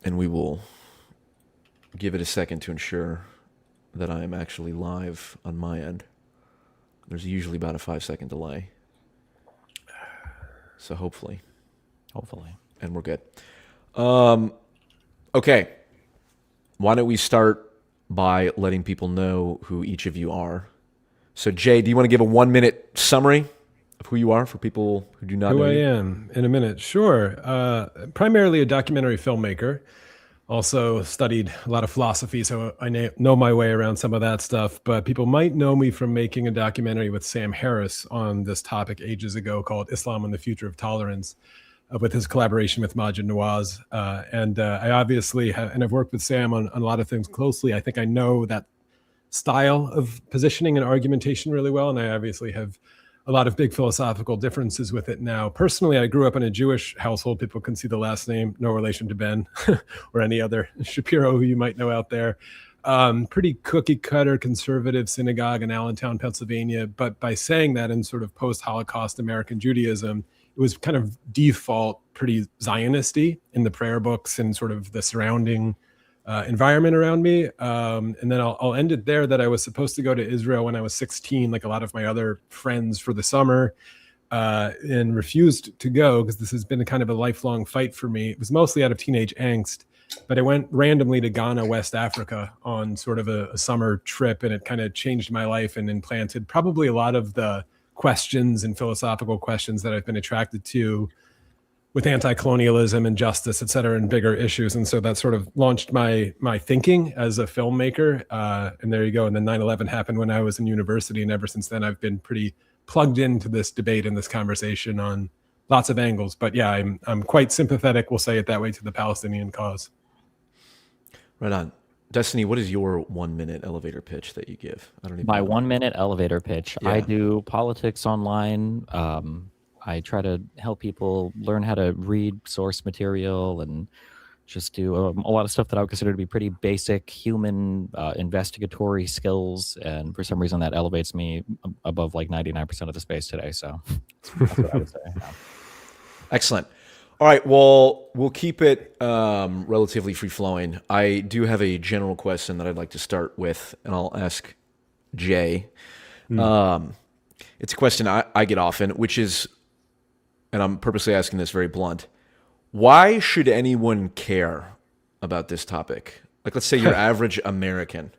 and we will give it a second to ensure that I am actually live on my end. There's usually about a 5-second delay. So hopefully. And we're good. Okay. Why don't we start by letting people know who each of you are? So Jay, do you want to give a 1-minute summary of who you are for people who do not know Who I you? am in a minute. Sure. Primarily a documentary filmmaker. Also studied a lot of philosophy, so I know my way around some of that stuff. But people might know me from making a documentary with Sam Harris on this topic ages ago called Islam and the Future of Tolerance, with his collaboration with Majid Nawaz. I obviously and I've worked with Sam on a lot of things closely. I think I know that style of positioning and argumentation really well, and I obviously have a lot of big philosophical differences with it now. Personally, I grew up in a Jewish household. People can see the last name, no relation to Ben or any other Shapiro who you might know out there. Pretty cookie cutter conservative synagogue in Allentown, Pennsylvania. But by saying that in sort of post-Holocaust American Judaism, it was kind of default pretty Zionisty in the prayer books and sort of the surrounding environment around me. And then I'll end it there that I was supposed to go to Israel when I was 16, like a lot of my other friends, for the summer, and refused to go because this has been a kind of a lifelong fight for me. It was mostly out of teenage angst, but I went randomly to Ghana, West Africa on sort of a summer trip, and it kind of changed my life and implanted probably a lot of the questions and philosophical questions that I've been attracted to with anti-colonialism and justice, et cetera, and bigger issues. And so that sort of launched my thinking as a filmmaker. And there you go. And then 9/11 happened when I was in university. And ever since then, I've been pretty plugged into this debate and this conversation on lots of angles. But yeah, I'm quite sympathetic, we'll say it that way, to the Palestinian cause. Right on. Destiny, what is your 1-minute elevator pitch that you give? I don't even My know. 1-minute elevator pitch. Yeah. I do politics online. I try to help people learn how to read source material and just do a lot of stuff that I would consider to be pretty basic human investigatory skills. And for some reason, that elevates me above like 99% of the space today. So that's what I would say. Yeah. Excellent. All right. Well, we'll keep it relatively free-flowing. I do have a general question that I'd like to start with, and I'll ask Jay. It's a question I get often, which is, and I'm purposely asking this very blunt, why should anyone care about this topic? Like, let's say you're average American.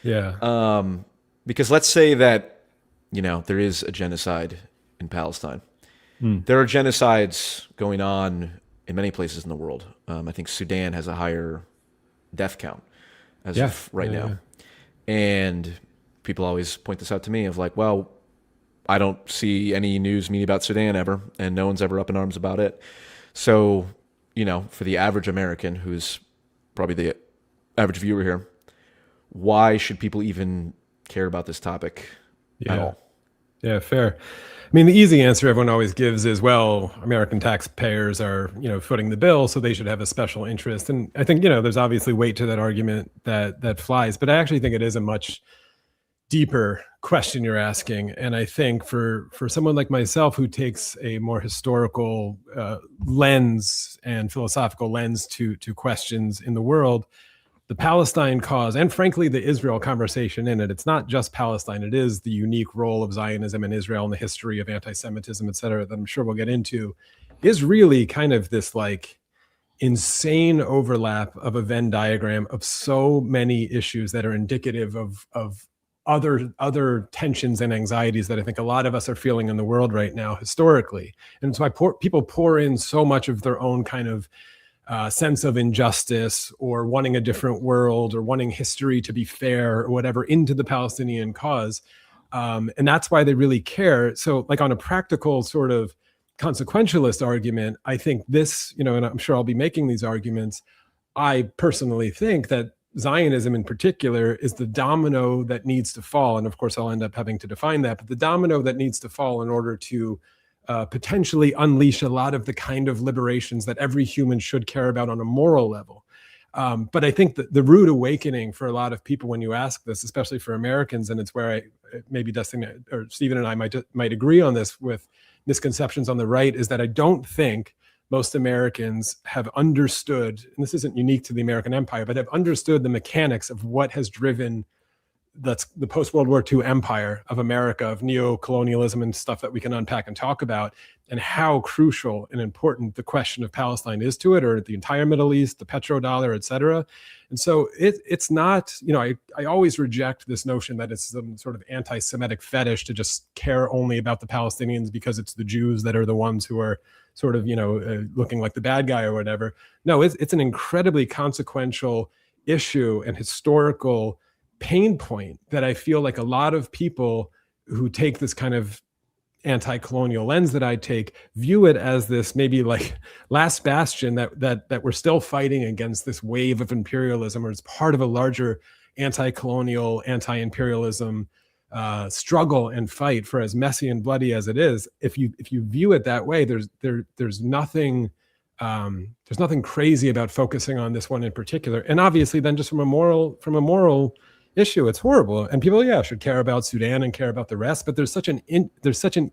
Yeah. Because let's say that, there is a genocide in Palestine. There are genocides going on in many places in the world. I think Sudan has a higher death count as of right now. And people always point this out to me of like, well, I don't see any news media about Sudan ever, and no one's ever up in arms about it. So, for the average American, who's probably the average viewer here, why should people even care about this topic at all? Yeah, fair. I mean, the easy answer everyone always gives is, well, American taxpayers are, footing the bill, so they should have a special interest. And I think, there's obviously weight to that argument that flies, but I actually think it is a much deeper question you're asking. And I think for someone like myself who takes a more historical lens and philosophical lens to questions in the world, the Palestine cause, and frankly, the Israel conversation in it, it's not just Palestine, it is the unique role of Zionism in Israel and the history of anti-Semitism, et cetera, that I'm sure we'll get into, is really kind of this like insane overlap of a Venn diagram of so many issues that are indicative of other tensions and anxieties that I think a lot of us are feeling in the world right now historically. And so people pour in so much of their own kind of sense of injustice or wanting a different world or wanting history to be fair or whatever into the Palestinian cause. And that's why they really care. So like on a practical sort of consequentialist argument, I think this, and I'm sure I'll be making these arguments, I personally think that Zionism in particular is the domino that needs to fall. And of course, I'll end up having to define that, but the domino that needs to fall in order to potentially unleash a lot of the kind of liberations that every human should care about on a moral level. But I think that the rude awakening for a lot of people when you ask this, especially for Americans, and it's where maybe Dustin or Stephen and I might agree on this with misconceptions on the right, is that I don't think most Americans have understood, and this isn't unique to the American empire, but have understood the mechanics of what has driven that's the post-World War II empire of America, of neo-colonialism and stuff that we can unpack and talk about, and how crucial and important the question of Palestine is to it, or the entire Middle East, the petrodollar, et cetera. And so it's not, I always reject this notion that it's some sort of anti-Semitic fetish to just care only about the Palestinians because it's the Jews that are the ones who are sort of, looking like the bad guy or whatever. No, it's an incredibly consequential issue and historical pain point that I feel like a lot of people who take this kind of anti-colonial lens that I take view it as this maybe like last bastion that we're still fighting against this wave of imperialism, or it's part of a larger anti-colonial, anti-imperialism struggle and fight, for as messy and bloody as it is. If you view it that way, there's nothing crazy about focusing on this one in particular. And obviously then just from a moral issue, it's horrible, and people should care about Sudan and care about the rest, but there's such an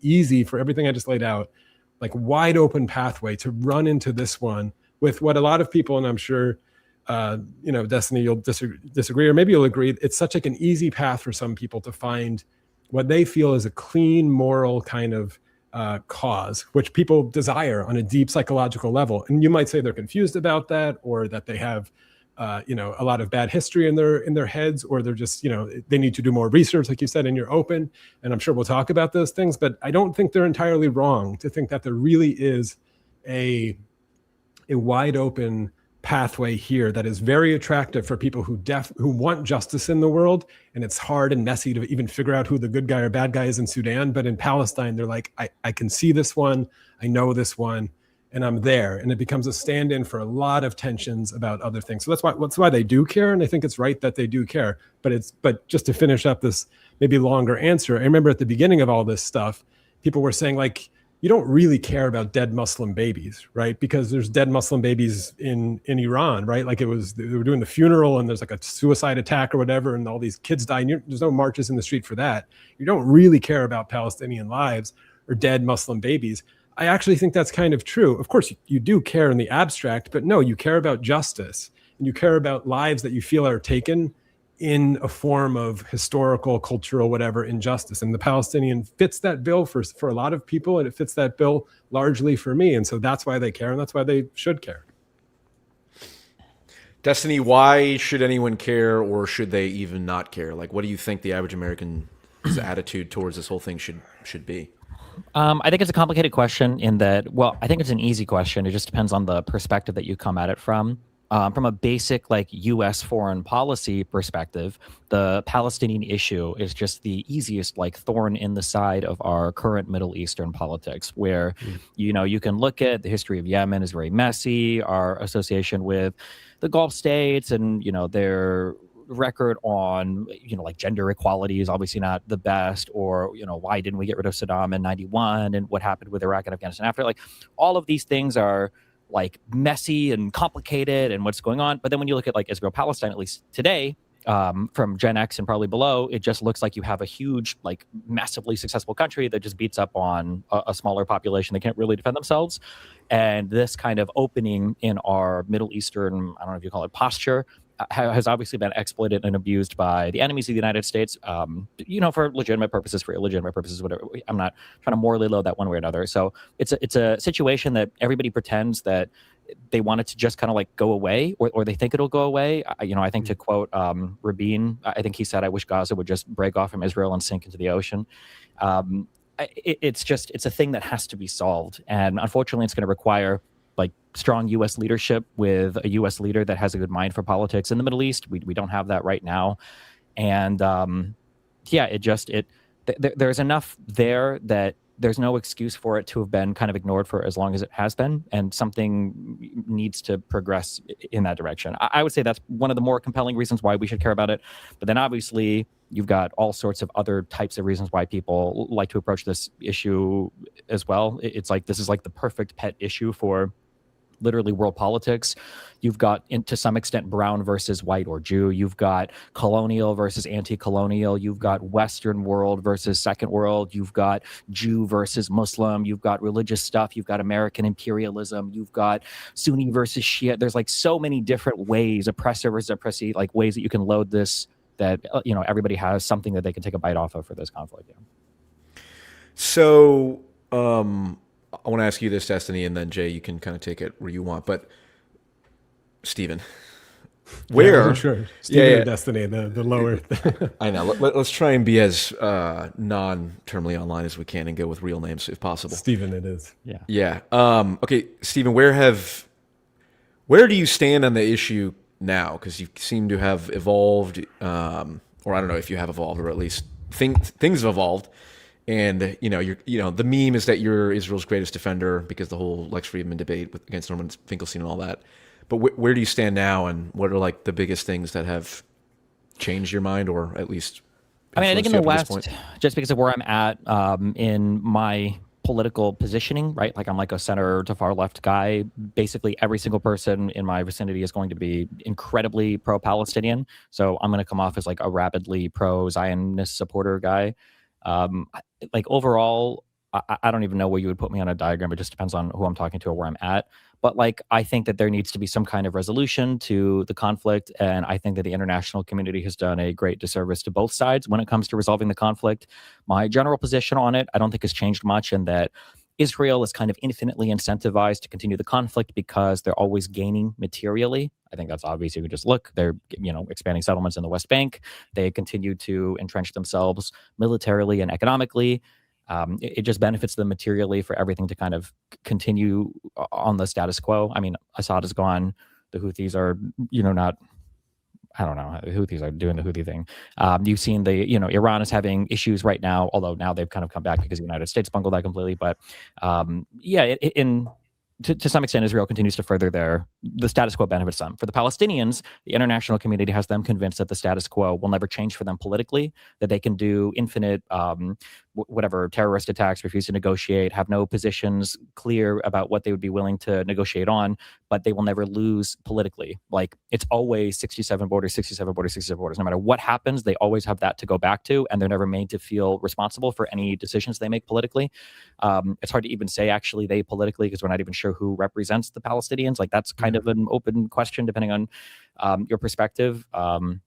easy, for everything I just laid out, like wide open pathway to run into this one with what a lot of people, and I'm sure Destiny, you'll disagree, or maybe you'll agree, it's such like an easy path for some people to find what they feel is a clean moral kind of cause, which people desire on a deep psychological level. And you might say they're confused about that, or that they have a lot of bad history in their heads, or they're just, they need to do more research, like you said, and you're open. And I'm sure we'll talk about those things, but I don't think they're entirely wrong to think that there really is a wide open pathway here that is very attractive for people who want justice in the world. And it's hard and messy to even figure out who the good guy or bad guy is in Sudan. But in Palestine, they're like, I can see this one, I know this one, and I'm there. And it becomes a stand-in for a lot of tensions about other things. So that's why they do care. And I think it's right that they do care. But just to finish up this maybe longer answer, I remember at the beginning of all this stuff, people were saying like, you don't really care about dead Muslim babies, right? Because there's dead Muslim babies in Iran, right? Like they were doing the funeral and there's like a suicide attack or whatever, and all these kids die. And there's no marches in the street for that. You don't really care about Palestinian lives or dead Muslim babies. I actually think that's kind of true. Of course, you do care in the abstract, but no, you care about justice, and you care about lives that you feel are taken in a form of historical, cultural, whatever injustice. And the Palestinian fits that bill for a lot of people, and it fits that bill largely for me. And so that's why they care, and that's why they should care. Destiny, why should anyone care, or should they even not care? Like, what do you think the average American's attitude towards this whole thing should be? I think it's a complicated question in that, well, I think it's an easy question. It just depends on the perspective that you come at it from. From a basic like U.S. foreign policy perspective, the Palestinian issue is just the easiest like thorn in the side of our current Middle Eastern politics, where, you can look at the history of Yemen is very messy, our association with the Gulf states and, their record on, like gender equality is obviously not the best, or, why didn't we get rid of Saddam in 91 and what happened with Iraq and Afghanistan after, like all of these things are like messy and complicated and what's going on. But then when you look at like Israel-Palestine, at least today, from Gen X and probably below, it just looks like you have a huge, like massively successful country that just beats up on a smaller population that can't really defend themselves. And this kind of opening in our Middle Eastern, I don't know if you call it posture, has obviously been exploited and abused by the enemies of the United States, for legitimate purposes, for illegitimate purposes, whatever. I'm not trying to morally load that one way or another. So it's a situation that everybody pretends that they want it to just kind of like go away, or they think it'll go away. I think to quote Rabin, I think he said, "I wish Gaza would just break off from Israel and sink into the ocean." It's a thing that has to be solved, and unfortunately, it's going to require like strong U.S. leadership with a U.S. leader that has a good mind for politics in the Middle East. We don't have that right now, and there's enough there that there's no excuse for it to have been kind of ignored for as long as it has been, and something needs to progress in that direction. I would say that's one of the more compelling reasons why we should care about it. But then obviously you've got all sorts of other types of reasons why people like to approach this issue as well. It's like this is like the perfect pet issue for literally world politics. You've got, to some extent, brown versus white or Jew. You've got colonial versus anti-colonial. You've got Western world versus second world. You've got Jew versus Muslim. You've got religious stuff. You've got American imperialism. You've got Sunni versus Shia. There's like so many different ways, oppressor versus oppressee, like ways that you can load this, that, you know, everybody has something that they can take a bite off of for this conflict. Yeah. So I want to ask you this, Destiny, and then Jay, you can kind of take it where you want. But Stephen, where? Yeah, sure. Stephen or Destiny, the lower. I know. Let's try and be as non-termly online as we can and go with real names if possible. Stephen, it is. Yeah. Yeah. Okay, Stephen, where do you stand on the issue now? Because you seem to have evolved, or I don't know if you have evolved, or at least things have evolved. And the meme is that you're Israel's greatest defender because the whole Lex Friedman debate against Norman Finklestein and all that. But where do you stand now, and what are like the biggest things that have changed your mind, or at least? I mean, I think in the West, just because of where I'm at in my political positioning, right? Like I'm like a center to far left guy. Basically, every single person in my vicinity is going to be incredibly pro-Palestinian. So I'm going to come off as like a rabidly pro-Zionist supporter guy. Like overall, I don't even know where you would put me on a diagram. It just depends on who I'm talking to or where I'm at. But like, I think that there needs to be some kind of resolution to the conflict. And I think that the international community has done a great disservice to both sides when it comes to resolving the conflict. My general position on it, I don't think has changed much, in that Israel is kind of infinitely incentivized to continue the conflict because they're always gaining materially. I think that's obvious. You can just look. They're, expanding settlements in the West Bank. They continue to entrench themselves militarily and economically. It just benefits them materially for everything to kind of continue on the status quo. I mean, Assad is gone. The Houthis are, not, I don't know, the Houthis are doing the Houthi thing. You've seen Iran is having issues right now, although now they've kind of come back because the United States bungled that completely. But to some extent, Israel continues to further the status quo benefits them. For the Palestinians, the international community has them convinced that the status quo will never change for them politically, that they can do infinite terrorist attacks, refuse to negotiate, have no positions clear about what they would be willing to negotiate on, but they will never lose politically. Like, it's always 67 borders, 67 borders, 67 borders. No matter what happens, they always have that to go back to, and they're never made to feel responsible for any decisions they make politically. It's hard to even say actually they politically, because we're not even sure who represents the Palestinians. Like, that's kind of an open question depending on your perspective. I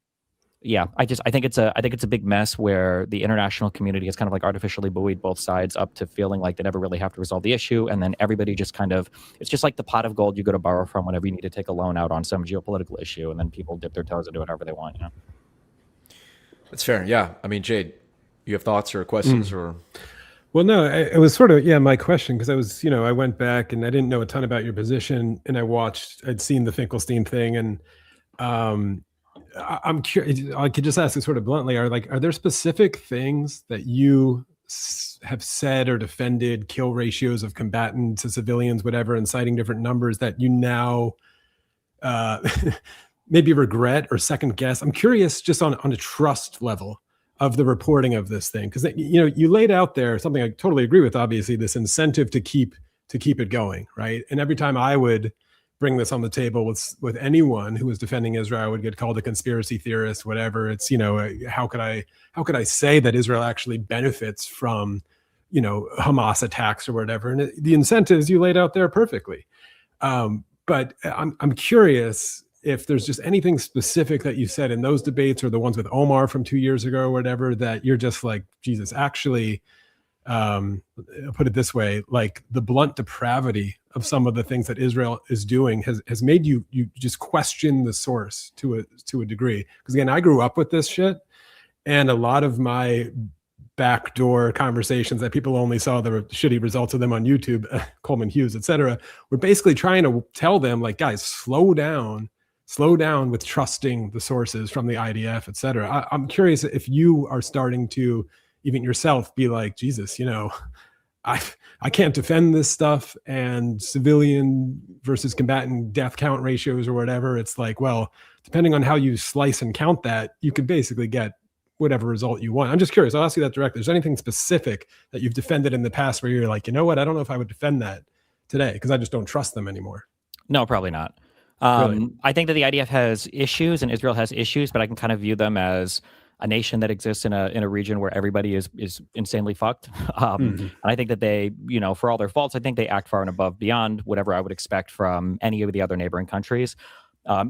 think it's a big mess where the international community has kind of like artificially buoyed both sides up to feeling like they never really have to resolve the issue, and then everybody just kind of, it's just like the pot of gold you go to borrow from whenever you need to take a loan out on some geopolitical issue, and then people dip their toes into it however they want. That's fair. Yeah, I mean, Jade, you have thoughts or questions or? Well, no, it was sort of, my question, because I was, I went back and I didn't know a ton about your position, and I'd seen the Finklestein thing, and I'm curious, I could just ask it sort of bluntly, are there specific things that you have said or defended, kill ratios of combatants to civilians, whatever, and citing different numbers that you now maybe regret or second guess? I'm curious just on a trust level of the reporting of this thing, because you laid out there something I totally agree with, obviously, this incentive to keep it going, right? And every time I would bring this on the table with anyone who was defending Israel, I would get called a conspiracy theorist, whatever. It's, how could I say that Israel actually benefits from, Hamas attacks or whatever? And the incentives you laid out there perfectly. But I'm curious if there's just anything specific that you said in those debates or the ones with Omar from 2 years ago or whatever, that you're just like, Jesus, actually, I'll put it this way, like the blunt depravity of some of the things that Israel is doing has made you just question the source to a degree. Because again, I grew up with this shit, and a lot of my backdoor conversations that people only saw the shitty results of them on YouTube, Coleman Hughes, etc., were basically trying to tell them, like, guys, slow down with trusting the sources from the IDF, etc. I'm curious if you are starting to even yourself be like, Jesus, I can't defend this stuff, and civilian versus combatant death count ratios or whatever. It's like, well, depending on how you slice and count that, you could basically get whatever result you want. I'm just curious. I'll ask you that directly. Is there anything specific that you've defended in the past where you're like, you know what, I don't know if I would defend that today because I just don't trust them anymore? No, probably not. Really? I think that the IDF has issues and Israel has issues, but I can kind of view them as a nation that exists in a region where everybody is insanely fucked. Hmm. And I think that they, for all their faults, I think they act far and above beyond whatever I would expect from any of the other neighboring countries.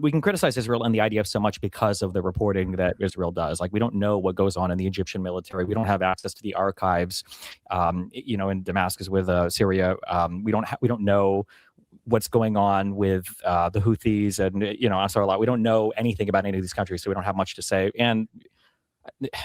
We can criticize Israel and the IDF so much because of the reporting that Israel does. Like, we don't know what goes on in the Egyptian military. We don't have access to the archives, in Damascus with Syria. We don't know what's going on with the Houthis and Ansarullah. We don't know anything about any of these countries, so we don't have much to say. And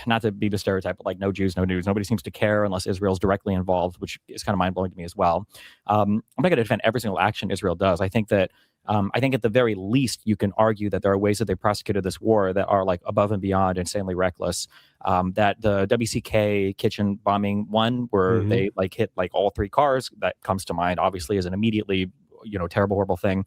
not to be the stereotype, but like, no Jews, no news. Nobody seems to care unless Israel's directly involved, which is kind of mind blowing to me as well. I'm not going to defend every single action Israel does. I think that at the very least, you can argue that there are ways that they prosecuted this war that are like above and beyond insanely reckless. That the WCK kitchen bombing one, where they like hit like all three cars, that comes to mind obviously as an immediately terrible, horrible thing.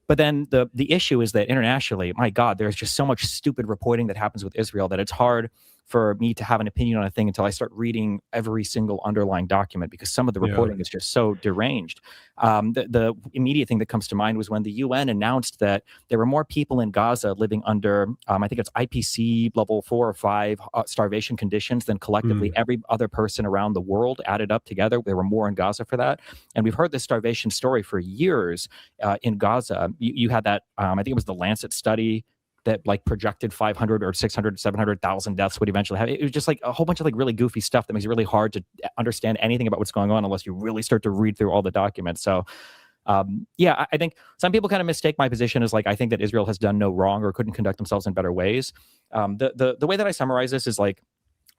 But then the issue is that internationally, my God, there's just so much stupid reporting that happens with Israel that it's hard for me to have an opinion on a thing until I start reading every single underlying document, because some of the reporting is just so deranged. The immediate thing that comes to mind was when the UN announced that there were more people in Gaza living under, I think it's IPC level 4 or 5 starvation conditions than collectively every other person around the world added up together. There were more in Gaza for that. And we've heard this starvation story for years in Gaza. You had that, I think it was the Lancet study that like projected 500 or 600, 700,000 deaths would eventually have. It was just like a whole bunch of like really goofy stuff that makes it really hard to understand anything about what's going on unless you really start to read through all the documents. So I think some people kind of mistake my position as like, I think that Israel has done no wrong or couldn't conduct themselves in better ways. The way that I summarize this is like,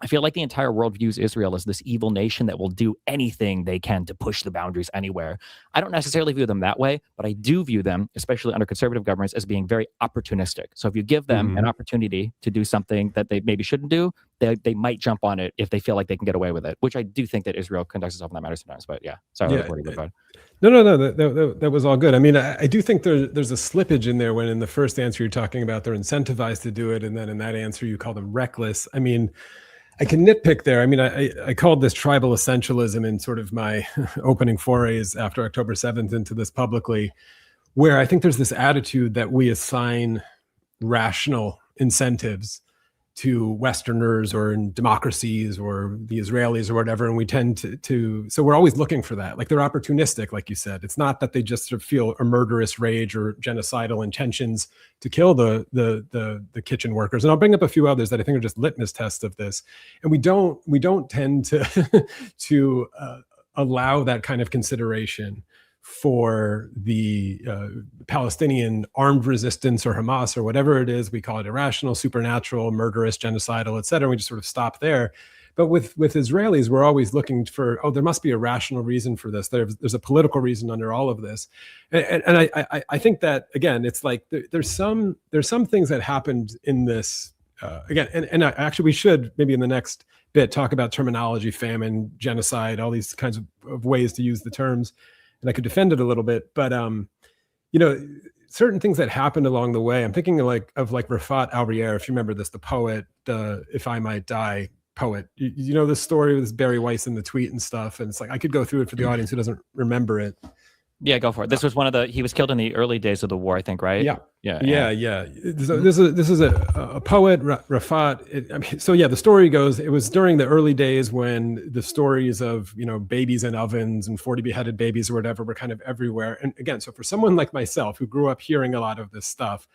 I feel like the entire world views Israel as this evil nation that will do anything they can to push the boundaries anywhere. I don't necessarily view them that way, but I do view them, especially under conservative governments, as being very opportunistic. So if you give them an opportunity to do something that they maybe shouldn't do, they might jump on it if they feel like they can get away with it, which I do think that Israel conducts itself in that manner sometimes. But yeah, sorry. No. That was all good. I mean, I do think there's a slippage in there when in the first answer you're talking about they're incentivized to do it, and then in that answer you call them reckless. I mean, I can nitpick there. I mean, I called this tribal essentialism in sort of my opening forays after October 7th into this publicly, where I think there's this attitude that we assign rational incentives to Westerners or in democracies or the Israelis or whatever. And we tend so we're always looking for that. Like, they're opportunistic, like you said. It's not that they just sort of feel a murderous rage or genocidal intentions to kill the kitchen workers. And I'll bring up a few others that I think are just litmus tests of this. And we don't tend to to allow that kind of consideration for the Palestinian armed resistance or Hamas or whatever it is. We call it irrational, supernatural, murderous, genocidal, et cetera. We just sort of stop there. But with Israelis, we're always looking for, there must be a rational reason for this. There's a political reason under all of this. And I think that, again, it's like there's some things that happened in this, again, and actually we should maybe in the next bit talk about terminology, famine, genocide, all these kinds of ways to use the terms. And I could defend it a little bit, but certain things that happened along the way. I'm thinking of Rafat Al-Rier, if you remember this, the poet, "If I Might Die" poet. You know this story with this Bari Weiss in the tweet and stuff, and it's like I could go through it for the audience who doesn't remember it. Yeah, go for it. This was he was killed in the early days of the war, I think, right? Yeah. This is a poet, Rafat. So yeah, the story goes, it was during the early days when the stories of, babies in ovens and 40 beheaded babies or whatever were kind of everywhere. And again, so for someone like myself who grew up hearing a lot of this stuff,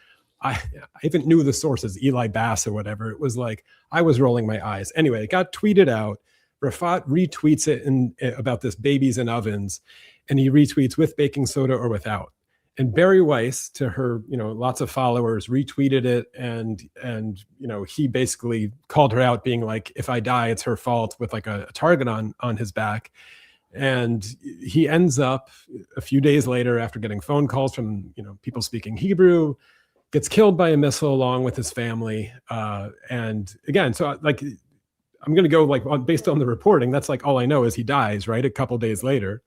I even knew the sources, Eli Bass or whatever. It was like, I was rolling my eyes. Anyway, it got tweeted out. Rafat retweets it about this babies in ovens. And he retweets with baking soda or without. And Bari Weiss, to her, lots of followers, retweeted it, and he basically called her out, being like, "If I die, it's her fault," with like a target on his back. And he ends up a few days later, after getting phone calls from people speaking Hebrew, gets killed by a missile along with his family. And again, so like, I'm going to go based on the reporting. That's like all I know is he dies, right, a couple days later.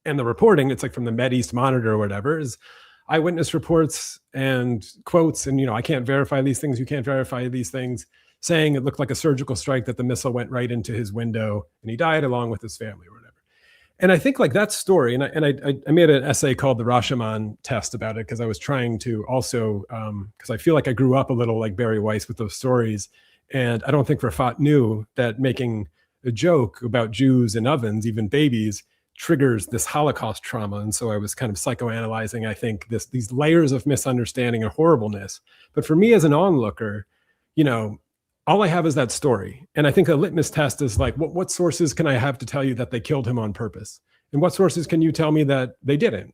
And the reporting, it's like from the Mideast Monitor or whatever, is eyewitness reports and quotes. And, I can't verify these things. You can't verify these things, saying it looked like a surgical strike, that the missile went right into his window and he died along with his family or whatever. And I think like that story, and I made an essay called the Rashomon test about it because I was trying to also, because I feel like I grew up a little like Bari Weiss with those stories. And I don't think Rafat knew that making a joke about Jews in ovens, even babies, triggers this Holocaust trauma. And so I was kind of psychoanalyzing, I think, these layers of misunderstanding and horribleness. But for me as an onlooker, you know, all I have is that story. And I think a litmus test is like, what sources can I have to tell you that they killed him on purpose? And what sources can you tell me that they didn't?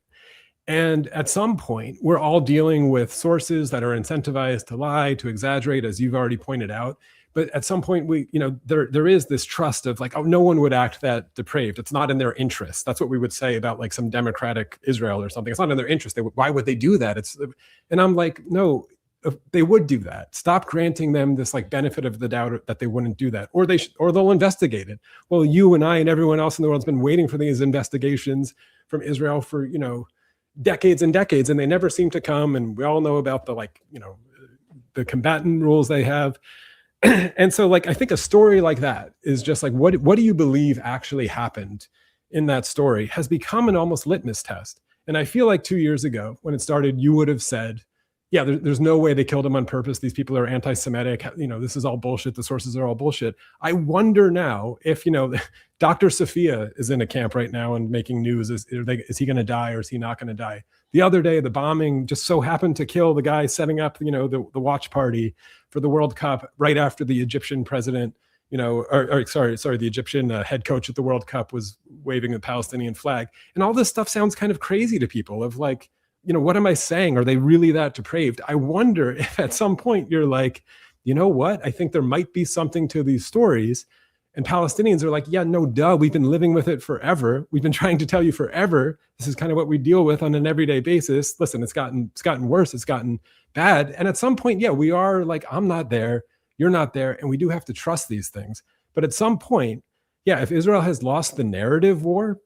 And at some point, we're all dealing with sources that are incentivized to lie, to exaggerate, as you've already pointed out. But at some point, there is this trust of like, oh, no one would act that depraved. It's not in their interest. That's what we would say about like some democratic Israel or something. It's not in their interest. Why would they do that? And I'm like, no, they would do that. Stop granting them this like benefit of the doubt that they wouldn't do that, or they'll investigate it. Well, you and I and everyone else in the world has been waiting for these investigations from Israel for decades and decades, and they never seem to come. And we all know about the combatant rules they have. And so like I think a story like that is just like what do you believe actually happened in that story has become an almost litmus test. And I feel like 2 years ago when it started, you would have said, yeah, there's no way they killed him on purpose. These people are anti-Semitic. This is all bullshit. The sources are all bullshit. I wonder now if, Dr. Sophia is in a camp right now and making news. Is he going to die or is he not going to die? The other day, the bombing just so happened to kill the guy setting up, the watch party for the World Cup right after the Egyptian president, the Egyptian head coach at the World Cup was waving the Palestinian flag. And all this stuff sounds kind of crazy to people of like, what am I saying? Are they really that depraved? I wonder if at some point you're like, you know what? I think there might be something to these stories. And Palestinians are like, yeah, no, duh. We've been living with it forever. We've been trying to tell you forever. This is kind of what we deal with on an everyday basis. Listen, it's gotten worse. It's gotten bad. And at some point, yeah, we are like, I'm not there. You're not there. And we do have to trust these things. But at some point, yeah, if Israel has lost the narrative war,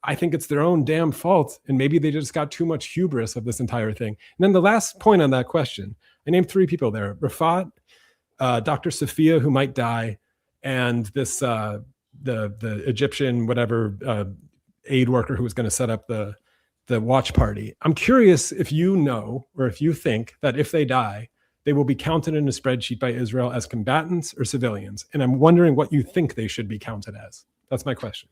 I think it's their own damn fault. And maybe they just got too much hubris of this entire thing. And then the last point on that question, I named 3 people there: Rafat, Dr. Sophia, who might die, and this the Egyptian aid worker who was going to set up the watch party. I'm curious if you know, or if you think that if they die, they will be counted in a spreadsheet by Israel as combatants or civilians. And I'm wondering what you think they should be counted as. That's my question.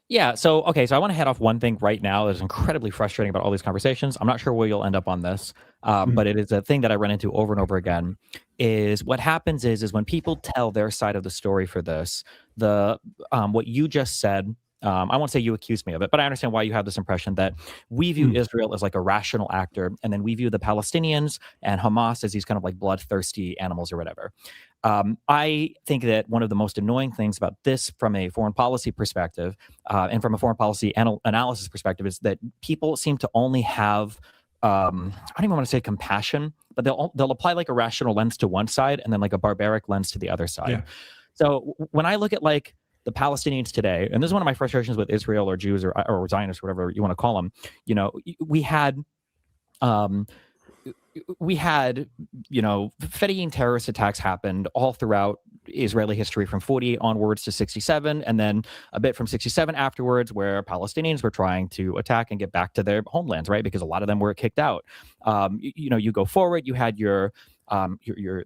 Yeah. So I want to head off one thing right now that is incredibly frustrating about all these conversations. I'm not sure where you'll end up on this, but it is a thing that I run into over and over again. Is what happens is when people tell their side of the story for this, what you just said. I won't say you accused me of it, but I understand why you have this impression that we view Israel as like a rational actor, and then we view the Palestinians and Hamas as these kind of like bloodthirsty animals or whatever. I think that one of the most annoying things about this from a foreign policy perspective and from a foreign policy analysis perspective is that people seem to only have, I don't even want to say compassion, but they'll apply like a rational lens to one side and then like a barbaric lens to the other side. Yeah. So when I look at like the Palestinians today, and this is one of my frustrations with Israel or Jews or Zionists, whatever you want to call them, we had Fedayeen terrorist attacks happened all throughout Israeli history from 48 onwards to 67, and then a bit from 67 afterwards, where Palestinians were trying to attack and get back to their homelands, right? Because a lot of them were kicked out. You go forward, you had the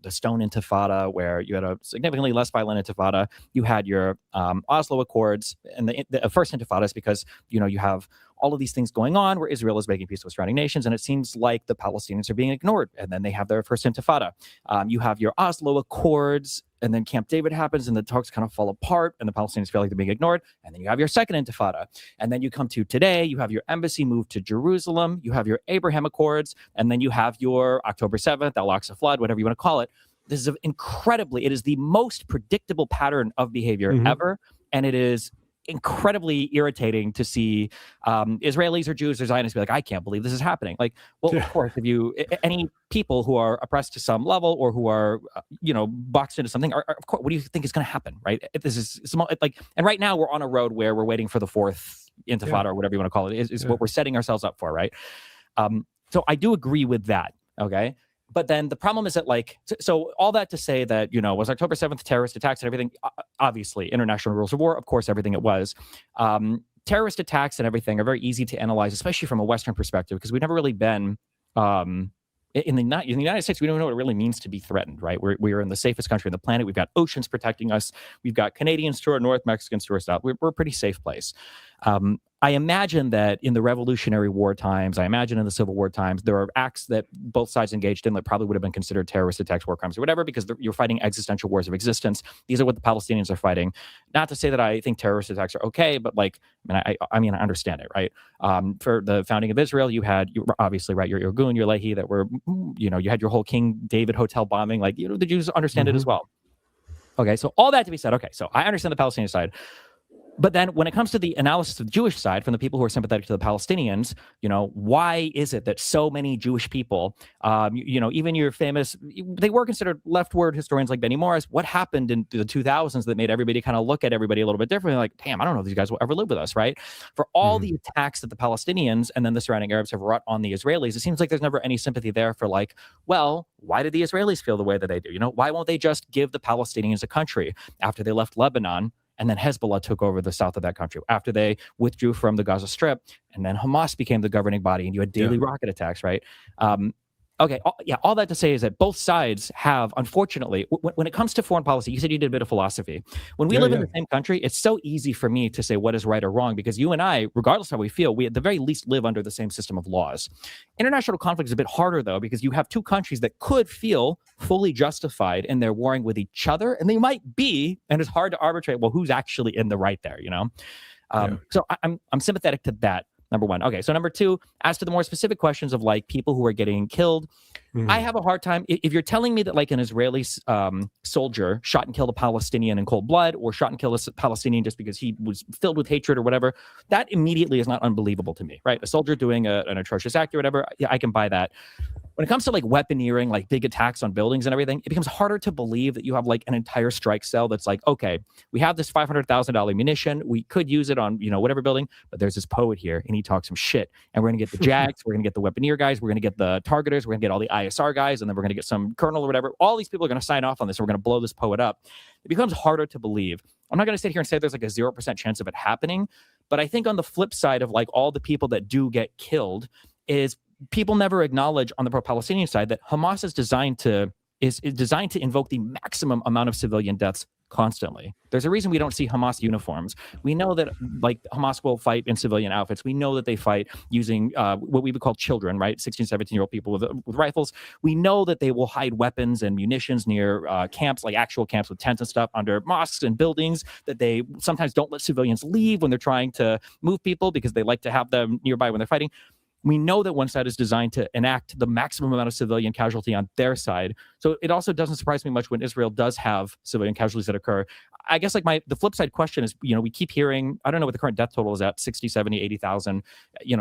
Stone Intifada, where you had a significantly less violent Intifada. You had your Oslo Accords, and the first Intifada is because you have all of these things going on where Israel is making peace with surrounding nations, and it seems like the Palestinians are being ignored. And then they have their first Intifada. You have your Oslo Accords, and then Camp David happens, and the talks kind of fall apart, and the Palestinians feel like they're being ignored. And then you have your second Intifada. And then you come to today, you have your embassy moved to Jerusalem, you have your Abraham Accords, and then you have your October 7th, Al-Aqsa flood, whatever you want to call it. This is it is the most predictable pattern of behavior ever. And it is incredibly irritating to see Israelis or Jews or Zionists be like, I can't believe this is happening. Like, well, of course, any people who are oppressed to some level or who are, boxed into something, of course, what do you think is going to happen, right? This is small, and right now we're on a road where we're waiting for the fourth Intifada or whatever you want to call it, is what we're setting ourselves up for, right? So I do agree with that, okay? But then the problem is that, so all that to say that, was October 7th terrorist attacks and everything, obviously, international rules of war, of course, everything it was. terrorist attacks and everything are very easy to analyze, especially from a Western perspective, because we've never really been in the United States. We don't know what it really means to be threatened, right? We're in the safest country on the planet. We've got oceans protecting us. We've got Canadians to our north, Mexicans to our south. We're a pretty safe place. I imagine that in the Revolutionary War times, I imagine in the Civil War times, there are acts that both sides engaged in that probably would have been considered terrorist attacks, war crimes, or whatever, because you're fighting existential wars of existence. These are what the Palestinians are fighting. Not to say that I think terrorist attacks are okay, but like, I mean, I understand it, right? For the founding of Israel, you were obviously, right, your Irgun, your Lehi, that were, you had your whole King David hotel bombing. Like, the Jews understand it as well. Okay, so all that to be said, okay, so I understand the Palestinian side. But then when it comes to the analysis of the Jewish side, from the people who are sympathetic to the Palestinians, why is it that so many Jewish people, even your famous, they were considered leftward historians like Benny Morris, what happened in the 2000s that made everybody kind of look at everybody a little bit differently? Like, damn, I don't know if these guys will ever live with us, right? For all the attacks that the Palestinians and then the surrounding Arabs have wrought on the Israelis, it seems like there's never any sympathy there for like, well, why did the Israelis feel the way that they do? Why won't they just give the Palestinians a country after they left Lebanon? And then Hezbollah took over the south of that country after they withdrew from the Gaza Strip. And then Hamas became the governing body, and you had daily rocket attacks, right? Okay, all that to say is that both sides have, unfortunately, when it comes to foreign policy, you said you did a bit of philosophy. When we live in the same country, it's so easy for me to say what is right or wrong, because you and I, regardless of how we feel, we at the very least live under the same system of laws. International conflict is a bit harder, though, because you have two countries that could feel fully justified in their warring with each other, and they might be, and it's hard to arbitrate, well, who's actually in the right there, So I'm sympathetic to that. Number one. Okay, so number two, as to the more specific questions of like people who are getting killed, I have a hard time. If you're telling me that like an Israeli soldier shot and killed a Palestinian in cold blood, or shot and killed a Palestinian just because he was filled with hatred or whatever, that immediately is not unbelievable to me, right? A soldier doing an atrocious act or whatever, I can buy that. When it comes to like weaponeering, like big attacks on buildings and everything, it becomes harder to believe that you have like an entire strike cell that's like, okay, we have this $500,000 munition. We could use it on, whatever building, but there's this poet here and he talks some shit. And we're going to get the JAGs, we're going to get the weaponeer guys, we're going to get the targeters, we're going to get all the ISR guys, and then we're going to get some colonel or whatever. All these people are going to sign off on this, and we're going to blow this poet up. It becomes harder to believe. I'm not going to sit here and say there's like a 0% chance of it happening, but I think on the flip side of like all the people that do get killed is people never acknowledge on the pro-Palestinian side that Hamas is designed to invoke the maximum amount of civilian deaths constantly. There's a reason we don't see Hamas uniforms. We know that like Hamas will fight in civilian outfits. We know that they fight using what we would call children, right? 16, 17-year-old people with rifles. We know that they will hide weapons and munitions near camps, like actual camps with tents and stuff, under mosques and buildings, that they sometimes don't let civilians leave when they're trying to move people because they like to have them nearby when they're fighting. We know that one side is designed to enact the maximum amount of civilian casualty on their side. So it also doesn't surprise me much when Israel does have civilian casualties that occur. I guess like the flip side question is, we keep hearing, I don't know what the current death total is at, 60, 70, 80,000,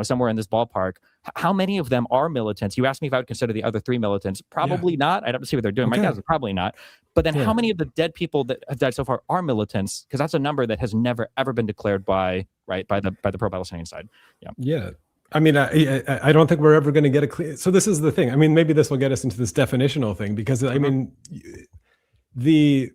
somewhere in this ballpark. How many of them are militants? You asked me if I would consider the other three militants. Probably not. I'd have to see what they're doing. Okay. My guess is probably not. But then how many of the dead people that have died so far are militants? Because that's a number that has never, ever been declared by the pro-Palestinian side. Yeah. I mean, I don't think we're ever going to get a clear. So this is the thing. I mean, maybe this will get us into this definitional thing, because I mean, I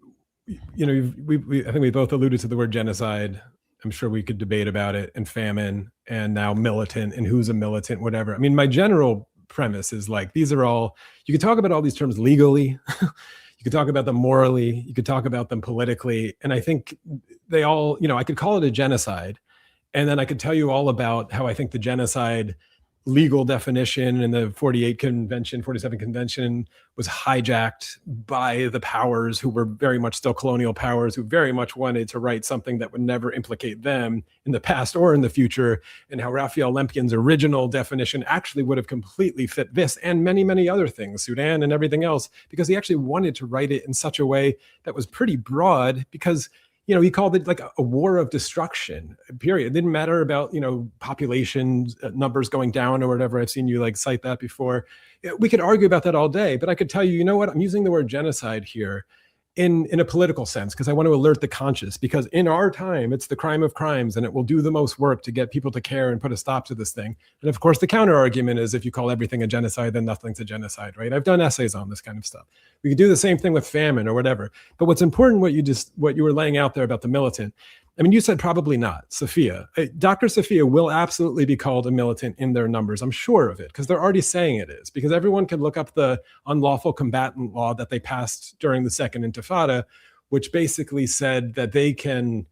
think we both alluded to the word genocide. I'm sure we could debate about it, and famine, and now militant, and who's a militant, whatever. I mean, my general premise is like, these are all, you could talk about all these terms legally. You could talk about them morally. You could talk about them politically. And I think they all, I could call it a genocide. And then I could tell you all about how I think the genocide legal definition in the 47 convention was hijacked by the powers who were very much still colonial powers, who very much wanted to write something that would never implicate them in the past or in the future, and how Raphael Lemkin's original definition actually would have completely fit this and many, many other things, Sudan and everything else, because he actually wanted to write it in such a way that was pretty broad, because he called it like a war of destruction, period. It didn't matter about, population numbers going down or whatever. I've seen you like cite that before. We could argue about that all day, but I could tell you, what, I'm using the word genocide here in a political sense, because I want to alert the conscious, because in our time, it's the crime of crimes, and it will do the most work to get people to care and put a stop to this thing. And of course, the counter argument is, if you call everything a genocide, then nothing's a genocide, right? I've done essays on this kind of stuff. We could do the same thing with famine or whatever. But what's important, what you were laying out there about the militant, I mean, you said probably not. Sophia, Dr. Sophia will absolutely be called a militant in their numbers. I'm sure of it, because they're already saying it is, because everyone can look up the unlawful combatant law that they passed during the Second Intifada, which basically said that they can,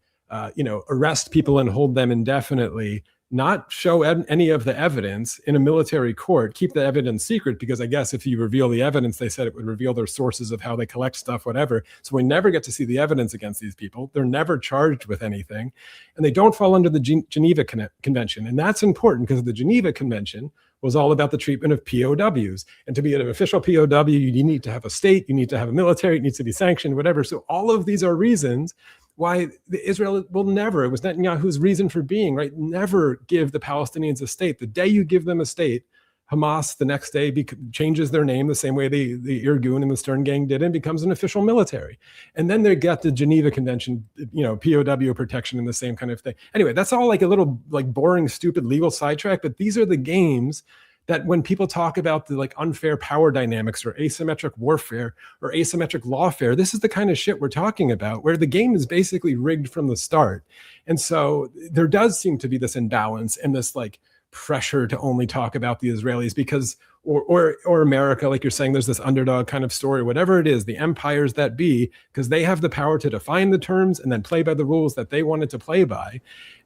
arrest people and hold them indefinitely, not show any of the evidence in a military court, keep the evidence secret, because I guess if you reveal the evidence, they said it would reveal their sources of how they collect stuff, whatever. So we never get to see the evidence against these people. They're never charged with anything, and they don't fall under the Geneva Convention. And that's important, because the Geneva Convention was all about the treatment of POWs. And to be an official POW, you need to have a state, you need to have a military, it needs to be sanctioned, whatever. So all of these are reasons why Israel will never, it was Netanyahu's reason for being, right? Never give the Palestinians a state. The day you give them a state, Hamas the next day changes their name the same way the Irgun and the Stern Gang did, and becomes an official military. And then they got the Geneva Convention, POW protection and the same kind of thing. Anyway, that's all like a little like boring, stupid legal sidetrack, but these are the games that when people talk about the like unfair power dynamics or asymmetric warfare or asymmetric lawfare, this is the kind of shit we're talking about, where the game is basically rigged from the start. And so there does seem to be this imbalance and this like pressure to only talk about the Israelis because, or America, like you're saying, there's this underdog kind of story, whatever it is, the empires that be, because they have the power to define the terms and then play by the rules that they wanted to play by.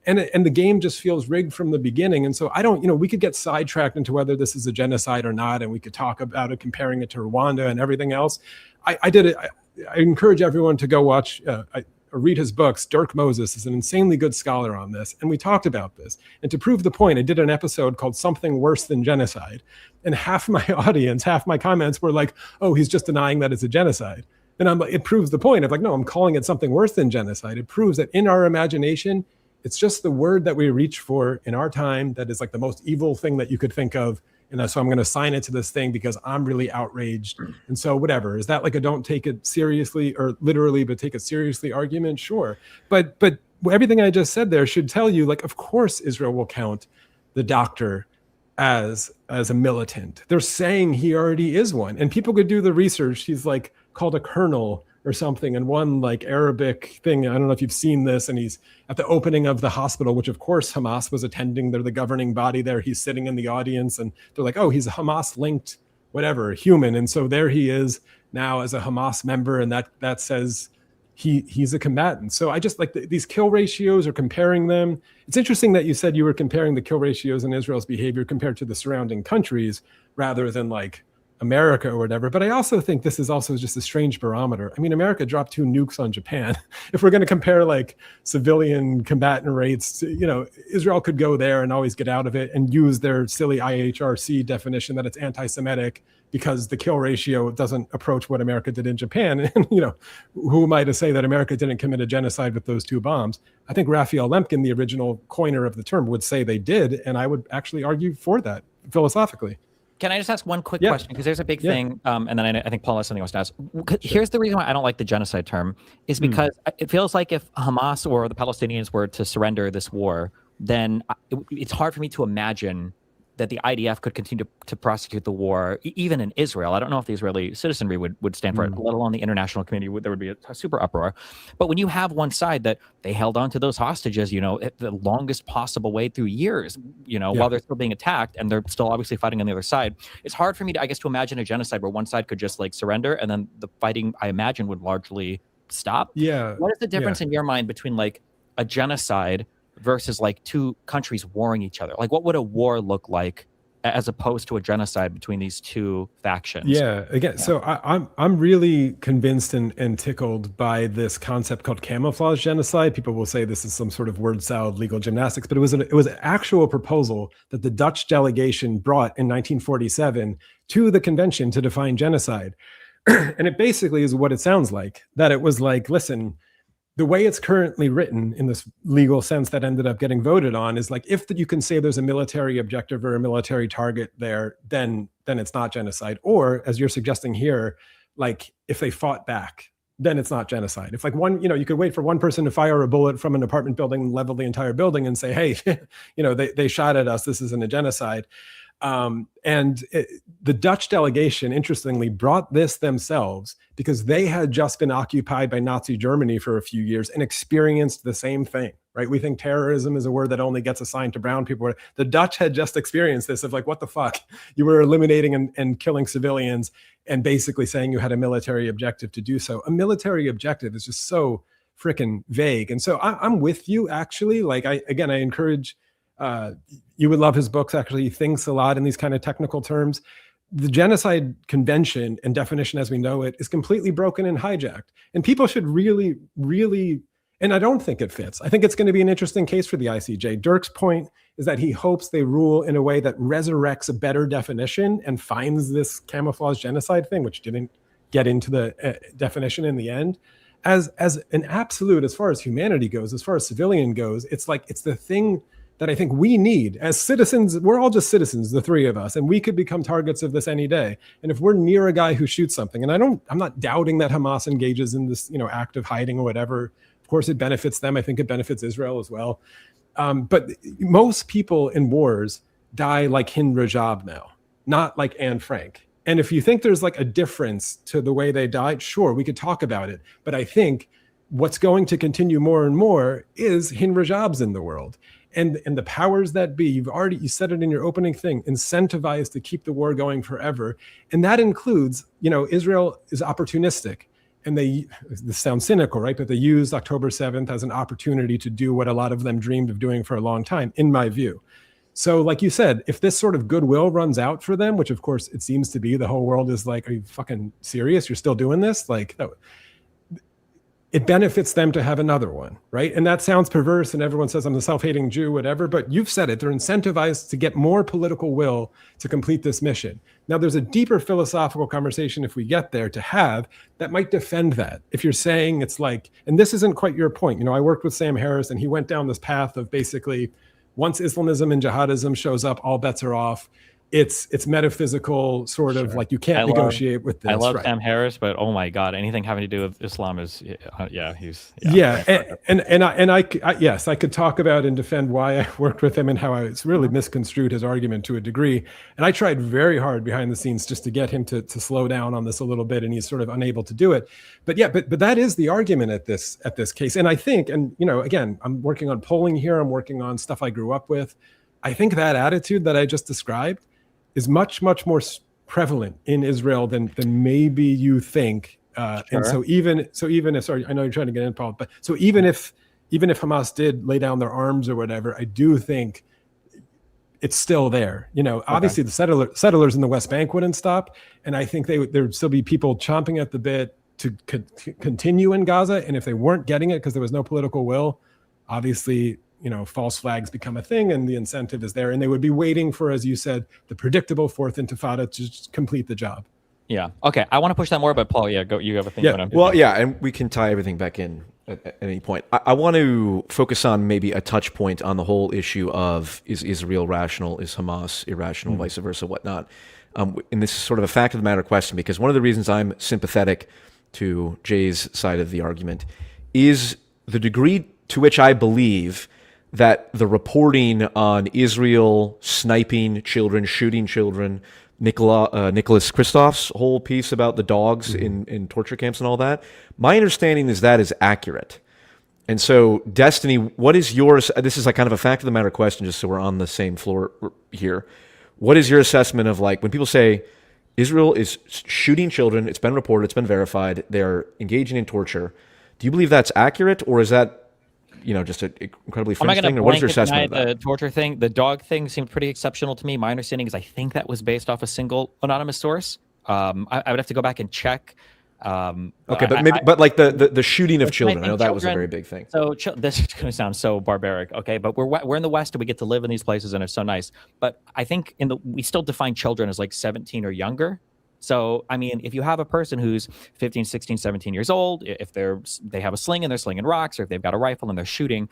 And the game just feels rigged from the beginning. And so I don't, we could get sidetracked into whether this is a genocide or not, and we could talk about it, comparing it to Rwanda and everything else. I did it. I encourage everyone to go watch, or read his books. Dirk Moses is an insanely good scholar on this. And we talked about this. And to prove the point, I did an episode called Something Worse Than Genocide. And half my audience, half my comments were like, oh, he's just denying that it's a genocide. And I'm like, it proves the point. I'm like, no, I'm calling it something worse than genocide. It proves that in our imagination, it's just the word that we reach for in our time that is like the most evil thing that you could think of. And so I'm going to sign it to this thing because I'm really outraged. And so whatever, is that like a don't take it seriously or literally, but take it seriously argument? Sure. But everything I just said there should tell you, like, of course, Israel will count the doctor as a militant. They're saying he already is one. And people could do the research. He's like called a colonel or something, and one like Arabic thing. I don't know if you've seen this, and he's at the opening of the hospital, which of course Hamas was attending. They're the governing body there. He's sitting in the audience, and they're like, oh, he's a Hamas linked, whatever, human. And so there he is now as a Hamas member, and that says he's a combatant. So I just like these kill ratios or comparing them. It's interesting that you said you were comparing the kill ratios in Israel's behavior compared to the surrounding countries rather than like America or whatever. But I also think this is also just a strange barometer. I mean, America dropped 2 nukes on Japan. If we're going to compare like civilian combatant rates, Israel could go there and always get out of it and use their silly IHRC definition that it's anti-Semitic because the kill ratio doesn't approach what America did in Japan. And, who am I to say that America didn't commit a genocide with those 2 bombs? I think Raphael Lemkin, the original coiner of the term, would say they did. And I would actually argue for that philosophically. Can I just ask one quick question? Because there's a big thing, and then I think Paul has something else to ask. Here's the reason why I don't like the genocide term, is because it feels like if Hamas or the Palestinians were to surrender this war, then it's hard for me to imagine that the IDF could continue to prosecute the war, even in Israel. I don't know if the Israeli citizenry would stand for it, let alone the international community. There would be a super uproar. But when you have one side that they held on to those hostages, at the longest possible way through years, while they're still being attacked and they're still obviously fighting on the other side, it's hard for me to imagine a genocide where one side could just like surrender and then the fighting, I imagine, would largely stop. Yeah. What is the difference in your mind between like a genocide versus like 2 countries warring each other? Like, what would a war look like as opposed to a genocide between these 2 factions? Yeah, again, so I'm really convinced and tickled by this concept called camouflage genocide. People will say this is some sort of word salad legal gymnastics, but it was an actual proposal that the Dutch delegation brought in 1947 to the convention to define genocide. And it basically is what it sounds like, that it was like, listen, the way it's currently written in this legal sense that ended up getting voted on is like, if you can say there's a military objective or a military target there, then it's not genocide. Or as you're suggesting here, like if they fought back, then it's not genocide. If like one, you could wait for one person to fire a bullet from an apartment building and level the entire building and say, hey, they shot at us, this isn't a genocide. The Dutch delegation, interestingly, brought this themselves because they had just been occupied by Nazi Germany for a few years and experienced the same thing, right? We think terrorism is a word that only gets assigned to brown people. The Dutch had just experienced this of like, what the fuck? You were eliminating and killing civilians and basically saying you had a military objective to do so. A military objective is just so freaking vague. And so I'm with you, actually. Like, I encourage, you would love his books, actually. He thinks a lot in these kind of technical terms. The genocide convention and definition as we know it is completely broken and hijacked. And people should really, really, and I don't think it fits. I think it's going to be an interesting case for the ICJ. Dirk's point is that he hopes they rule in a way that resurrects a better definition and finds this camouflage genocide thing, which didn't get into the definition in the end. As an absolute, as far as humanity goes, as far as civilian goes, it's like, it's the thing that I think we need as citizens. We're all just citizens, the three of us, and we could become targets of this any day. And if we're near a guy who shoots something, and I'm not doubting that Hamas engages in this, act of hiding or whatever. Of course, it benefits them. I think it benefits Israel as well. But most people in wars die like Hind Rajab now, not like Anne Frank. And if you think there's like a difference to the way they died, sure, we could talk about it. But I think what's going to continue more and more is Hind Rajabs in the world. And the powers that be, you said it in your opening thing, incentivized to keep the war going forever. And that includes, Israel is opportunistic. And this sounds cynical, right? But they used October 7th as an opportunity to do what a lot of them dreamed of doing for a long time, in my view. So like you said, if this sort of goodwill runs out for them, which of course it seems to be, the whole world is like, are you fucking serious? You're still doing this? Like, no. It benefits them to have another one, right? And that sounds perverse, and everyone says I'm a self-hating Jew, whatever, but you've said it. They're incentivized to get more political will to complete this mission. Now, there's a deeper philosophical conversation, if we get there, to have that might defend that. If you're saying it's like, and this isn't quite your point. I worked with Sam Harris, and he went down this path of basically, once Islamism and jihadism shows up, all bets are off. It's metaphysical, sort of like you can't negotiate with this. I love right? Sam Harris, but oh my God, anything having to do with Islam is, he's yes, I could talk about and defend why I worked with him and how it's really misconstrued his argument to a degree. And I tried very hard behind the scenes just to get him to slow down on this a little bit, and he's sort of unable to do it. But that is the argument at this case. And I think, and again, I'm working on polling here. I'm working on stuff I grew up with. I think that attitude that I just described is much, much more prevalent in Israel than maybe you think. Sure. And so even if, sorry, I know you're trying to get in, Paul, but so even if Hamas did lay down their arms or whatever, I do think it's still there. Obviously the settlers in the West Bank wouldn't stop. And I think there would still be people chomping at the bit to continue in Gaza. And if they weren't getting it because there was no political will, obviously, false flags become a thing and the incentive is there. And they would be waiting for, as you said, the predictable fourth intifada to just complete the job. Yeah. Okay. I want to push that more, but Paul, go. You have a thing. Yeah. Well, yeah. And we can tie everything back in at any point. I want to focus on maybe a touch point on the whole issue of, is Israel rational? Is Hamas irrational? Vice versa, whatnot. And this is sort of a fact of the matter question, because one of the reasons I'm sympathetic to Jay's side of the argument is the degree to which I believe that the reporting on Israel sniping children, shooting children, Nicholas Kristof's whole piece about the dogs in torture camps and all that, my understanding is that is accurate. And so, Destiny, what is yours? This is like kind of a fact of the matter question, just so we're on the same floor here. What is your assessment of, like, when people say Israel is shooting children, it's been reported, it's been verified, they're engaging in torture, do you believe that's accurate, or is that just an incredibly fringe thing? Or what is your assessment of that? The torture thing, the dog thing seemed pretty exceptional to me. My understanding is I think that was based off a single anonymous source. I would have to go back and check. Okay, but like the shooting of children, I know that was a very big thing. So this is going to sound so barbaric, okay? But we're in the West and we get to live in these places and it's so nice. But I think we still define children as like 17 or younger. So, I mean, if you have a person who's 15, 16, 17 years old, if they have a sling and they're slinging rocks, or if they've got a rifle and they're shooting,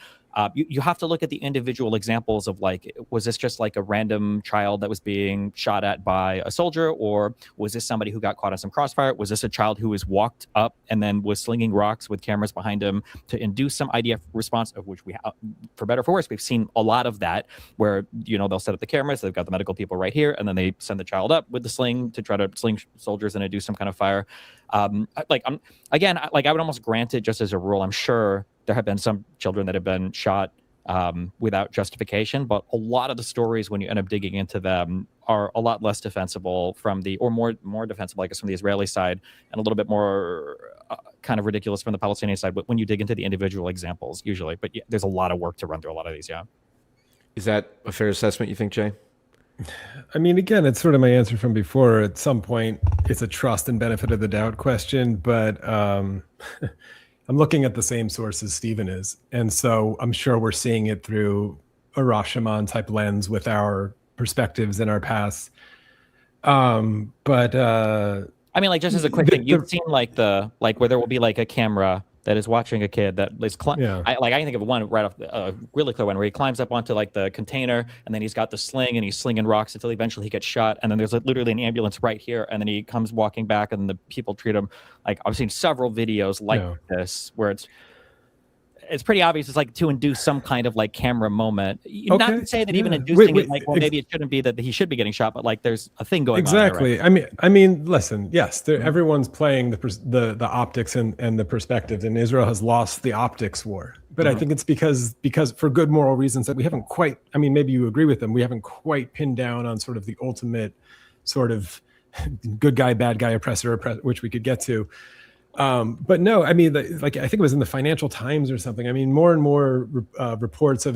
You have to look at the individual examples of like, was this just like a random child that was being shot at by a soldier, or was this somebody who got caught in some crossfire? Was this a child who was walked up and then was slinging rocks with cameras behind him to induce some IDF response, of which we have, for better or for worse, we've seen a lot of that, where, you know, they'll set up the cameras, they've got the medical people right here, and then they send the child up with the sling to try to sling soldiers and induce some kind of fire. I would almost grant it just as a rule. I'm sure there have been some children that have been shot without justification, but a lot of the stories, when you end up digging into them, are a lot less defensible from the, or more defensible, I guess, from the Israeli side, and a little bit more kind of ridiculous from the Palestinian side. But when you dig into the individual examples, usually, but yeah, there's a lot of work to run through a lot of these. Yeah. Is that a fair assessment, you think, Jay? I mean, again, it's sort of my answer from before. At some point, it's a trust and benefit of the doubt question, but I'm looking at the same sources Stephen is. And so I'm sure we're seeing it through a Rashomon type lens with our perspectives and our past. I mean, like, just as a quick thing, you've seen like where there will be like a camera that is watching a kid that is I can think of one right off really clear one where he climbs up onto like the container, and then he's got the sling and he's slinging rocks until eventually he gets shot, and then there's literally an ambulance right here, and then he comes walking back and the people treat him like, I've seen several videos like this where it's pretty obvious it's like to induce some kind of like camera moment. Not to say that even inducing it, like, well, maybe it shouldn't be that he should be getting shot, but like there's a thing going on. Exactly. Right? I mean, listen, yes, everyone's playing the optics and the perspectives, and Israel has lost the optics war. But I think it's because for good moral reasons that we haven't quite, I mean, maybe you agree with them, we haven't quite pinned down on sort of the ultimate sort of good guy, bad guy, oppressor, which we could get to. But no, I mean, like, I think it was in the Financial Times or something. I mean, more and more reports of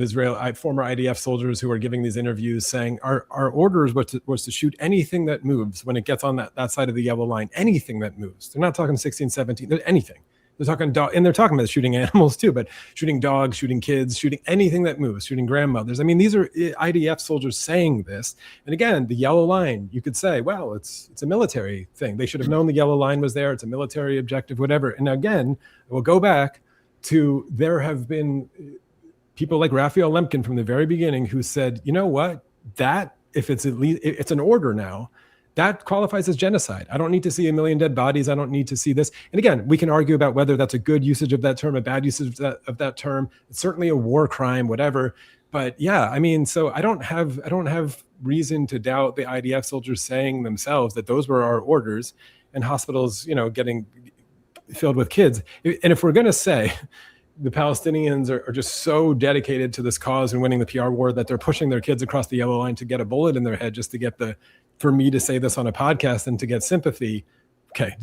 former IDF soldiers who are giving these interviews saying our orders was to shoot anything that moves when it gets on that side of the yellow line, anything that moves. They're not talking 16, 17, anything. They're talking and they're talking about shooting animals too, but shooting dogs, shooting kids, shooting anything that moves, shooting grandmothers. I mean, these are IDF soldiers saying this. And again, the yellow line, you could say, well, it's a military thing. They should have known the yellow line was there. It's a military objective, whatever. And again, we'll go back to, there have been people like Raphael Lemkin from the very beginning who said, you know what, that if it's at least, it's an order now, that qualifies as genocide. I don't need to see 1 million dead bodies. I don't need to see this. And again, we can argue about whether that's a good usage of that term, a bad usage of that term. It's certainly a war crime, whatever. But yeah, I mean, so I don't have reason to doubt the IDF soldiers saying themselves that those were our orders, and hospitals, you know, getting filled with kids. And if we're going to say the Palestinians are just so dedicated to this cause and winning the PR war that they're pushing their kids across the yellow line to get a bullet in their head just to get for me to say this on a podcast and to get sympathy. Okay.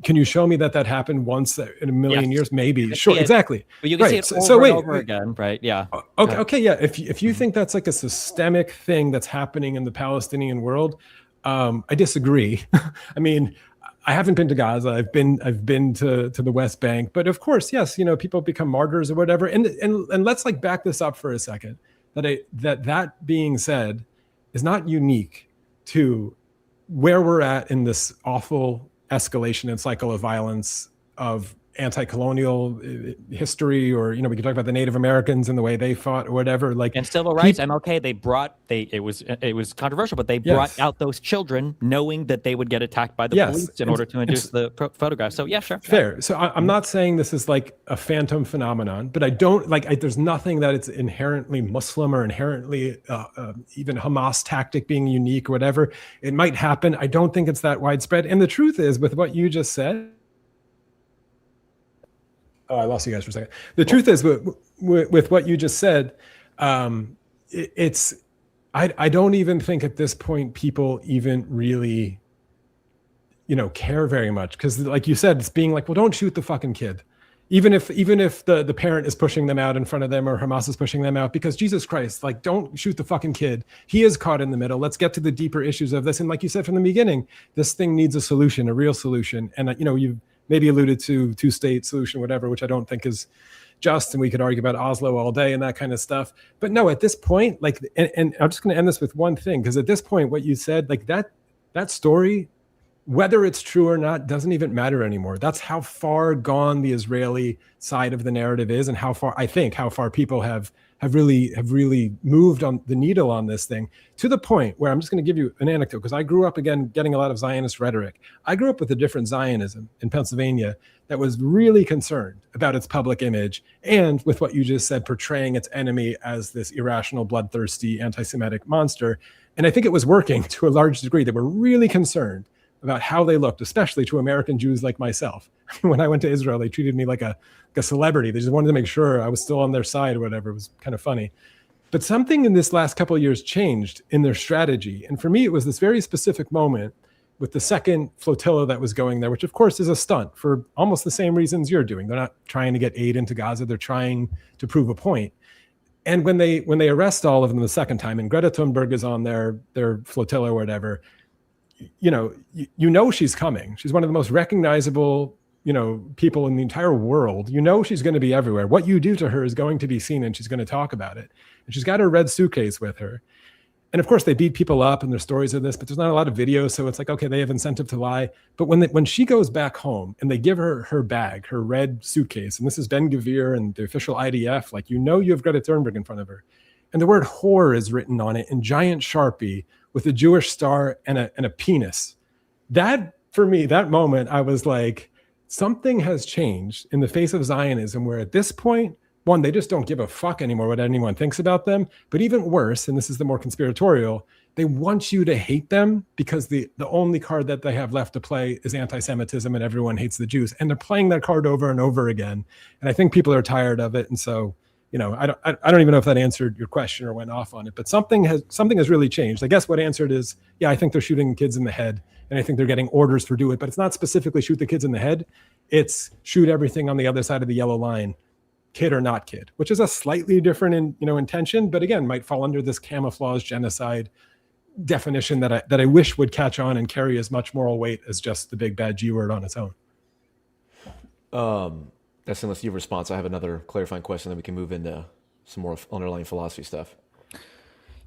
Can you show me that happened once in a million years? Maybe. Sure. Exactly. But you can see it over and over again, right? Yeah. Okay. Yeah. If you think that's like a systemic thing that's happening in the Palestinian world, I disagree. I mean, I haven't been to Gaza. I've been to the West Bank, but of course, yes, you know, people become martyrs or whatever. And let's like back this up for a second. That being said, is not unique to where we're at in this awful escalation and cycle of violence of anti-colonial history, or, you know, we can talk about the Native Americans and the way they fought or whatever, like, and civil rights. MLK, it was controversial, but they brought out those children knowing that they would get attacked by the police in order to induce the photographs. So yeah, sure. Fair. So I'm not saying this is like a phantom phenomenon, but I don't there's nothing that it's inherently Muslim or inherently even Hamas tactic being unique or whatever. It might happen. I don't think it's that widespread. And the truth is, with what you just said, oh, I lost you guys for a second. The truth is, with what you just said, I don't even think at this point people even really, you know, care very much, because, like you said, it's being like, well, don't shoot the fucking kid, even if the parent is pushing them out in front of them, or Hamas is pushing them out, because Jesus Christ, like, don't shoot the fucking kid. He is caught in the middle. Let's get to the deeper issues of this. And like you said from the beginning, this thing needs a solution, a real solution. And you know, you maybe alluded to two-state solution, whatever, which I don't think is just, and we could argue about Oslo all day and that kind of stuff. But no, at this point, like, and I'm just going to end this with one thing, because at this point, what you said, like, that story whether it's true or not doesn't even matter anymore. That's how far gone the Israeli side of the narrative is, and how far people have really moved on the needle on this thing, to the point where I'm just going to give you an anecdote, because I grew up, again, getting a lot of Zionist rhetoric. I grew up with a different Zionism in Pennsylvania that was really concerned about its public image, and with what you just said, portraying its enemy as this irrational, bloodthirsty, anti-Semitic monster. And I think it was working to a large degree. They were really concerned about how they looked, especially to American Jews like myself. When I went to Israel, they treated me like a celebrity. They just wanted to make sure I was still on their side or whatever. It was kind of funny. But something in this last couple of years changed in their strategy. And for me, it was this very specific moment with the second flotilla that was going there, which of course is a stunt for almost the same reasons you're doing. They're not trying to get aid into Gaza. They're trying to prove a point. And when they arrest all of them the second time, and Greta Thunberg is on their flotilla or whatever, you know she's coming. She's one of the most recognizable, people in the entire world. She's going to be everywhere. What you do to her is going to be seen, and she's going to talk about it. And she's got her red suitcase with her. And of course, they beat people up, and there's stories of this, but there's not a lot of videos, so it's like, okay, they have incentive to lie. But when she goes back home and they give her her bag, her red suitcase, and this is Ben Gvir and the official IDF, like, you have Greta Thunberg in front of her, and the word whore is written on it in giant Sharpie with a Jewish star and a penis. That, for me, that moment, I was like, something has changed in the face of Zionism, where at this point, one, they just don't give a fuck anymore what anyone thinks about them. But even worse, and this is the more conspiratorial, they want you to hate them because the only card that they have left to play is anti-Semitism, and everyone hates the Jews. And they're playing that card over and over again. And I think people are tired of it. And so, I don't even know if that answered your question or went off on it, but something has really changed. I guess what answered is, yeah, I think they're shooting kids in the head, and I think they're getting orders for do it, but it's not specifically shoot the kids in the head. It's shoot everything on the other side of the yellow line, kid or not kid, which is a slightly different intention, but again, might fall under this camouflage genocide definition that I wish would catch on and carry as much moral weight as just the big bad G word on its own. That's unless you have a response. I have another clarifying question, then we can move into some more underlying philosophy stuff.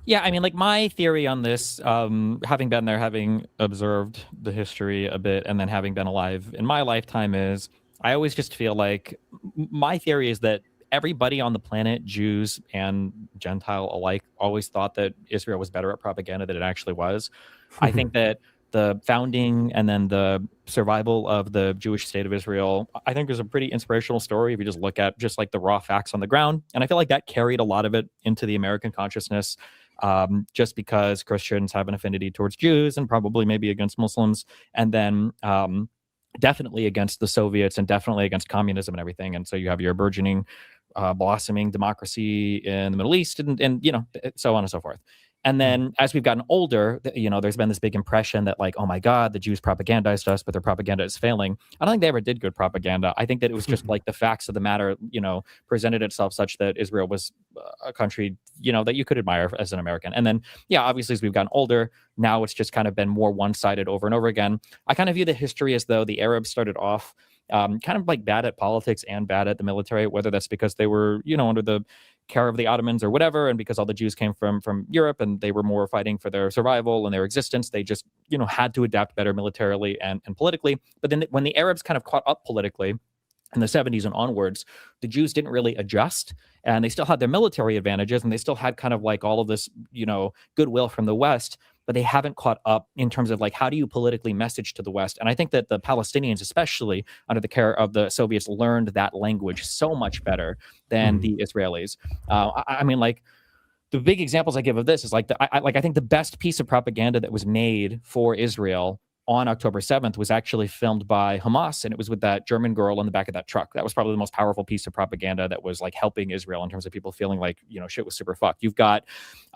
Yeah, I mean, like, my theory on this, having been there, having observed the history a bit, and then having been alive in my lifetime, is I always just feel like my theory is that everybody on the planet, Jews and Gentile alike, always thought that Israel was better at propaganda than it actually was. I think that the founding and then the survival of the Jewish state of Israel, I think, is a pretty inspirational story if you just look at just like the raw facts on the ground. And I feel like that carried a lot of it into the American consciousness, just because Christians have an affinity towards Jews and probably maybe against Muslims, and then definitely against the Soviets and definitely against communism and everything. And so you have your burgeoning, blossoming democracy in the Middle East, and so on and so forth. And then as we've gotten older, there's been this big impression that, like, oh my God, the Jews propagandized us, but their propaganda is failing. I don't think they ever did good propaganda. I think that it was just like the facts of the matter, presented itself such that Israel was a country, that you could admire as an American. And then, yeah, obviously as we've gotten older, now it's just kind of been more one-sided over and over again. I kind of view the history as though the Arabs started off kind of like bad at politics and bad at the military, whether that's because they were, under the care of the Ottomans or whatever, and because all the Jews came from Europe and they were more fighting for their survival and their existence, they just, had to adapt better militarily and politically. But then when the Arabs kind of caught up politically in the 70s and onwards, the Jews didn't really adjust, and they still had their military advantages, and they still had kind of like all of this, goodwill from the West, but they haven't caught up in terms of like, how do you politically message to the West? And I think that the Palestinians, especially under the care of the Soviets, learned that language so much better than the Israelis. I mean, like, the big examples I give of this is like, I think the best piece of propaganda that was made for Israel on October 7th was actually filmed by Hamas, and it was with that German girl in the back of that truck. That was probably the most powerful piece of propaganda that was like helping Israel in terms of people feeling like, shit was super fucked. You've got,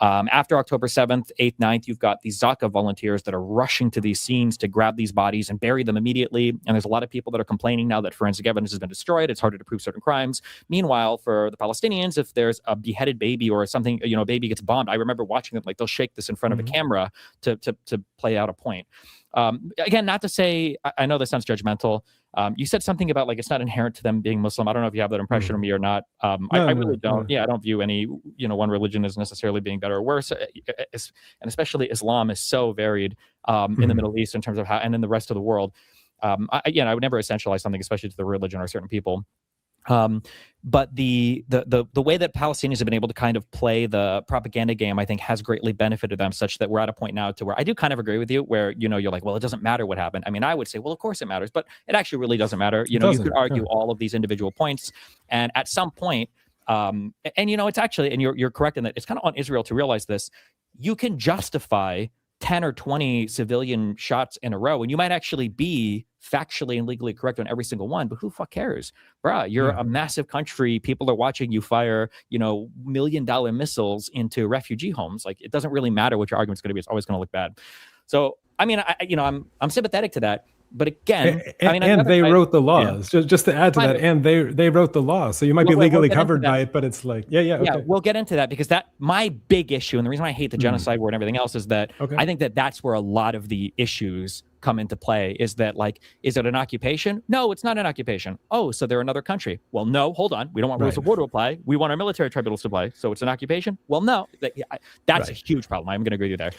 after October 7th, 8th, 9th, you've got these Zaka volunteers that are rushing to these scenes to grab these bodies and bury them immediately. And there's a lot of people that are complaining now that forensic evidence has been destroyed. It's harder to prove certain crimes. Meanwhile, for the Palestinians, if there's a beheaded baby or something, a baby gets bombed, I remember watching them, like, they'll shake this in front of a camera to play out a point. Again, not to say, I know this sounds judgmental. You said something about like it's not inherent to them being Muslim. I don't know if you have that impression of me or not. I really don't. Yeah, I don't view any one religion as necessarily being better or worse. And especially Islam is so varied in the Middle East in terms of how, and in the rest of the world. I would never essentialize something, especially to the religion or certain people. But the way that Palestinians have been able to kind of play the propaganda game, I think, has greatly benefited them, such that we're at a point now to where I do kind of agree with you, where you're like, well, it doesn't matter what happened. I mean, I would say, well, of course it matters, but it actually really doesn't matter. You could argue all of these individual points, and at some point, it's actually, and you're correct in that it's kind of on Israel to realize this. You can justify 10 or 20 civilian shots in a row, and you might actually be factually and legally correct on every single one, but who the fuck cares? Bruh, you're a massive country. People are watching you fire, $1 million missiles into refugee homes. Like, it doesn't really matter what your argument's going to be. It's always going to look bad. So, I mean, I'm sympathetic to that. But again, they wrote the laws. Yeah. Just to add to that, and they wrote the laws, so you might be legally covered by it. But it's like, okay. We'll get into that, because that my big issue, and the reason why I hate the genocide word and everything else, is that I think that's where a lot of the issues come into play. Is that, like, is it an occupation? No, it's not an occupation. Oh, so they're another country. Well, no, hold on. We don't want rules of war to apply. We want our military tribunals to apply. So it's an occupation? Well, no. That's a huge problem. I'm going to agree with you there.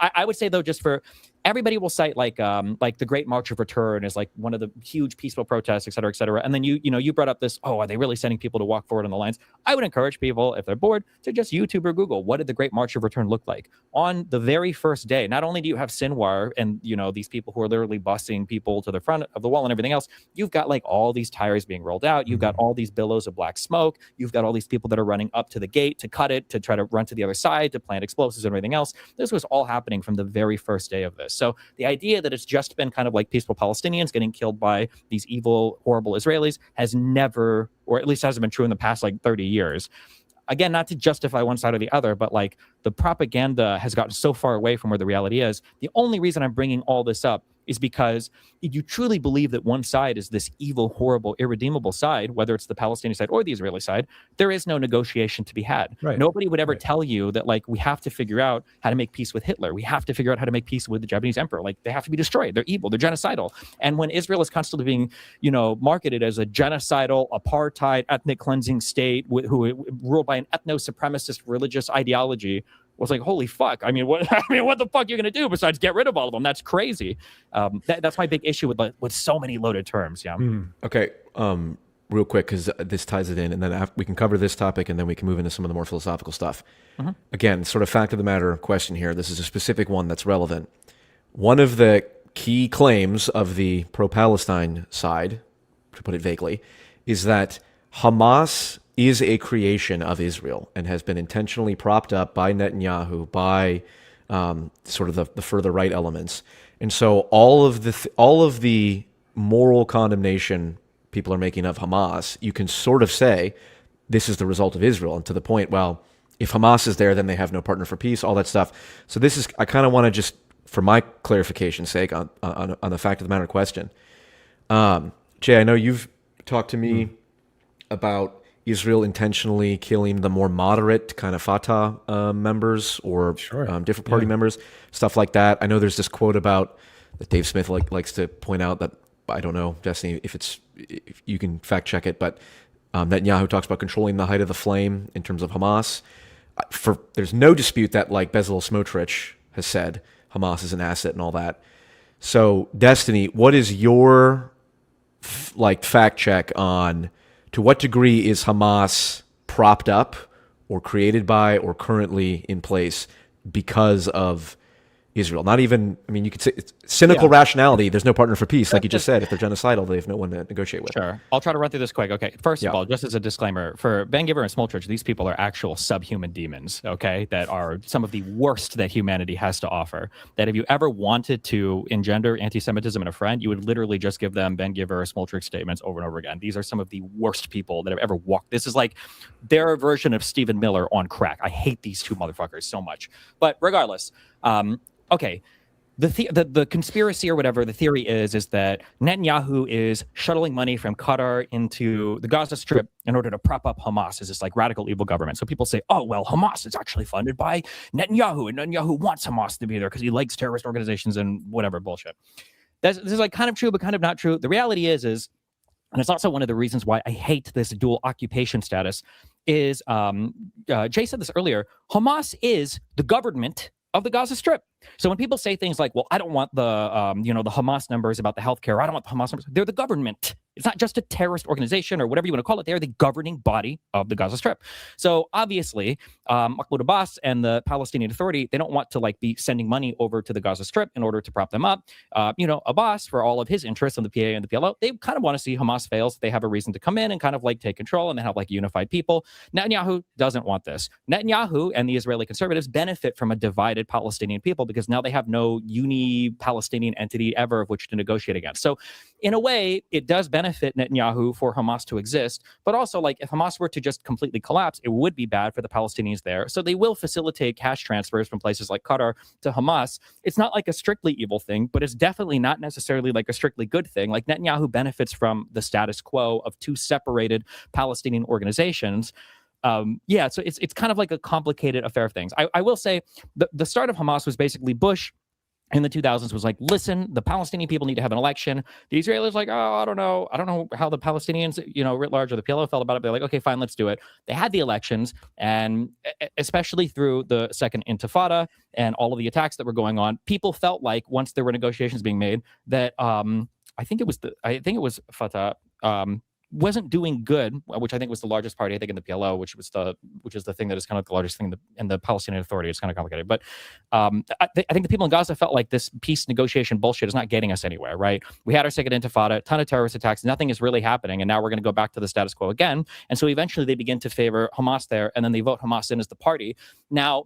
I would say, though, just for everybody will cite like the Great March of Return as like one of the huge peaceful protests, et cetera, et cetera. And then you brought up this, are they really sending people to walk forward on the lines? I would encourage people, if they're bored, to just YouTube or Google, what did the Great March of Return look like? On the very first day, not only do you have Sinwar and these people who are literally busing people to the front of the wall and everything else, you've got like all these tires being rolled out, you've got all these billows of black smoke, you've got all these people that are running up to the gate to cut it, to try to run to the other side, to plant explosives and everything else. This was all happening from the very first day of this. So the idea that it's just been kind of like peaceful Palestinians getting killed by these evil, horrible Israelis has never, or at least hasn't been true in the past like 30 years. Again, not to justify one side or the other, but like the propaganda has gotten so far away from where the reality is. The only reason I'm bringing all this up is because if you truly believe that one side is this evil, horrible, irredeemable side, whether it's the Palestinian side or the Israeli side, there is no negotiation to be had. Nobody would ever tell you that, like, we have to figure out how to make peace with Hitler. We have to figure out how to make peace with the Japanese emperor. Like, they have to be destroyed. They're evil. They're genocidal. And when Israel is constantly being, marketed as a genocidal, apartheid, ethnic cleansing state who ruled by an ethno-supremacist religious ideology, was like, holy fuck. I mean, what the fuck are you going to do besides get rid of all of them? That's crazy. That's my big issue with so many loaded terms. Yeah. Okay. Real quick, because this ties it in, and then we can cover this topic, and then we can move into some of the more philosophical stuff. Again, sort of fact of the matter question here. This is a specific one that's relevant. One of the key claims of the pro-Palestine side, to put it vaguely, is that Hamas is a creation of Israel and has been intentionally propped up by Netanyahu, by sort of the further right elements. And so all of the moral condemnation people are making of Hamas, you can sort of say this is the result of Israel. And to the point, well, if Hamas is there, then they have no partner for peace, all that stuff. So this is, I kind of want to just, for my clarification's sake, on the fact of the matter question. Jay, I know you've talked to me about Israel intentionally killing the more moderate kind of Fatah members or different party members, stuff like that. I know there's this quote about that Dave Smith likes to point out that, I don't know, Destiny, if you can fact check it, but Netanyahu talks about controlling the height of the flame in terms of Hamas. There's no dispute that, like, Bezalel Smotrich has said Hamas is an asset and all that. So, Destiny, what is your fact check on to what degree is Hamas propped up or created by or currently in place because of Israel? Not even, I mean, you could say it's cynical rationality. There's no partner for peace. Like you just said, if they're genocidal, they have no one to negotiate with. Sure. I'll try to run through this quick. Okay. First of all, just as a disclaimer, for Ben Giver and Smoltrich, these people are actual subhuman demons, okay, that are some of the worst that humanity has to offer. That if you ever wanted to engender anti-Semitism in a friend, you would literally just give them Ben Giver or Smoltrich statements over and over again. These are some of the worst people that have ever walked. This is like their version of Stephen Miller on crack. I hate these two motherfuckers so much. But regardless, okay, the conspiracy or whatever the theory is that Netanyahu is shuttling money from Qatar into the Gaza Strip in order to prop up Hamas as this like radical evil government. So people say, oh well, Hamas is actually funded by Netanyahu, and Netanyahu wants Hamas to be there because he likes terrorist organizations and whatever bullshit. This is like kind of true, but kind of not true. The reality is, and it's also one of the reasons why I hate this dual occupation status, is Jay said this earlier, Hamas is the government of the Gaza Strip. So when people say things like, well, I don't want the the Hamas numbers about the healthcare, I don't want the Hamas numbers, they're the government. It's not just a terrorist organization or whatever you want to call it. They're the governing body of the Gaza Strip. So obviously, Mahmoud Abbas and the Palestinian Authority, they don't want to like be sending money over to the Gaza Strip in order to prop them up. Abbas, for all of his interests in the PA and the PLO, they kind of want to see Hamas fails. They have a reason to come in and kind of like take control and then have like unified people. Netanyahu doesn't want this. Netanyahu and the Israeli conservatives benefit from a divided Palestinian people because now they have no uni-Palestinian entity ever of which to negotiate against. So in a way, it does benefit Netanyahu for Hamas to exist, but also like if Hamas were to just completely collapse, it would be bad for the Palestinians there. So they will facilitate cash transfers from places like Qatar to Hamas. It's not like a strictly evil thing, but it's definitely not necessarily like a strictly good thing. Like Netanyahu benefits from the status quo of two separated Palestinian organizations. So it's kind of like a complicated affair of things. I will say the start of Hamas was basically Bush in the 2000s was like, listen, the Palestinian people need to have an election. The Israelis like, oh, I don't know how the Palestinians, writ large or the PLO felt about it. They're like, okay, fine, let's do it. They had the elections, and especially through the second Intifada and all of the attacks that were going on, people felt like once there were negotiations being made that I think it was Fatah. Wasn't doing good, which I think was the largest party, I think, in the PLO, which is the thing that is kind of the largest thing in the Palestinian Authority. It's kind of complicated. But I think the people in Gaza felt like this peace negotiation bullshit is not getting us anywhere, right? We had our second Intifada, a ton of terrorist attacks, nothing is really happening, and now we're going to go back to the status quo again. And so eventually they begin to favor Hamas there, and then they vote Hamas in as the party. Now,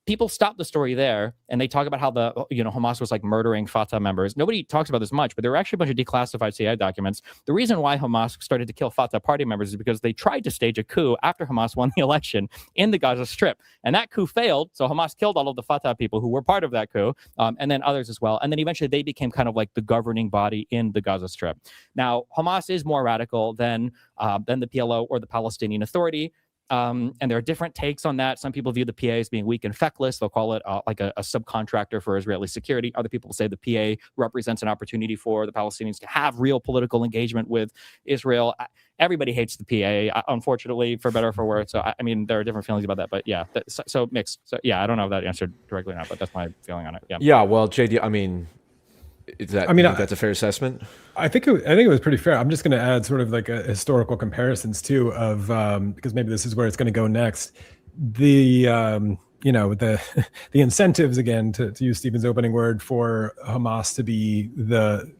people stop the story there and they talk about how the Hamas was like murdering Fatah members. Nobody talks about this much, but there were actually a bunch of declassified CIA documents. The reason why Hamas started to kill Fatah party members is because they tried to stage a coup after Hamas won the election in the Gaza Strip, and that coup failed. So Hamas killed all of the Fatah people who were part of that coup, and then others as well. And then eventually they became kind of like the governing body in the Gaza Strip. Now Hamas is more radical than the PLO or the Palestinian Authority. And there are different takes on that. Some people view the PA as being weak and feckless. They'll call it like a subcontractor for Israeli security. Other people say the PA represents an opportunity for the Palestinians to have real political engagement with Israel. Everybody hates the PA, unfortunately, for better or for worse. So, I mean, there are different feelings about that. But yeah, so mixed. So yeah, I don't know if that answered directly or not, but that's my feeling on it. Yeah. Yeah, well, JD, I mean, you think that's a fair assessment? I think it was pretty fair. I'm just going to add sort of like a historical comparisons too of because maybe this is where it's going to go next. The the incentives, again, to use Stephen's opening word, for Hamas to be the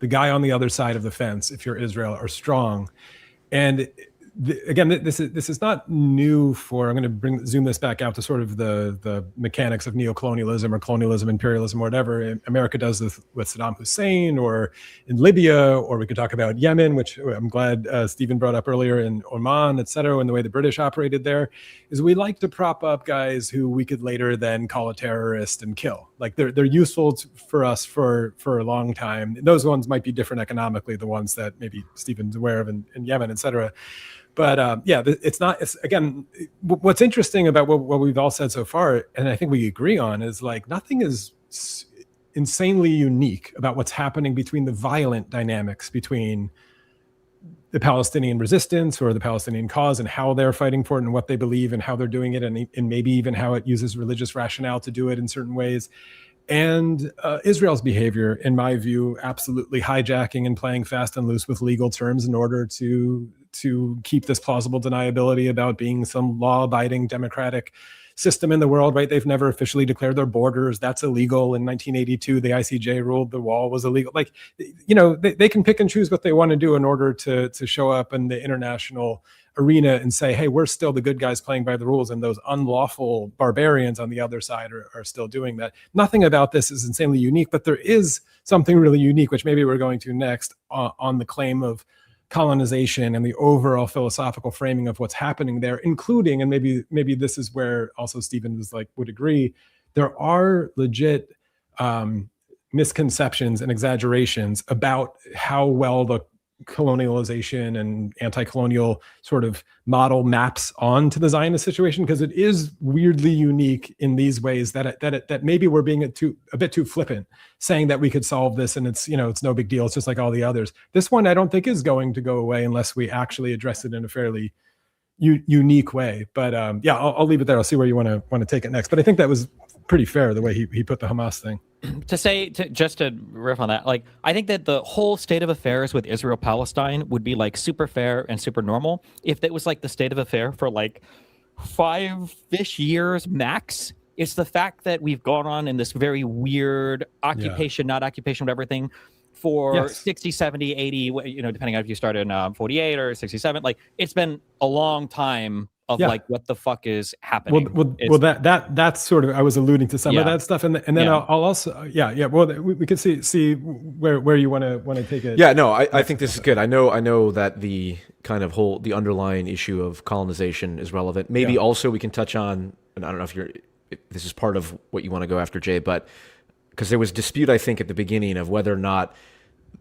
guy on the other side of the fence, if you're Israel, are strong. And again, this is not new for. I'm going to zoom this back out to sort of the mechanics of neocolonialism or colonialism, imperialism, or whatever. America does this with Saddam Hussein, or in Libya, or we could talk about Yemen, which I'm glad Stephen brought up earlier, in Oman, et cetera, and the way the British operated there. Is we like to prop up guys who we could later then call a terrorist and kill. Like they're useful for us for a long time. Those ones might be different economically, the ones that maybe Stephen's aware of in Yemen, et cetera. But it's not. It's, again, what's interesting about what we've all said so far, and I think we agree on, is like nothing is insanely unique about what's happening between the violent dynamics between the Palestinian resistance or the Palestinian cause and how they're fighting for it and what they believe and how they're doing it, and maybe even how it uses religious rationale to do it in certain ways. And Israel's behavior, in my view, absolutely hijacking and playing fast and loose with legal terms in order to keep this plausible deniability about being some law-abiding democratic system in the world, right? They've never officially declared their borders. That's illegal. In 1982, the ICJ ruled the wall was illegal. Like, they can pick and choose what they want to do in order to show up in the international arena and say, hey, we're still the good guys playing by the rules, and those unlawful barbarians on the other side are still doing that. Nothing about this is insanely unique, but there is something really unique, which maybe we're going to next, on the claim of colonization and the overall philosophical framing of what's happening there, including, and maybe this is where also Stephen would agree, there are legit misconceptions and exaggerations about how well the colonialization and anti-colonial sort of model maps onto the Zionist situation, because it is weirdly unique in these ways that maybe we're being a bit too flippant, saying that we could solve this and it's no big deal, it's just like all the others. This one I don't think is going to go away unless we actually address it in a fairly unique way. But yeah, I'll leave it there. I'll see where you want to take it next. But I think that was pretty fair the way he put the Hamas thing. Just to riff on that, like, I think that the whole state of affairs with Israel-Palestine would be like super fair and super normal if it was like the state of affair for like 5-ish years max. It's the fact that we've gone on in this very weird occupation, not occupation, whatever thing, for 60, 70, 80, depending on if you start in 48 or 67. Like, it's been a long time of like, what the fuck is happening? Well, that's sort of, I was alluding to some of that stuff, and then I'll also well, we could see where you want to take it. Yeah, no, I think this is good. I know that the kind of the underlying issue of colonization is relevant. Maybe also we can touch on, and I don't know if this is part of what you want to go after, Jay, but because there was dispute, I think, at the beginning of whether or not,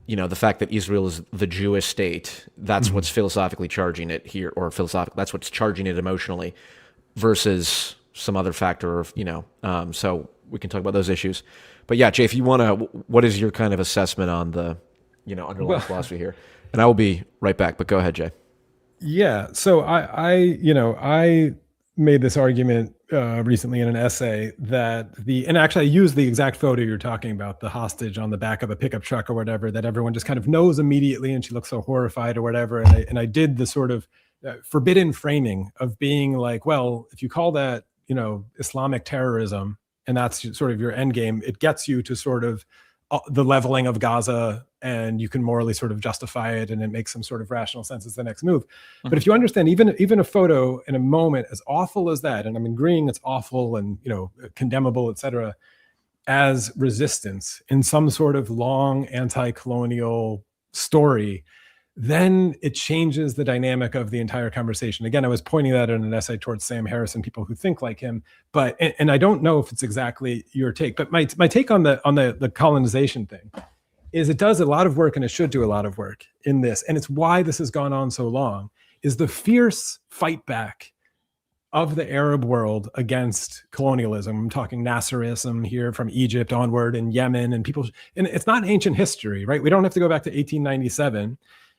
the fact that Israel is the Jewish state, that's what's philosophically charging it here, or that's what's charging it emotionally, versus some other factor of, so we can talk about those issues. But yeah, Jay, if you want to, what is your kind of assessment on the, underlying philosophy here? And I will be right back, but go ahead, Jay. Yeah. So I made this argument recently in an essay and actually I used the exact photo you're talking about, the hostage on the back of a pickup truck or whatever, that everyone just kind of knows immediately, and she looks so horrified or whatever. And I did the sort of forbidden framing of being like, well, if you call that, Islamic terrorism, and that's sort of your end game, it gets you to sort of the leveling of Gaza, and you can morally sort of justify it, and it makes some sort of rational sense as the next move. Mm-hmm. But if you understand even a photo in a moment as awful as that, and I'm agreeing it's awful and condemnable, etc., as resistance in some sort of long anti-colonial story, then it changes the dynamic of the entire conversation. Again, I was pointing that in an essay towards Sam Harris and people who think like him, but and I don't know if it's exactly your take, but my take on the colonization thing is it does a lot of work, and it should do a lot of work in this, and it's why this has gone on so long, is the fierce fight back of the Arab world against colonialism. I'm talking Nasserism here from Egypt onward, and Yemen, and people, and it's not ancient history, right? We don't have to go back to 1897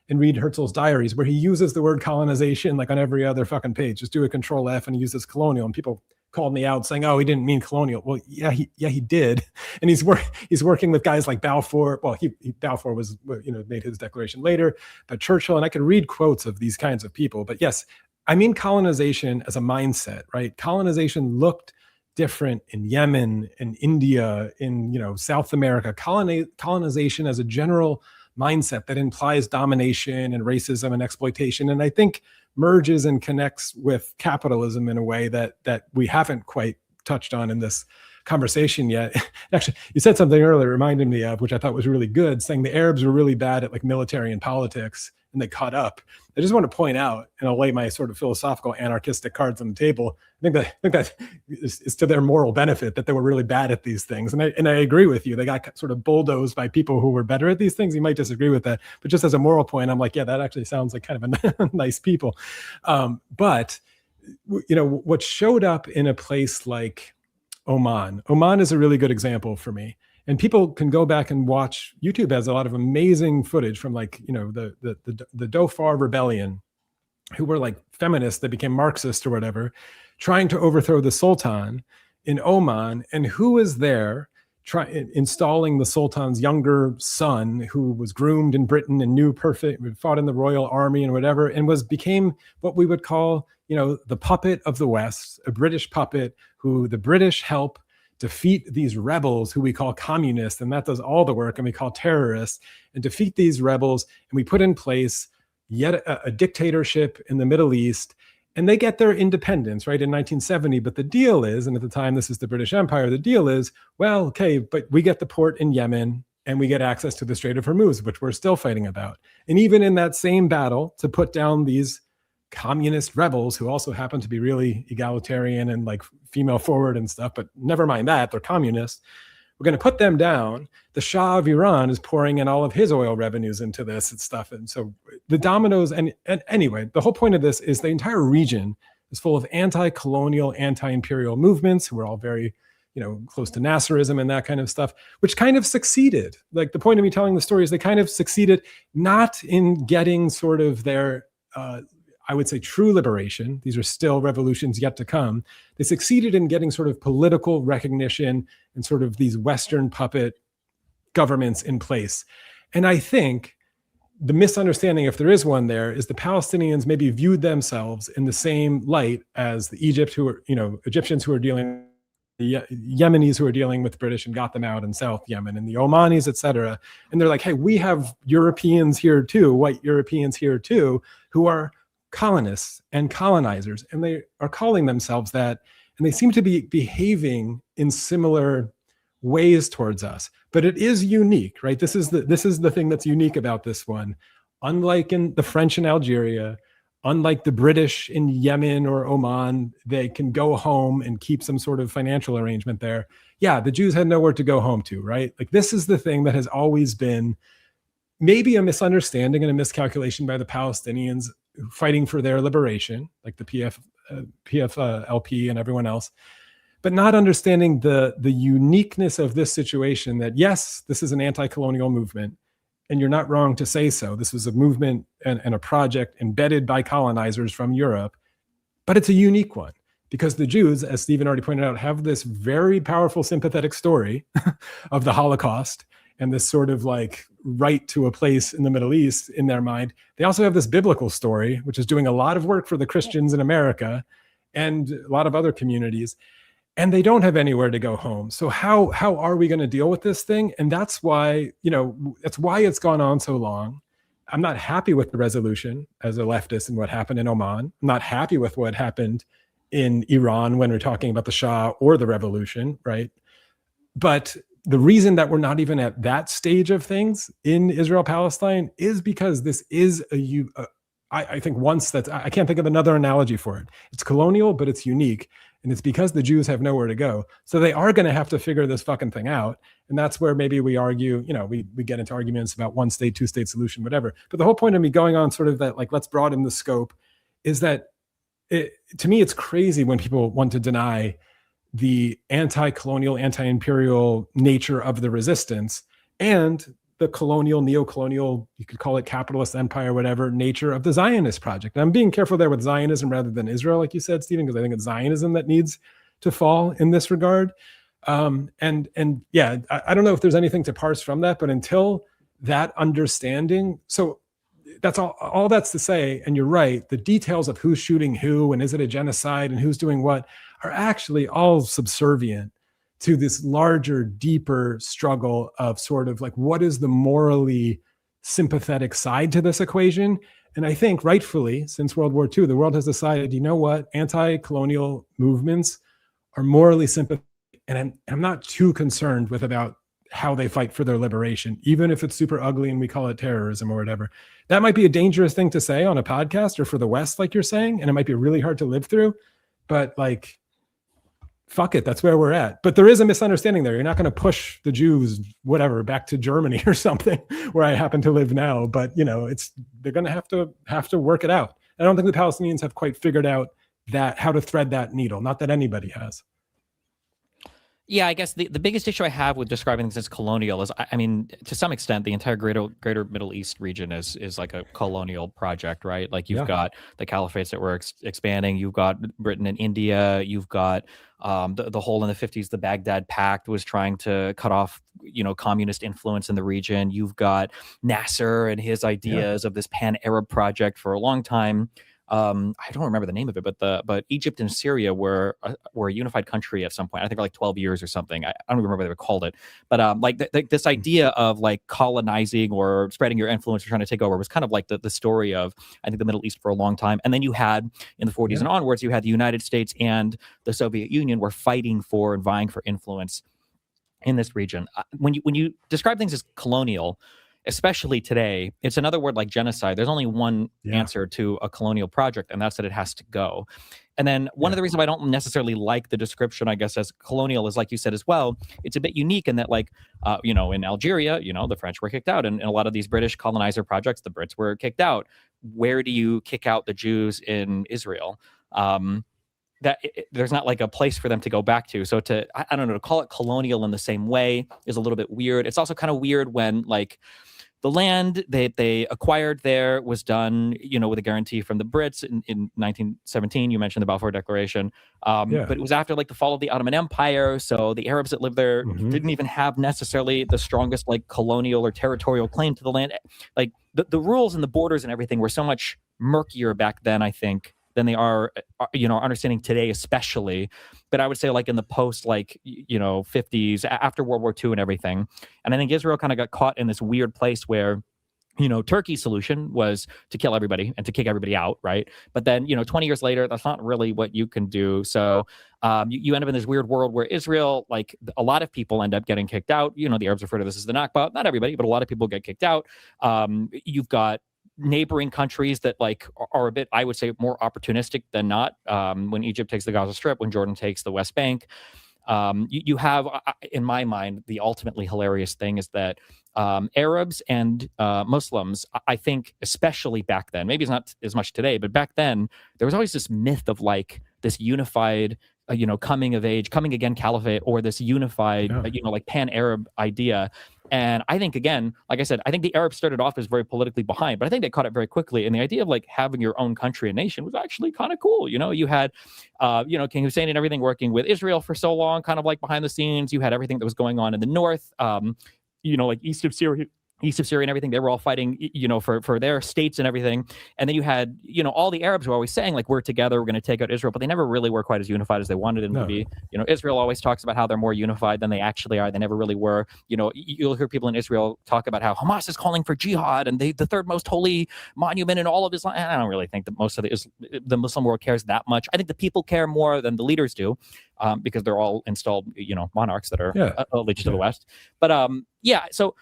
and read Herzl's diaries where he uses the word colonization like on every other fucking page. Just do a Control F and he uses colonial, and people called me out saying, "Oh, he didn't mean colonial." Well, yeah, he did, and he's working with guys like Balfour. Well, Balfour was made his declaration later, but Churchill, and I could read quotes of these kinds of people. But yes, I mean colonization as a mindset, right? Colonization looked different in Yemen, in India, in South America. Colonization as a general mindset that implies domination and racism and exploitation, and I think merges and connects with capitalism in a way that we haven't quite touched on in this conversation yet. Actually, you said something earlier, reminded me of, which I thought was really good, saying the Arabs were really bad at like military and politics, and they caught up. I just want to point out, and I'll lay my sort of philosophical anarchistic cards on the table. I think that is to their moral benefit that they were really bad at these things, and I agree with you. They got sort of bulldozed by people who were better at these things. You might disagree with that, but just as a moral point, I'm like, yeah, that actually sounds like kind of a nice people. But what showed up in a place like Oman is a really good example for me. And people can go back and watch. YouTube has a lot of amazing footage from the Dhofar rebellion, who were like feminists that became Marxist or whatever, trying to overthrow the Sultan in Oman. And who was there installing the Sultan's younger son, who was groomed in Britain and knew perfect, fought in the Royal Army and whatever, and became what we would call, the puppet of the West, a British puppet who the British help defeat these rebels who we call communists, and that does all the work, and we call terrorists, and defeat these rebels, and we put in place yet a dictatorship in the Middle East, and they get their independence, right, in 1970. But the deal is, and at the time this is the British Empire, the deal is, well, okay, but we get the port in Yemen, and we get access to the Strait of Hormuz, which we're still fighting about. And even in that same battle to put down these communist rebels, who also happen to be really egalitarian and like female forward and stuff, but never mind that, they're communists. we're going to put them down. The Shah of Iran is pouring in all of his oil revenues into this and stuff. And so the dominoes, and anyway, the whole point of this is the entire region is full of anti-colonial, anti-imperial movements who are all very, close to Nasserism and that kind of stuff, which kind of succeeded. Like, the point of me telling the story is they kind of succeeded not in getting sort of their, I would say, true liberation. These are still revolutions yet to come. They succeeded in getting sort of political recognition and sort of these Western puppet governments in place. And I think the misunderstanding, if there is one there, is the Palestinians maybe viewed themselves in the same light as the Egyptians who are dealing, the Yemenis who are dealing with British and got them out in South Yemen, and the Omanis, et cetera. And they're like, hey, we have Europeans here too, white Europeans here too, who are colonists and colonizers, and they are calling themselves that, and they seem to be behaving in similar ways towards us. But it is unique, right? This is the thing that's unique about this one. Unlike in the French in Algeria, unlike the British in Yemen or Oman, they can go home and keep some sort of financial arrangement there. Yeah, the Jews had nowhere to go home to, right? Like, this is the thing that has always been maybe a misunderstanding and a miscalculation by the Palestinians fighting for their liberation, like the PFLP and everyone else, but not understanding the uniqueness of this situation, that yes, this is an anti-colonial movement, and you're not wrong to say so. This was a movement and a project embedded by colonizers from Europe, but it's a unique one because the Jews, as Stephen already pointed out, have this very powerful sympathetic story of the Holocaust and this sort of like right to a place in the Middle East in their mind. They also have this biblical story, which is doing a lot of work for the Christians in America and a lot of other communities. And they don't have anywhere to go home. So how are we going to deal with this thing? And that's why, that's why it's gone on so long. I'm not happy with the resolution as a leftist and what happened in Oman. I'm not happy with what happened in Iran when we're talking about the Shah or the revolution, right? But the reason that we're not even at that stage of things in Israel-Palestine is because this is I think I can't think of another analogy for it. It's colonial, but it's unique. And it's because the Jews have nowhere to go. So they are going to have to figure this fucking thing out. And that's where maybe we argue, we get into arguments about one state, two state solution, whatever. But the whole point of me going on sort of that, like, let's broaden the scope, is that to me, it's crazy when people want to deny the anti-colonial, anti-imperial nature of the resistance and the colonial, neo-colonial, you could call it capitalist empire, whatever, nature of the Zionist project. And I'm being careful there with Zionism rather than Israel, like you said, Stephen, because I think it's Zionism that needs to fall in this regard. And yeah, I don't know if there's anything to parse from that, but until that understanding, so that's all that's to say, and you're right, the details of who's shooting who and is it a genocide and who's doing what are actually all subservient to this larger, deeper struggle of sort of like, what is the morally sympathetic side to this equation? And I think rightfully, since World War II, the world has decided, you know what, anti-colonial movements are morally sympathetic. And I'm not too concerned about how they fight for their liberation, even if it's super ugly and we call it terrorism or whatever. That might be a dangerous thing to say on a podcast or for the West, like you're saying, and it might be really hard to live through, but like, fuck it, that's where we're at. But there is a misunderstanding there. You're not going to push the Jews, whatever, back to Germany or something where I happen to live now. But they're going to have to work it out. I don't think the Palestinians have quite figured out how to thread that needle. Not that anybody has. Yeah, I guess the biggest issue I have with describing things as colonial is, I mean, to some extent, the entire greater Middle East region is like a colonial project, right? Like you've got the caliphates that were expanding, you've got Britain and India, you've got the whole in the 50s, the Baghdad Pact was trying to cut off, communist influence in the region. You've got Nasser and his ideas of this pan-Arab project for a long time. I don't remember the name of it, but Egypt and Syria were a unified country at some point. I think for like 12 years or something. I don't remember what they were called it, but this idea of like colonizing or spreading your influence or trying to take over was kind of like the story of, I think, the Middle East for a long time. And then you had in the 40s and onwards, you had the United States and the Soviet Union were fighting for and vying for influence in this region. When you describe things as colonial, especially today, it's another word like genocide. There's only one Yeah. answer to a colonial project, and that's that it has to go. And then one of the reasons why I don't necessarily like the description, I guess, as colonial is, like you said as well, it's a bit unique in that, like, in Algeria, the French were kicked out, and in a lot of these British colonizer projects, the Brits were kicked out. Where do you kick out the Jews in Israel? There's not like a place for them to go back to. So I don't know, to call it colonial in the same way is a little bit weird. It's also kind of weird when, like, the land they acquired there was done, with a guarantee from the Brits in 1917. You mentioned the Balfour Declaration, but it was after, like, the fall of the Ottoman Empire. So the Arabs that lived there didn't even have necessarily the strongest, like, colonial or territorial claim to the land. Like, the rules and the borders and everything were so much murkier back then, I think, than they are, understanding today, especially. But I would say, like, in the post, like, 50s, after World War II and everything. And I think Israel kind of got caught in this weird place where, Turkey's solution was to kill everybody and to kick everybody out, right? But then, 20 years later, that's not really what you can do. So you end up in this weird world where Israel, like, a lot of people end up getting kicked out. The Arabs refer to this as the Nakba. Not everybody, but a lot of people get kicked out. You've got neighboring countries that, like, are a bit, I would say, more opportunistic than not. When Egypt takes the Gaza Strip, when Jordan takes the West Bank, you have, in my mind, the ultimately hilarious thing is that Arabs and Muslims, I think, especially back then, maybe it's not as much today, but back then there was always this myth of, like, this unified, coming of age, coming again caliphate, or this unified, like, pan-Arab idea. And I think, again, like I said, I think the Arabs started off as very politically behind, but I think they caught it very quickly. And the idea of, like, having your own country and nation was actually kind of cool. You had, King Hussein and everything working with Israel for so long, kind of like behind the scenes. You had everything that was going on in the north, like east of Syria and everything. They were all fighting, for their states and everything. And then you had, all the Arabs were always saying, like, we're together, we're going to take out Israel, but they never really were quite as unified as they wanted them to be. Israel always talks about how they're more unified than they actually are. They never really were. You'll hear people in Israel talk about how Hamas is calling for jihad and the third most holy monument in all of Islam. I don't really think that most of the Muslim world cares that much. I think the people care more than the leaders do, because they're all installed, monarchs that are allegiant to the West. But so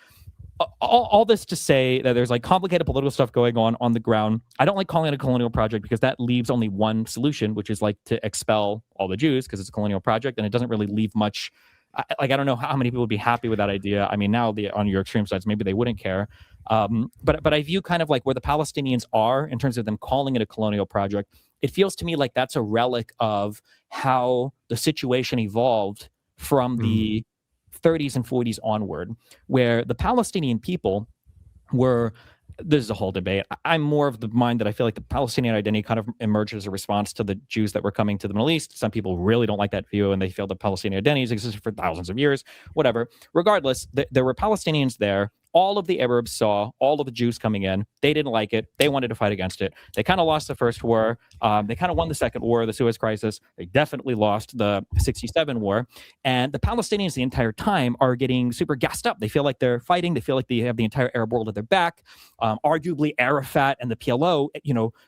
all this to say that there's, like, complicated political stuff going on the ground. I don't like calling it a colonial project because that leaves only one solution, which is, like, to expel all the Jews, because it's a colonial project, and it doesn't really leave much. I don't know how many people would be happy with that idea. I mean, now on your extreme sides, maybe they wouldn't care. But I view kind of like where the Palestinians are in terms of them calling it a colonial project. It feels to me like that's a relic of how the situation evolved from the 30s and 40s onward, where the Palestinian people were, this is a whole debate. I'm more of the mind that I feel like the Palestinian identity kind of emerged as a response to the Jews that were coming to the Middle East. Some people really don't like that view, and they feel the Palestinian identities existed for thousands of years, whatever. Regardless, there were Palestinians there. All of the Arabs saw all of the Jews coming in. They didn't like it. They wanted to fight against it. They kind of lost the first war. They kind of won the second war, the Suez Crisis. They definitely lost the 67 war. And the Palestinians the entire time are getting super gassed up. They feel like they're fighting. They feel like they have the entire Arab world at their back. Arguably, Arafat and the PLO,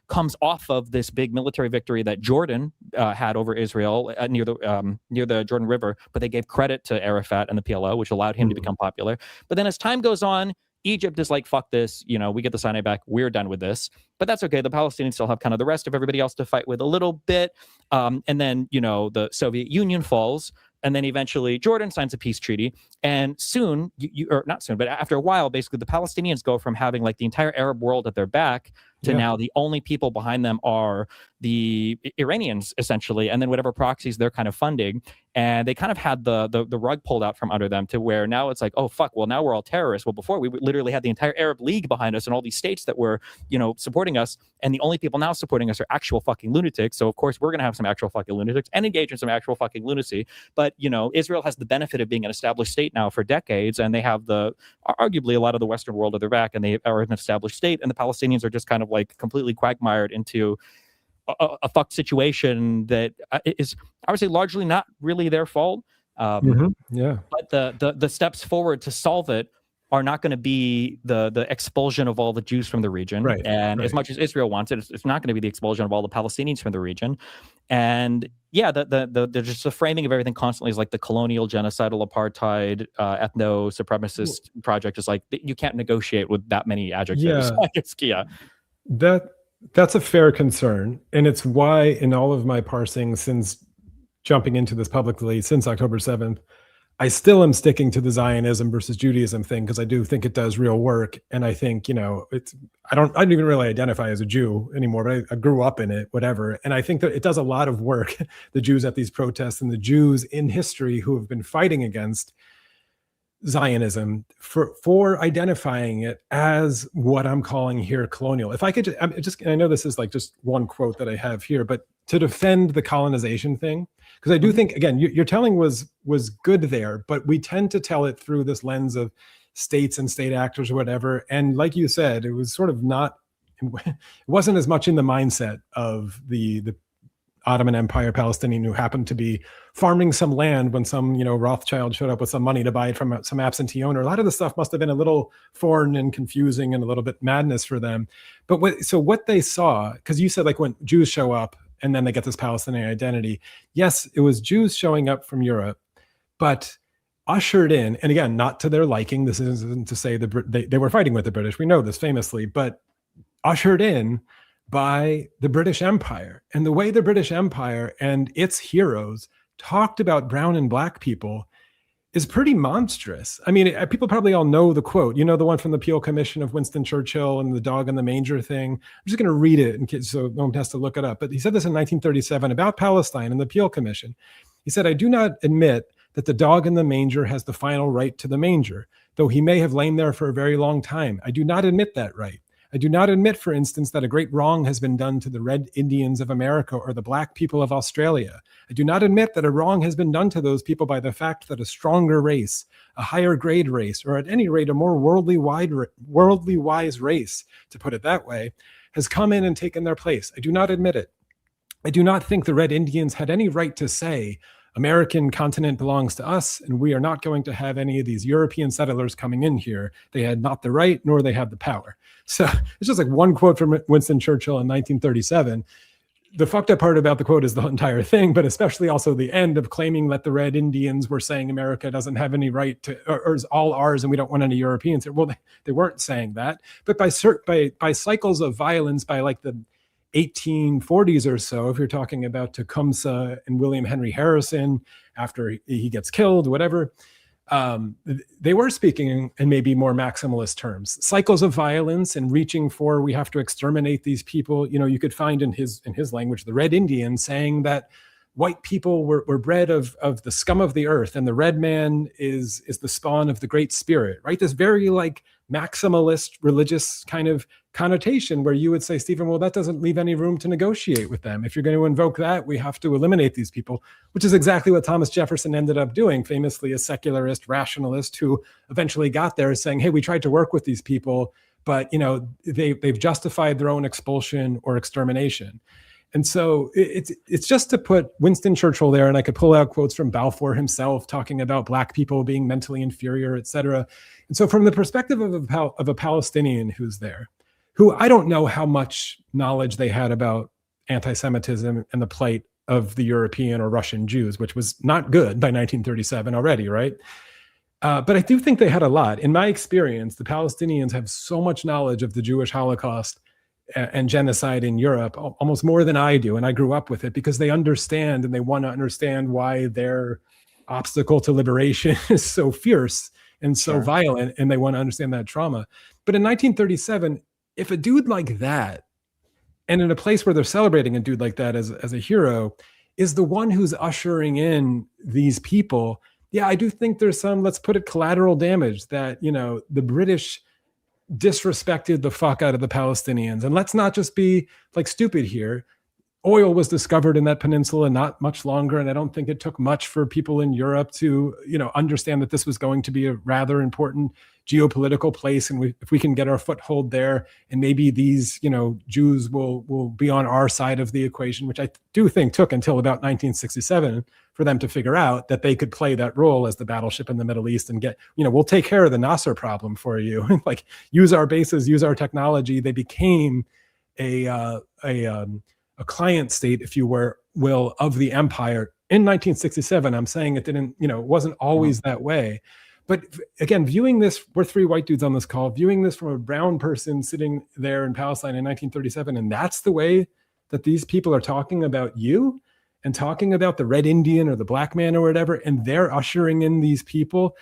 comes off of this big military victory that Jordan had over Israel near the Jordan River. But they gave credit to Arafat and the PLO, which allowed him to become popular. But then as time goes on, Egypt is like, fuck this, we get the Sinai back, we're done with this. But that's okay. The Palestinians still have kind of the rest of everybody else to fight with a little bit. And then, the Soviet Union falls. And then eventually Jordan signs a peace treaty. And soon, or not soon, but after a while, basically the Palestinians go from having, like, the entire Arab world at their back to now the only people behind them are the Iranians, essentially, and then whatever proxies they're kind of funding. And they kind of had the rug pulled out from under them to where now it's like, oh, fuck, well, now we're all terrorists. Well, before we literally had the entire Arab League behind us and all these states that were, supporting us. And the only people now supporting us are actual fucking lunatics. So, of course, we're going to have some actual fucking lunatics and engage in some actual fucking lunacy. But, Israel has the benefit of being an established state now for decades. And they have arguably a lot of the Western world at their back, and they are an established state. And the Palestinians are just kind of, like, completely quagmired into a fucked situation that is, I would say, largely not really their fault. But the steps forward to solve it are not going to be the expulsion of all the Jews from the region. Right, And right. as much as Israel wants it, it's not going to be the expulsion of all the Palestinians from the region. And yeah, the just the framing of everything constantly is like the colonial, genocidal, apartheid, ethno-supremacist project is like, you can't negotiate with that many adjectives. Yeah. That's a fair concern. And it's why in all of my parsing since jumping into this publicly since October 7th, I still am sticking to the Zionism versus Judaism thing because I do think it does real work. And I think, I don't even really identify as a Jew anymore, but I grew up in it, whatever. And I think that it does a lot of work, the Jews at these protests and the Jews in history who have been fighting against Zionism for identifying it as what I'm calling here colonial. If I could I know this is like just one quote that I have here, but to defend the colonization thing, because I do think, again, your telling was good there, but we tend to tell it through this lens of states and state actors or whatever. And like you said, it was sort of it wasn't as much in the mindset of the Ottoman Empire Palestinian who happened to be farming some land when some, Rothschild showed up with some money to buy it from some absentee owner. A lot of the stuff must have been a little foreign and confusing and a little bit madness for them. But what they saw, because you said like when Jews show up and then they get this Palestinian identity. Yes, it was Jews showing up from Europe, but ushered in, and again, not to their liking. This isn't to say they were fighting with the British. We know this famously, but ushered in by the British Empire. And the way the British Empire and its heroes talked about brown and black people is pretty monstrous. I mean, people probably all know the quote, the one from the Peel Commission of Winston Churchill and the dog in the manger thing. I'm just going to read it in case so no one has to look it up. But he said this in 1937 about Palestine and the Peel Commission. He said, "I do not admit that the dog in the manger has the final right to the manger, though he may have lain there for a very long time. I do not admit that right. I do not admit, for instance, that a great wrong has been done to the Red Indians of America or the black people of Australia. I do not admit that a wrong has been done to those people by the fact that a stronger race, a higher grade race, or at any rate a more worldly wise race, to put it that way, has come in and taken their place. I do not admit it. I do not think the Red Indians had any right to say, American continent belongs to us, and we are not going to have any of these European settlers coming in here. They had not the right, nor they have the power." So it's just like one quote from Winston Churchill in 1937. The fucked up part about the quote is the entire thing, but especially also the end of claiming that the Red Indians were saying America doesn't have any right to, or is all ours and we don't want any Europeans. Well, they weren't saying that, but by cycles of violence, by like the 1840s or so, if you're talking about Tecumseh and William Henry Harrison after he gets killed, whatever, they were speaking in maybe more maximalist terms. Cycles of violence and reaching for, we have to exterminate these people. You could find in his language, the Red Indian saying that white people were bred of the scum of the earth, and the red man is the spawn of the Great Spirit, right? This very like maximalist religious kind of connotation where you would say, Stephen, well, that doesn't leave any room to negotiate with them. If you're going to invoke that, we have to eliminate these people, which is exactly what Thomas Jefferson ended up doing, famously a secularist rationalist who eventually got there saying, hey, we tried to work with these people, but they've justified their own expulsion or extermination. And so it's just to put Winston Churchill there, and I could pull out quotes from Balfour himself talking about black people being mentally inferior, et cetera. And so from the perspective of a Palestinian who's there, who I don't know how much knowledge they had about anti-Semitism and the plight of the European or Russian Jews, which was not good by 1937 already, right? But I do think they had a lot. In my experience, the Palestinians have so much knowledge of the Jewish Holocaust and genocide in Europe, almost more than I do. And I grew up with it because they understand and they want to understand why their obstacle to liberation is so fierce and so violent, and they want to understand that trauma. But in 1937, if a dude like that, and in a place where they're celebrating a dude like that as a hero, is the one who's ushering in these people, yeah, I do think there's some, let's put it, collateral damage that, the British disrespected the fuck out of the Palestinians. And let's not just be like stupid here. oil was discovered in that peninsula not much longer, and I don't think it took much for people in Europe to, understand that this was going to be a rather important geopolitical place, and if we can get our foothold there, and maybe these, Jews will be on our side of the equation, which I do think took until about 1967 for them to figure out that they could play that role as the battleship in the Middle East and get, we'll take care of the Nasser problem for you. Like, use our bases, use our technology. They became a client state, if you will, of the empire in 1967. I'm saying it didn't, it wasn't always that way. But again, viewing this, we're three white dudes on this call, viewing this from a brown person sitting there in Palestine in 1937, and that's the way that these people are talking about you and talking about the red Indian or the black man or whatever, and they're ushering in these people.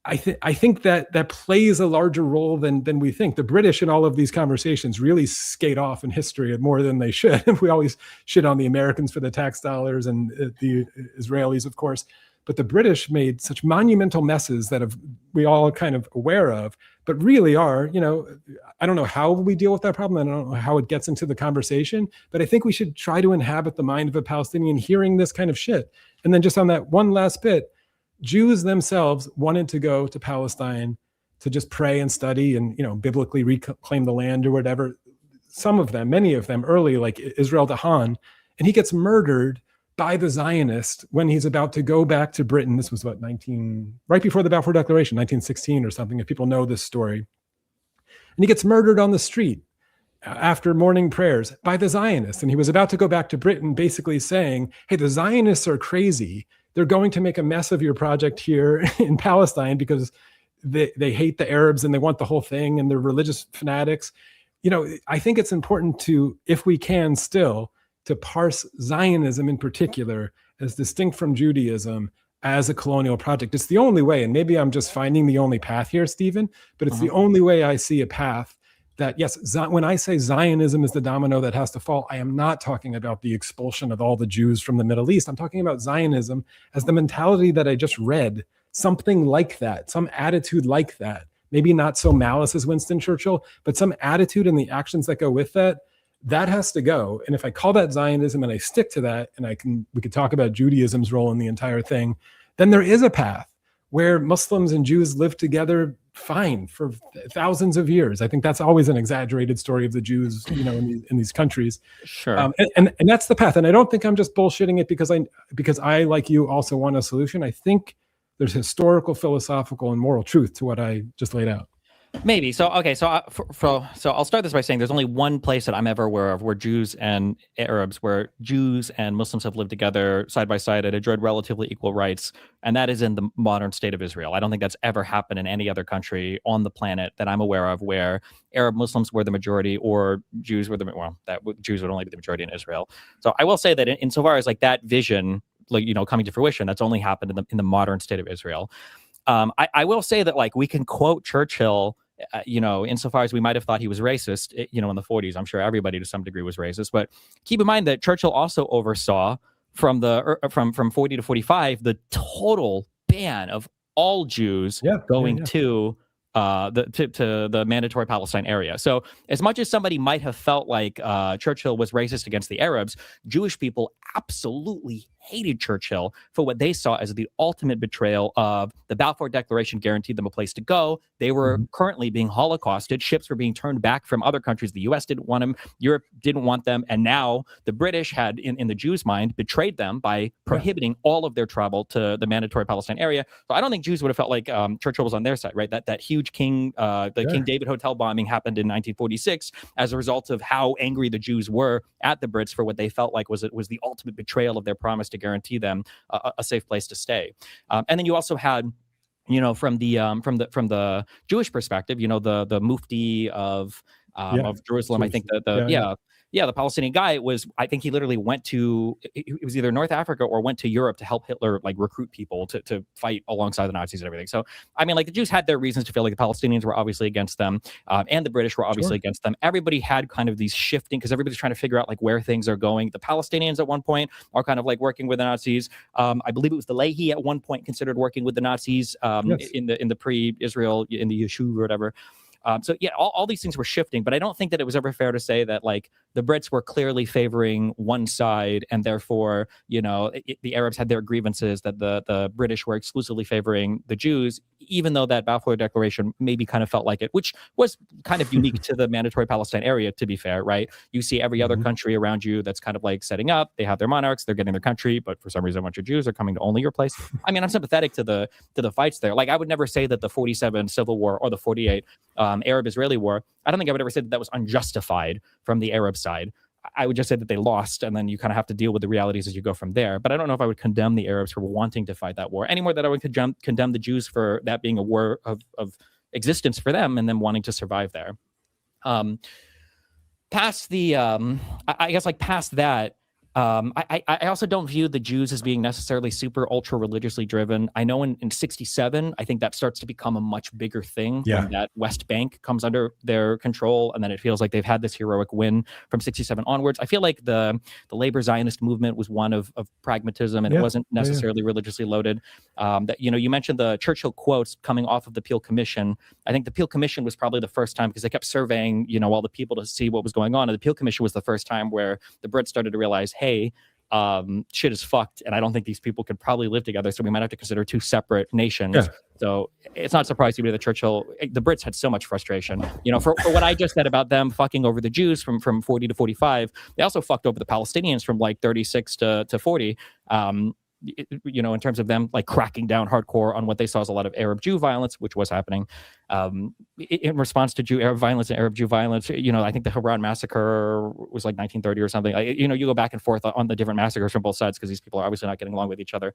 I think that plays a larger role than we think. The British in all of these conversations really skate off in history more than they should. We always shit on the Americans for the tax dollars and the Israelis, of course. But the British made such monumental messes that we all kind of aware of, but really are, I don't know how we deal with that problem. I don't know how it gets into the conversation, but I think we should try to inhabit the mind of a Palestinian hearing this kind of shit. And then just on that one last bit, Jews themselves wanted to go to Palestine to just pray and study and, biblically reclaim the land or whatever. Some of them, many of them early, like Israel Dahan, and he gets murdered by the Zionist when he's about to go back to Britain. This was right before the Balfour Declaration, 1916 or something, if people know this story. And he gets murdered on the street after morning prayers by the Zionists. And he was about to go back to Britain, basically saying, hey, the Zionists are crazy. They're going to make a mess of your project here in Palestine because they hate the Arabs and they want the whole thing, and they're religious fanatics. I think it's important to, if we can still, to parse Zionism in particular as distinct from Judaism as a colonial project. It's the only way, and maybe I'm just finding the only path here, Stephen, but it's the only way I see a path that, yes, when I say Zionism is the domino that has to fall, I am not talking about the expulsion of all the Jews from the Middle East. I'm talking about Zionism as the mentality that I just read, something like that, some attitude like that. Maybe not so malice as Winston Churchill, but some attitude and the actions that go with that. That has to go. And if I call that Zionism and I stick to that, and we could talk about Judaism's role in the entire thing, then there is a path where Muslims and Jews live together fine for thousands of years. I think that's always an exaggerated story of the Jews, in these countries. Sure. And that's the path. And I don't think I'm just bullshitting it because I, like you, also want a solution. I think there's historical, philosophical, and moral truth to what I just laid out. Maybe. So, okay. So, so I'll start this by saying there's only one place that I'm ever aware of where Jews and Muslims have lived together side by side and enjoyed relatively equal rights, and that is in the modern state of Israel. I don't think that's ever happened in any other country on the planet that I'm aware of where Arab Muslims were the majority or Jews were Jews would only be the majority in Israel. So I will say that insofar as like that vision, coming to fruition, that's only happened in the modern state of Israel. I will say that, like, we can quote Churchill, insofar as we might have thought he was racist, in the 40s. I'm sure everybody to some degree was racist. But keep in mind that Churchill also oversaw from 40 to 45 the total ban of all Jews going to the mandatory Palestine area. So as much as somebody might have felt like Churchill was racist against the Arabs, Jewish people absolutely hated Churchill for what they saw as the ultimate betrayal of the Balfour Declaration guaranteed them a place to go. They were currently being holocausted. Ships were being turned back from other countries. The U.S. didn't want them. Europe didn't want them. And now the British had, in the Jews' mind, betrayed them by prohibiting all of their travel to the mandatory Palestine area. So I don't think Jews would have felt like Churchill was on their side, right? That huge King David Hotel bombing happened in 1946 as a result of how angry the Jews were at the Brits for what they felt like was the ultimate betrayal of their promise to guarantee them a safe place to stay. And then you also had, from the Jewish perspective, the Mufti of Jerusalem. I think the Palestinian guy I think he literally went to, it was either North Africa or went to Europe to help Hitler recruit people to fight alongside the Nazis and everything. So, I mean, the Jews had their reasons to feel like the Palestinians were obviously against them, and the British were obviously against them. Everybody had kind of these shifting, because everybody's trying to figure out where things are going. The Palestinians at one point are kind of working with the Nazis. I believe it was the Leahy at one point considered working with the Nazis in the pre-Israel, in the Yeshuv or whatever. So yeah, all these things were shifting, but I don't think that it was ever fair to say that like the Brits were clearly favoring one side, and therefore, the Arabs had their grievances, that the British were exclusively favoring the Jews, even though that Balfour Declaration maybe kind of felt like it, which was kind of unique to the Mandatory Palestine area, to be fair, right? You see every other country around you that's kind of like setting up, they have their monarchs, they're getting their country, but for some reason a bunch of Jews are coming to only your place. I mean, I'm sympathetic to the fights there. Like, I would never say that the 47 Civil War or the 48 Arab-Israeli War, I don't think I would ever say that was unjustified from the Arab side. I would just say that they lost, and then you kind of have to deal with the realities as you go from there. But I don't know if I would condemn the Arabs for wanting to fight that war any more than I would condemn the Jews for that being a war of existence for them and them wanting to survive there. Past the, I guess, like past that, I also don't view the Jews as being necessarily super ultra religiously driven. I know in 67, I think that starts to become a much bigger thing when that West Bank comes under their control, and then it feels like they've had this heroic win from 67 onwards. I feel like the labor Zionist movement was one of pragmatism, and it wasn't necessarily religiously loaded. That you mentioned the Churchill quotes coming off of the Peel Commission. I think the Peel Commission was probably the first time, because they kept surveying all the people to see what was going on, and the Peel Commission was the first time where the Brits started to realize, hey, shit is fucked, and I don't think these people could probably live together, so we might have to consider two separate nations. So it's not surprising to me that the Brits had so much frustration. For what I just said about them fucking over the Jews from 40 to 45, they also fucked over the Palestinians from like 36 to 40. In terms of them like cracking down hardcore on what they saw as a lot of Arab Jew violence, which was happening. In response to Arab violence and Arab Jew violence, I think the Hebron massacre was like 1930 or something. You go back and forth on the different massacres from both sides, because these people are obviously not getting along with each other.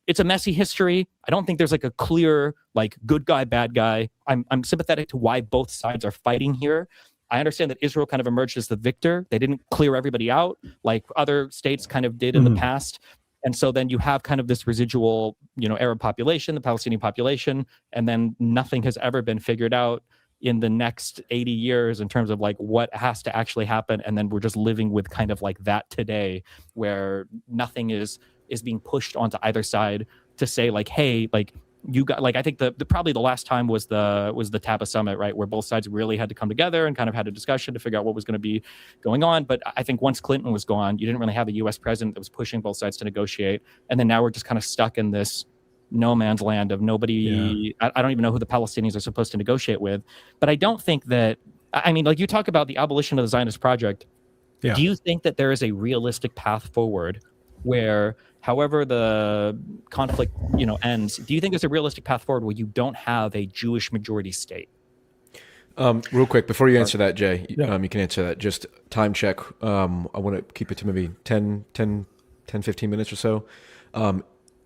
It's a messy history. I don't think there's like a clear like good guy, bad guy. I'm sympathetic to why both sides are fighting here. I understand that Israel kind of emerged as the victor. They didn't clear everybody out like other states kind of did in the past. And so then you have kind of this residual, Arab population, the Palestinian population, and then nothing has ever been figured out in the next 80 years in terms of like what has to actually happen. And then we're just living with kind of like that today, where nothing is being pushed onto either side to say like, hey, like you got, like, I think the probably the last time was the Taba summit, right, where both sides really had to come together and kind of had a discussion to figure out what was going to be going on. But I think once Clinton was gone, you didn't really have a U.S. president that was pushing both sides to negotiate, and then now we're just kind of stuck in this no man's land of nobody. I don't even know who the Palestinians are supposed to negotiate with. But I don't think that, I mean, like you talk about the abolition of the Zionist project. Do you think that there is a realistic path forward where, however the conflict ends, do you think there's a realistic path forward where you don't have a Jewish majority state? Real quick, before you answer that, Jay, you can answer that. Just time check. I want to keep it to maybe 10, 15 minutes or so.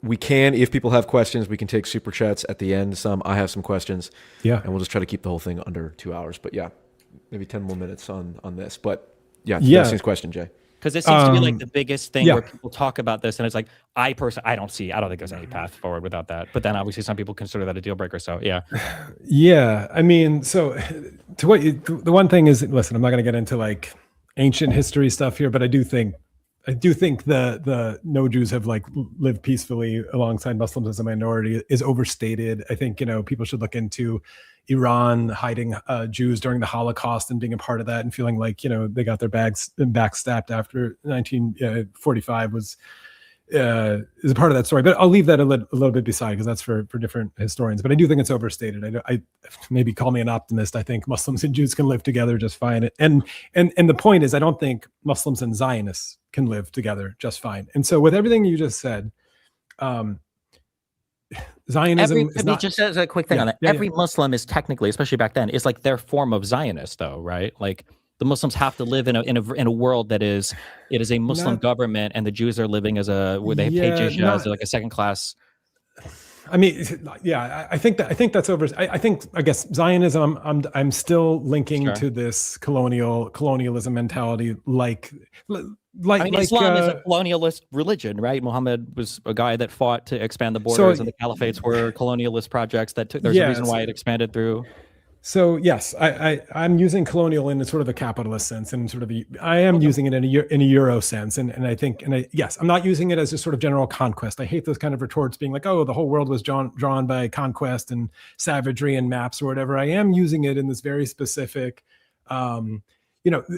We can, if people have questions, we can take super chats at the end. I have some questions. And we'll just try to keep the whole thing under 2 hours. But maybe 10 more minutes on this. But Destiny's question, Jay. Because it seems to be like the biggest thing where people talk about this, and it's like, I don't think there's any path forward without that. But then obviously some people consider that a deal breaker. So I mean, so the one thing is, listen, I'm not going to get into like ancient history stuff here, but I do think the no Jews have like lived peacefully alongside Muslims as a minority is overstated. I think people should look into Iran hiding Jews during the Holocaust and being a part of that, and feeling like they got their bags backstabbed after 1945 is a part of that story. But I'll leave that a little bit beside, because that's for different historians. But I do think it's overstated. I maybe call me an optimist. I think Muslims and Jews can live together just fine. And the point is, I don't think Muslims and Zionists can live together just fine. And so with everything you just said, Zionism is not, just as a quick thing on that. Every Muslim is technically, especially back then, is like their form of Zionist, though, right? Like the Muslims have to live in a world that is a Muslim government, and the Jews are living where they pay jizya as like a second class. I mean, I think that's over. I guess Zionism, I'm still linking to this colonialism mentality, like Islam is a colonialist religion, right? Muhammad was a guy that fought to expand the borders, and the caliphates were colonialist projects that took. There's a reason why it expanded through. So yes, I'm using colonial in a sort of a capitalist sense, and sort of I am using it in a Euro sense, and I think yes, I'm not using it as just sort of general conquest. I hate those kind of retorts being like, oh, the whole world was drawn by conquest and savagery and maps or whatever. I am using it in this very specific, the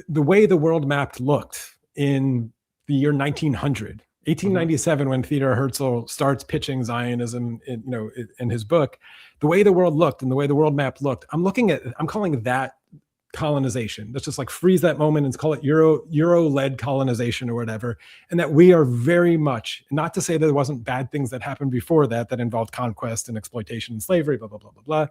way the world map looked in the year 1900. 1897, when Theodor Herzl starts pitching Zionism in his book, the way the world looked and the way the world map looked, I'm calling that colonization. Let's just like freeze that moment and call it Euro-led colonization or whatever. And that we are very much, not to say that there wasn't bad things that happened before that involved conquest and exploitation and slavery, blah, blah, blah, blah, blah.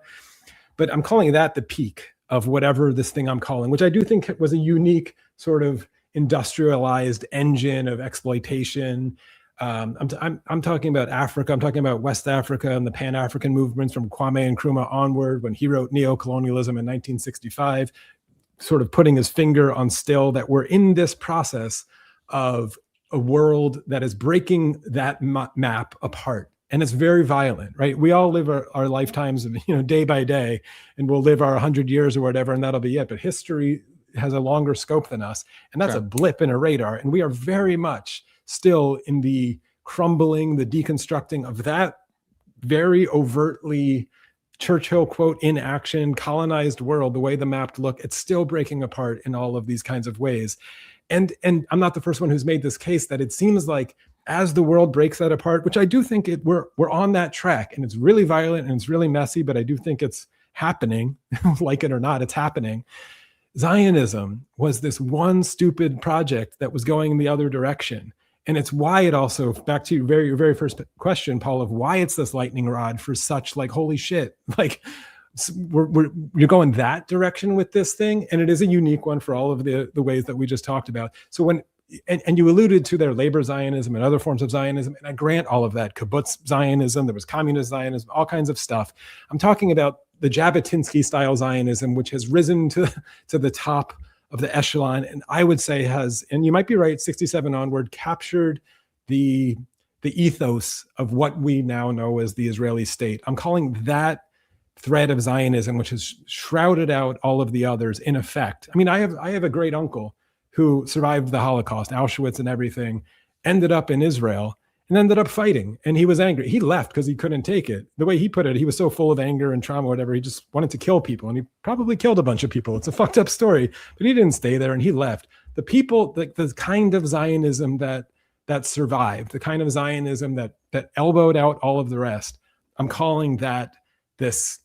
But I'm calling that the peak of whatever this thing I'm calling, which I do think was a unique sort of industrialized engine of exploitation. I'm talking about Africa. I'm talking about West Africa and the Pan-African movements from Kwame Nkrumah onward, when he wrote Neo-Colonialism in 1965, sort of putting his finger on still that we're in this process of a world that is breaking that map apart. And it's very violent, right? We all live our lifetimes, day by day, and we'll live our 100 years or whatever, and that'll be it. But history has a longer scope than us, and that's a blip in a radar. And we are very much still in the crumbling, the deconstructing of that very overtly Churchill quote in action colonized world. The way the map look, it's still breaking apart in all of these kinds of ways. And I'm not the first one who's made this case that it seems like as the world breaks that apart, which I do think we're on that track, and it's really violent and it's really messy, but I do think it's happening, like it or not, it's happening. Zionism was this one stupid project that was going in the other direction. And it's why it also, back to your very first question, Paul, of why it's this lightning rod for such like, holy shit, like you're going that direction with this thing. And it is a unique one for all of the ways that we just talked about. So when, and you alluded to their labor Zionism and other forms of Zionism, and I grant all of that, kibbutz Zionism, there was communist Zionism, all kinds of stuff. I'm talking about the Jabotinsky style Zionism, which has risen to the top of the echelon, and I would say has, and you might be right, 67 onward, captured the ethos of what we now know as the Israeli state. I'm calling that thread of Zionism, which has shrouded out all of the others, in effect. I mean, I have a great uncle who survived the Holocaust, Auschwitz and everything, ended up in Israel, and ended up fighting. And he was angry. He left because he couldn't take it. The way he put it, he was so full of anger and trauma, whatever, he just wanted to kill people. And he probably killed a bunch of people. It's a fucked up story, but he didn't stay there and he left. The people, the kind of Zionism that survived, the kind of Zionism that elbowed out all of the rest, I'm calling that this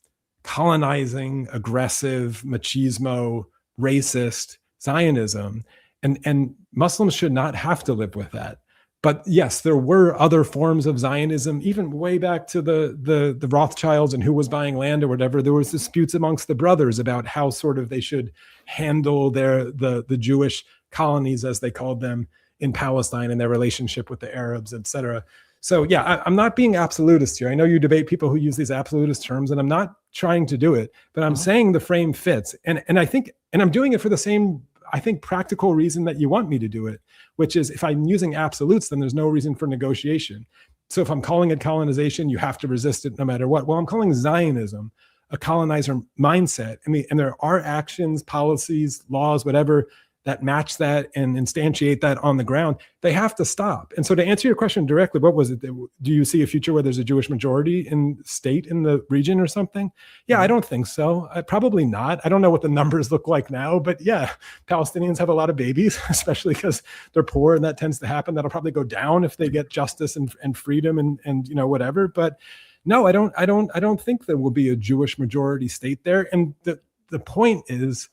colonizing, aggressive, machismo, racist Zionism. And Muslims should not have to live with that. But yes, there were other forms of Zionism, even way back to the Rothschilds and who was buying land or whatever. There was disputes amongst the brothers about how sort of they should handle the Jewish colonies, as they called them, in Palestine and their relationship with the Arabs, etc. So yeah, I'm not being absolutist here. I know you debate people who use these absolutist terms, and I'm not trying to do it, but I'm saying the frame fits. And I think, and I'm doing it for the same, I think, practical reason that you want me to do it, which is if I'm using absolutes, then there's no reason for negotiation. So if I'm calling it colonization, you have to resist it no matter what. Well, I'm calling Zionism a colonizer mindset. And there are actions, policies, laws, whatever, that match that and instantiate that on the ground. They have to stop. And so to answer your question directly, what was it? Do you see a future where there's a Jewish majority in state in the region or something? Yeah, I don't think so. Probably not. I don't know what the numbers look like now, but yeah, Palestinians have a lot of babies, especially because they're poor, and that tends to happen. That'll probably go down if they get justice and freedom and whatever. But no, I don't think there will be a Jewish majority state there. And the point is,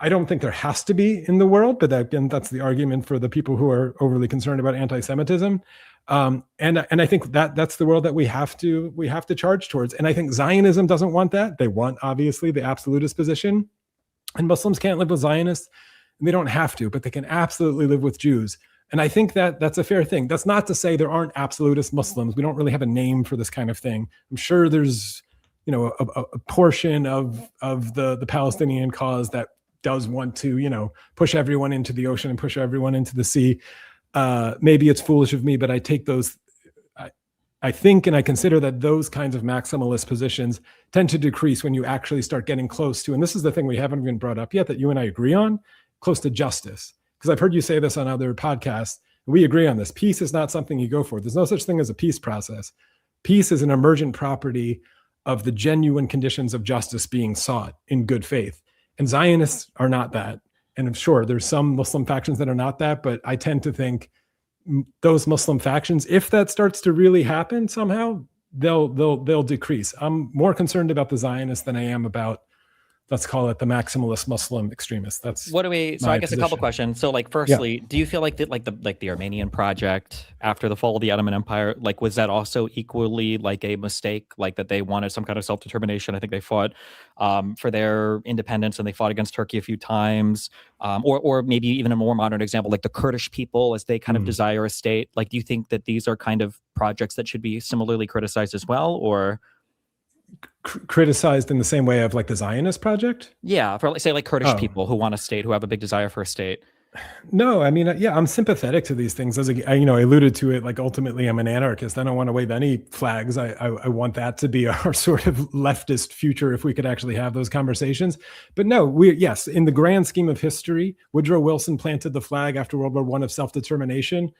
I don't think there has to be in the world, but again, that's the argument for the people who are overly concerned about anti-Semitism. And I think that's the world that we have to charge towards. And I think Zionism doesn't want that. They want, obviously, the absolutist position. And Muslims can't live with Zionists, and they don't have to, but they can absolutely live with Jews. And I think that's a fair thing. That's not to say there aren't absolutist Muslims. We don't really have a name for this kind of thing. I'm sure there's, a portion of the Palestinian cause that does want to, push everyone into the ocean and push everyone into the sea. Maybe it's foolish of me, but I take those. I think and I consider that those kinds of maximalist positions tend to decrease when you actually start getting close to, and this is the thing we haven't even brought up yet that you and I agree on, close to justice. Because I've heard you say this on other podcasts. We agree on this. Peace is not something you go for. There's no such thing as a peace process. Peace is an emergent property of the genuine conditions of justice being sought in good faith. And Zionists are not that. And I'm sure there's some Muslim factions that are not that, but I tend to think those Muslim factions, if that starts to really happen somehow, they'll decrease. I'm more concerned about the Zionists than I am about, let's call it, the maximalist Muslim extremists. That's what do we? So I guess a couple questions. So, like, firstly, do you feel like that, like the Armenian project after the fall of the Ottoman Empire, like, was that also equally like a mistake? Like that they wanted some kind of self-determination. I think they fought for their independence and they fought against Turkey a few times. Or maybe even a more modern example, like the Kurdish people, as they kind of desire a state. Like, do you think that these are kind of projects that should be similarly criticized as well, or criticized in the same way of like the Zionist project? Yeah, for say like Kurdish people who want a state, who have a big desire for a state. No, I mean, yeah, I'm sympathetic to these things. As I alluded to it, like ultimately I'm an anarchist. I don't want to wave any flags. I want that to be our sort of leftist future if we could actually have those conversations. But no, yes, in the grand scheme of history, Woodrow Wilson planted the flag after World War I of self-determination.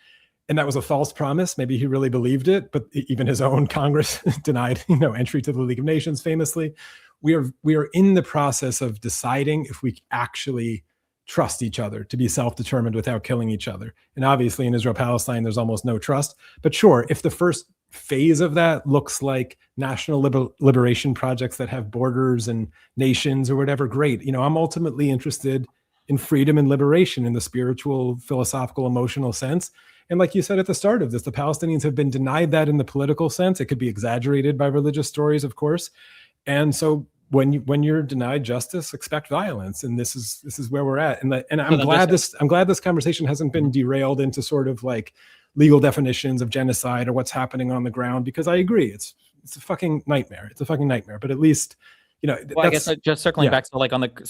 And that was a false promise. Maybe he really believed it, but even his own Congress denied, entry to the League of Nations famously. We are in the process of deciding if we actually trust each other to be self-determined without killing each other. And obviously in Israel-Palestine, there's almost no trust. But sure, if the first phase of that looks like national liberation projects that have borders and nations or whatever, great. I'm ultimately interested in freedom and liberation in the spiritual, philosophical, emotional sense. And like you said at the start of this, the Palestinians have been denied that in the political sense. It could be exaggerated by religious stories, of course. And so when you're denied justice, expect violence. And this is where we're at. And I'm glad this conversation hasn't been derailed into sort of like legal definitions of genocide or what's happening on the ground, because I agree, it's a fucking nightmare. It's a fucking nightmare. But at least, well, I guess just circling back, so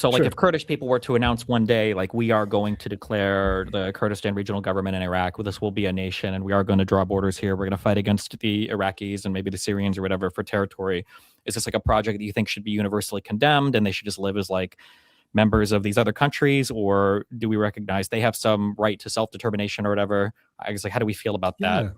like if Kurdish people were to announce one day, like, we are going to declare the Kurdistan regional government in Iraq, this will be a nation, and we are going to draw borders here. We're going to fight against the Iraqis and maybe the Syrians or whatever for territory. Is this like a project that you think should be universally condemned and they should just live as like members of these other countries, or do we recognize they have some right to self-determination or whatever? I guess, like, how do we feel about that?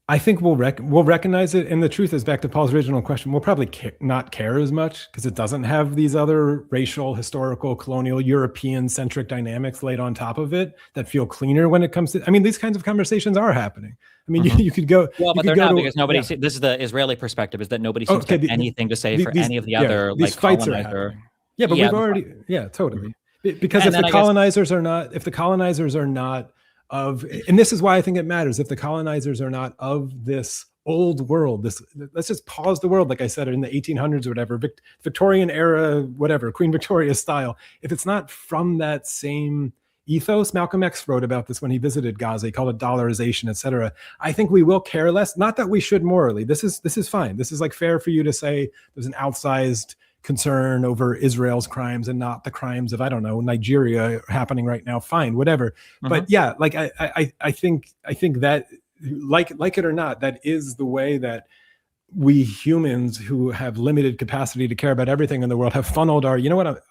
I think we'll recognize it. And the truth is, back to Paul's original question, we'll probably not care as much because it doesn't have these other racial, historical, colonial, European-centric dynamics laid on top of it that feel cleaner when it comes to, these kinds of conversations are happening. You could go. Well, but they're not, because nobody, this is the Israeli perspective, is that nobody seems to have anything to say for any of the other, these like, fights colonizer. Yeah, but we've already, totally. Because if the colonizers are not of, and this is why I think it matters, if the colonizers are not of this old world, let's just pause the world, like I said, in the 1800s or whatever, Victorian era, whatever, Queen Victoria style, if it's not from that same ethos, Malcolm X wrote about this when he visited Gaza, he called it dollarization, etc. I think we will care less, not that we should morally, this is fine, this is like fair for you to say there's an outsized concern over Israel's crimes and not the crimes of, I don't know, Nigeria happening right now, fine, whatever. But yeah, like I think that, like it or not, that is the way that we humans who have limited capacity to care about everything in the world have funneled our,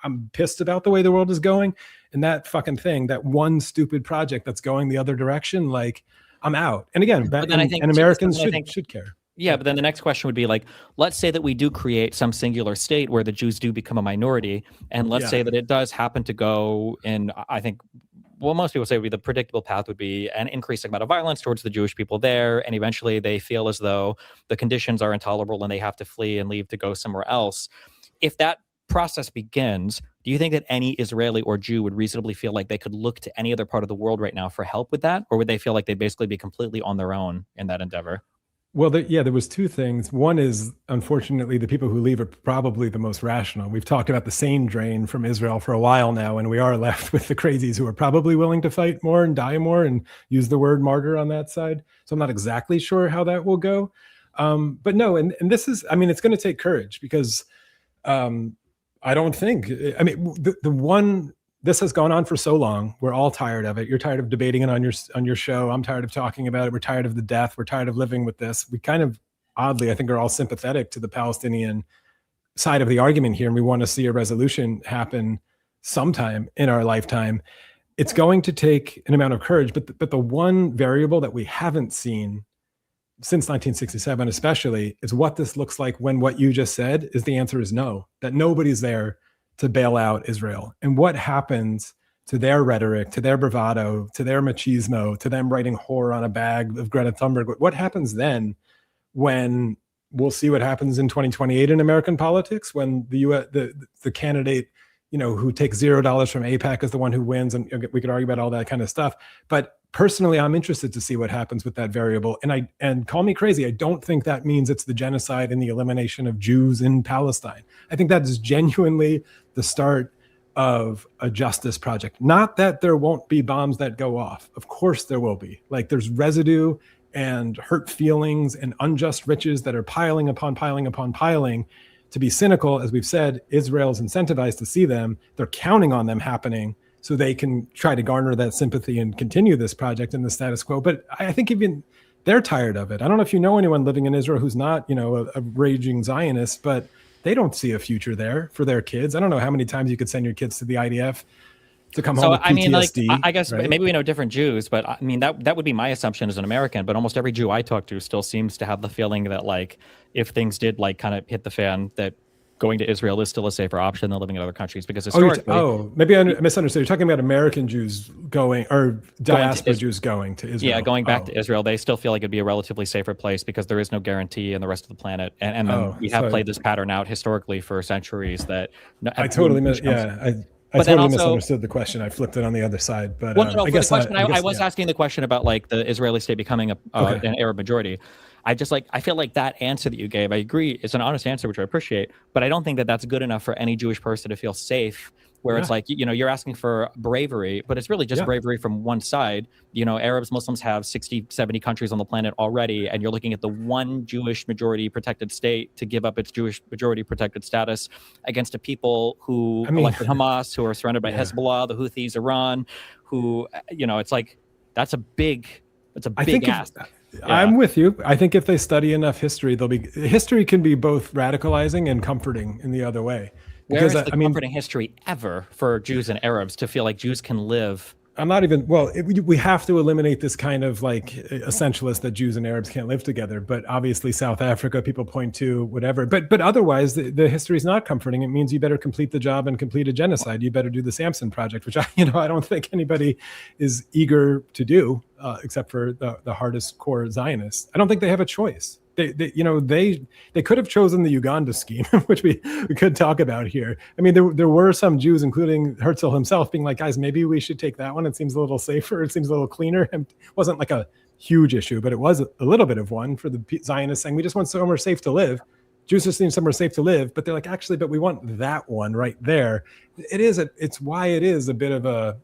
I'm pissed about the way the world is going, and that fucking thing, that one stupid project that's going the other direction, like, I'm out. And again, and Americans should care. Yeah, but then the next question would be, like, let's say that we do create some singular state where the Jews do become a minority, and let's say that it does happen to go in, I think, well, most people say would be the predictable path would be an increasing amount of violence towards the Jewish people there, and eventually they feel as though the conditions are intolerable and they have to flee and leave to go somewhere else. If that process begins, do you think that any Israeli or Jew would reasonably feel like they could look to any other part of the world right now for help with that, or would they feel like they'd basically be completely on their own in that endeavor? Well, there was two things. One is, unfortunately, the people who leave are probably the most rational. We've talked about the sane drain from Israel for a while now, and we are left with the crazies who are probably willing to fight more and die more and use the word martyr on that side. So I'm not exactly sure how that will go. But no, and this is, it's going to take courage, because I don't think, the one this has gone on for so long. We're all tired of it. You're tired of debating it on your show. I'm tired of talking about it. We're tired of the death. We're tired of living with this. We kind of, oddly, I think, are all sympathetic to the Palestinian side of the argument here, and we want to see a resolution happen sometime in our lifetime. It's going to take an amount of courage, but the one variable that we haven't seen since 1967 especially is what this looks like when what you just said is the answer is no, that nobody's there to bail out Israel. And what happens to their rhetoric, to their bravado, to their machismo, to them writing whore on a bag of Greta Thunberg? What happens then when we'll see what happens in 2028 in American politics, when the candidate, who takes $0 from AIPAC is the one who wins, and we could argue about all that kind of stuff. But personally, I'm interested to see what happens with that variable. And call me crazy, I don't think that means it's the genocide and the elimination of Jews in Palestine. I think that is genuinely the start of a justice project. Not that there won't be bombs that go off. Of course there will be. Like, there's residue and hurt feelings and unjust riches that are piling upon piling upon piling. To be cynical, as we've said, Israel's incentivized to see them. They're counting on them happening so they can try to garner that sympathy and continue this project in the status quo. But I think even they're tired of it. I don't know if you know anyone living in Israel who's not, a raging Zionist, but they don't see a future there for their kids. I don't know how many times you could send your kids to the IDF to come home with PTSD. I guess right? maybe we know different Jews, but I mean, that would be my assumption as an American, but almost every Jew I talk to still seems to have the feeling that, like, if things did kind of hit the fan, that going to Israel is still a safer option than living in other countries, because historically... Maybe I misunderstood. You're talking about American Jews going, or diaspora Jews going to Israel. Yeah, going back to Israel, they still feel like it'd be a relatively safer place because there is no guarantee in the rest of the planet. And then we have played this pattern out historically for centuries that... I totally misunderstood the question. I flipped it on the other side. But I guess I was asking the question about, like, the Israeli state becoming an Arab majority. I feel like that answer that you gave, I agree, it's an honest answer, which I appreciate, but I don't think that that's good enough for any Jewish person to feel safe, where it's like, you're asking for bravery, but it's really just bravery from one side. Arabs, Muslims have 60, 70 countries on the planet already, and you're looking at the one Jewish majority protected state to give up its Jewish majority protected status against a people who elected Hamas, who are surrounded by Hezbollah, the Houthis, Iran, who, it's like, that's a big ask. I'm with you. I think if they study enough history, history can be both radicalizing and comforting in the other way. Where is the comforting history ever for Jews and Arabs to feel like Jews can live? We have to eliminate this kind of like essentialist that Jews and Arabs can't live together. But obviously South Africa, people point to whatever. But otherwise, the history is not comforting. It means you better complete the job and complete a genocide. You better do the Samson Project, which I don't think anybody is eager to do, except for the hardest core Zionists. I don't think they have a choice. They could have chosen the Uganda scheme, which we could talk about here. I mean, there were some Jews, including Herzl himself, being like, guys, maybe we should take that one. It seems a little safer. It seems a little cleaner. And it wasn't like a huge issue, but it was a little bit of one for the Zionists saying, we just want somewhere safe to live. Jews just need somewhere safe to live. But they're like, actually, but we want that one right there. It's why it is a bit of a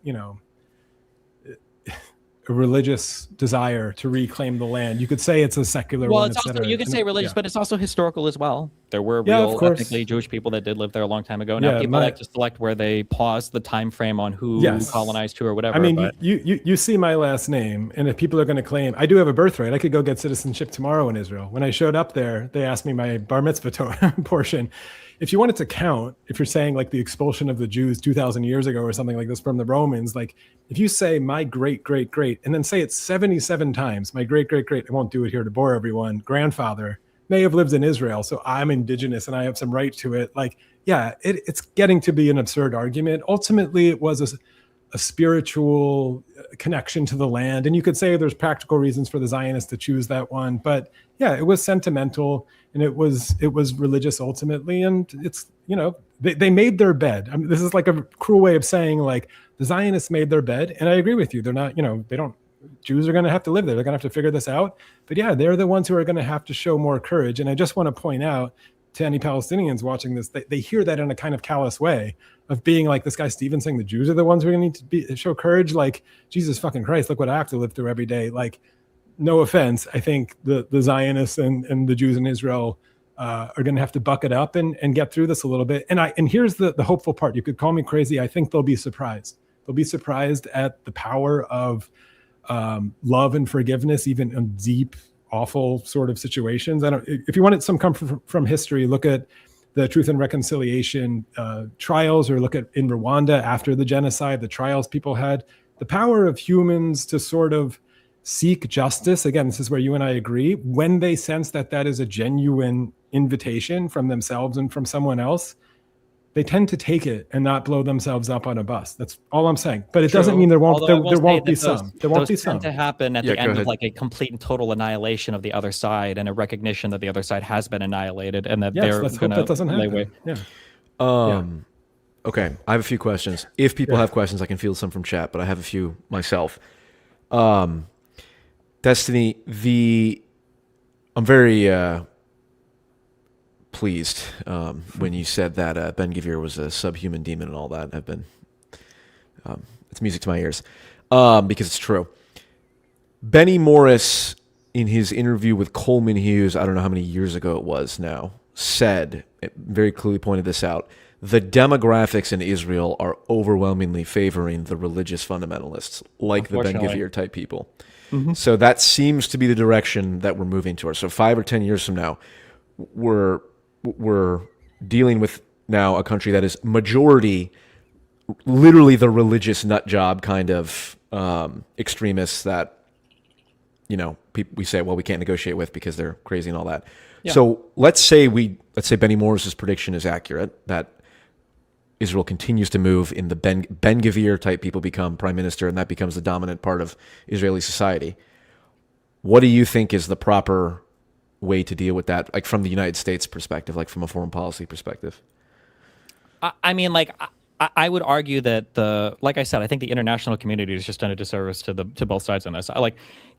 religious desire to reclaim the land. You could say it's a secular one. It's also, you could say religious, but it's also historical as well. There were real ethnically Jewish people that did live there a long time ago. Now people like to select where they pause the time frame on who colonized who or whatever. I mean, you see my last name, and if people are going to claim, I do have a birthright. I could go get citizenship tomorrow in Israel. When I showed up there, they asked me my bar mitzvah portion. If you wanted to count, if you're saying like the expulsion of the Jews 2,000 years ago or something like this from the Romans, like if you say my great, great, great, and then say it 77 times, my great, great, great, I won't do it here to bore everyone, grandfather may have lived in Israel, so I'm indigenous and I have some right to it. Like, it's getting to be an absurd argument. Ultimately, it was a spiritual connection to the land. And you could say there's practical reasons for the Zionists to choose that one. But it was sentimental and it was religious ultimately. And it's, they made their bed. I mean, this is like a cruel way of saying like the Zionists made their bed. And I agree with you. They're not, Jews are going to have to live there. They're going to have to figure this out. But they're the ones who are going to have to show more courage. And I just want to point out to any Palestinians watching this, they hear that in a kind of callous way of being like this guy Stephen saying the Jews are the ones who are going to need to show courage. Like, Jesus fucking Christ, look what I have to live through every day. Like, no offense. I think the Zionists and the Jews in Israel are going to have to buck it up and get through this a little bit. And here's the hopeful part. You could call me crazy. I think they'll be surprised. They'll be surprised at the power of love and forgiveness, even in deep, awful sort of situations. If you wanted some comfort from history, look at the Truth and Reconciliation trials, or look at in Rwanda after the genocide, the trials people had. The power of humans to sort of seek justice. Again, this is where you and I agree. When they sense that that is a genuine invitation from themselves and from someone else, they tend to take it and not blow themselves up on a bus. That's all I'm saying. But it doesn't mean there won't be some. There won't be some. To happen at the end of like a complete and total annihilation of the other side, and a recognition that the other side has been annihilated, and that they're let's hope that doesn't happen. Okay, I have a few questions. If people have questions, I can field some from chat, but I have a few myself. Destiny, I'm very pleased when you said that Ben Gvir was a subhuman demon and all that. I've been, it's music to my ears because it's true. Benny Morris, in his interview with Coleman Hughes, I don't know how many years ago it was now, said, very clearly pointed this out, the demographics in Israel are overwhelmingly favoring the religious fundamentalists, like the Ben Gvir type people. Mm-hmm. So that seems to be the direction that we're moving towards. So 5 or 10 years from now, we're dealing with now a country that is majority, literally the religious nut job kind of extremists that, you know, we say, well, we can't negotiate with because they're crazy and all that. Yeah. So let's say Benny Morris's prediction is accurate, that Israel continues to move in the Ben Gvir type people become prime minister, and that becomes the dominant part of Israeli society. What do you think is the proper way to deal with that, like from the United States perspective, like from a foreign policy perspective? I mean, like, I would argue that like I said, I think the international community has just done a disservice to both sides on this.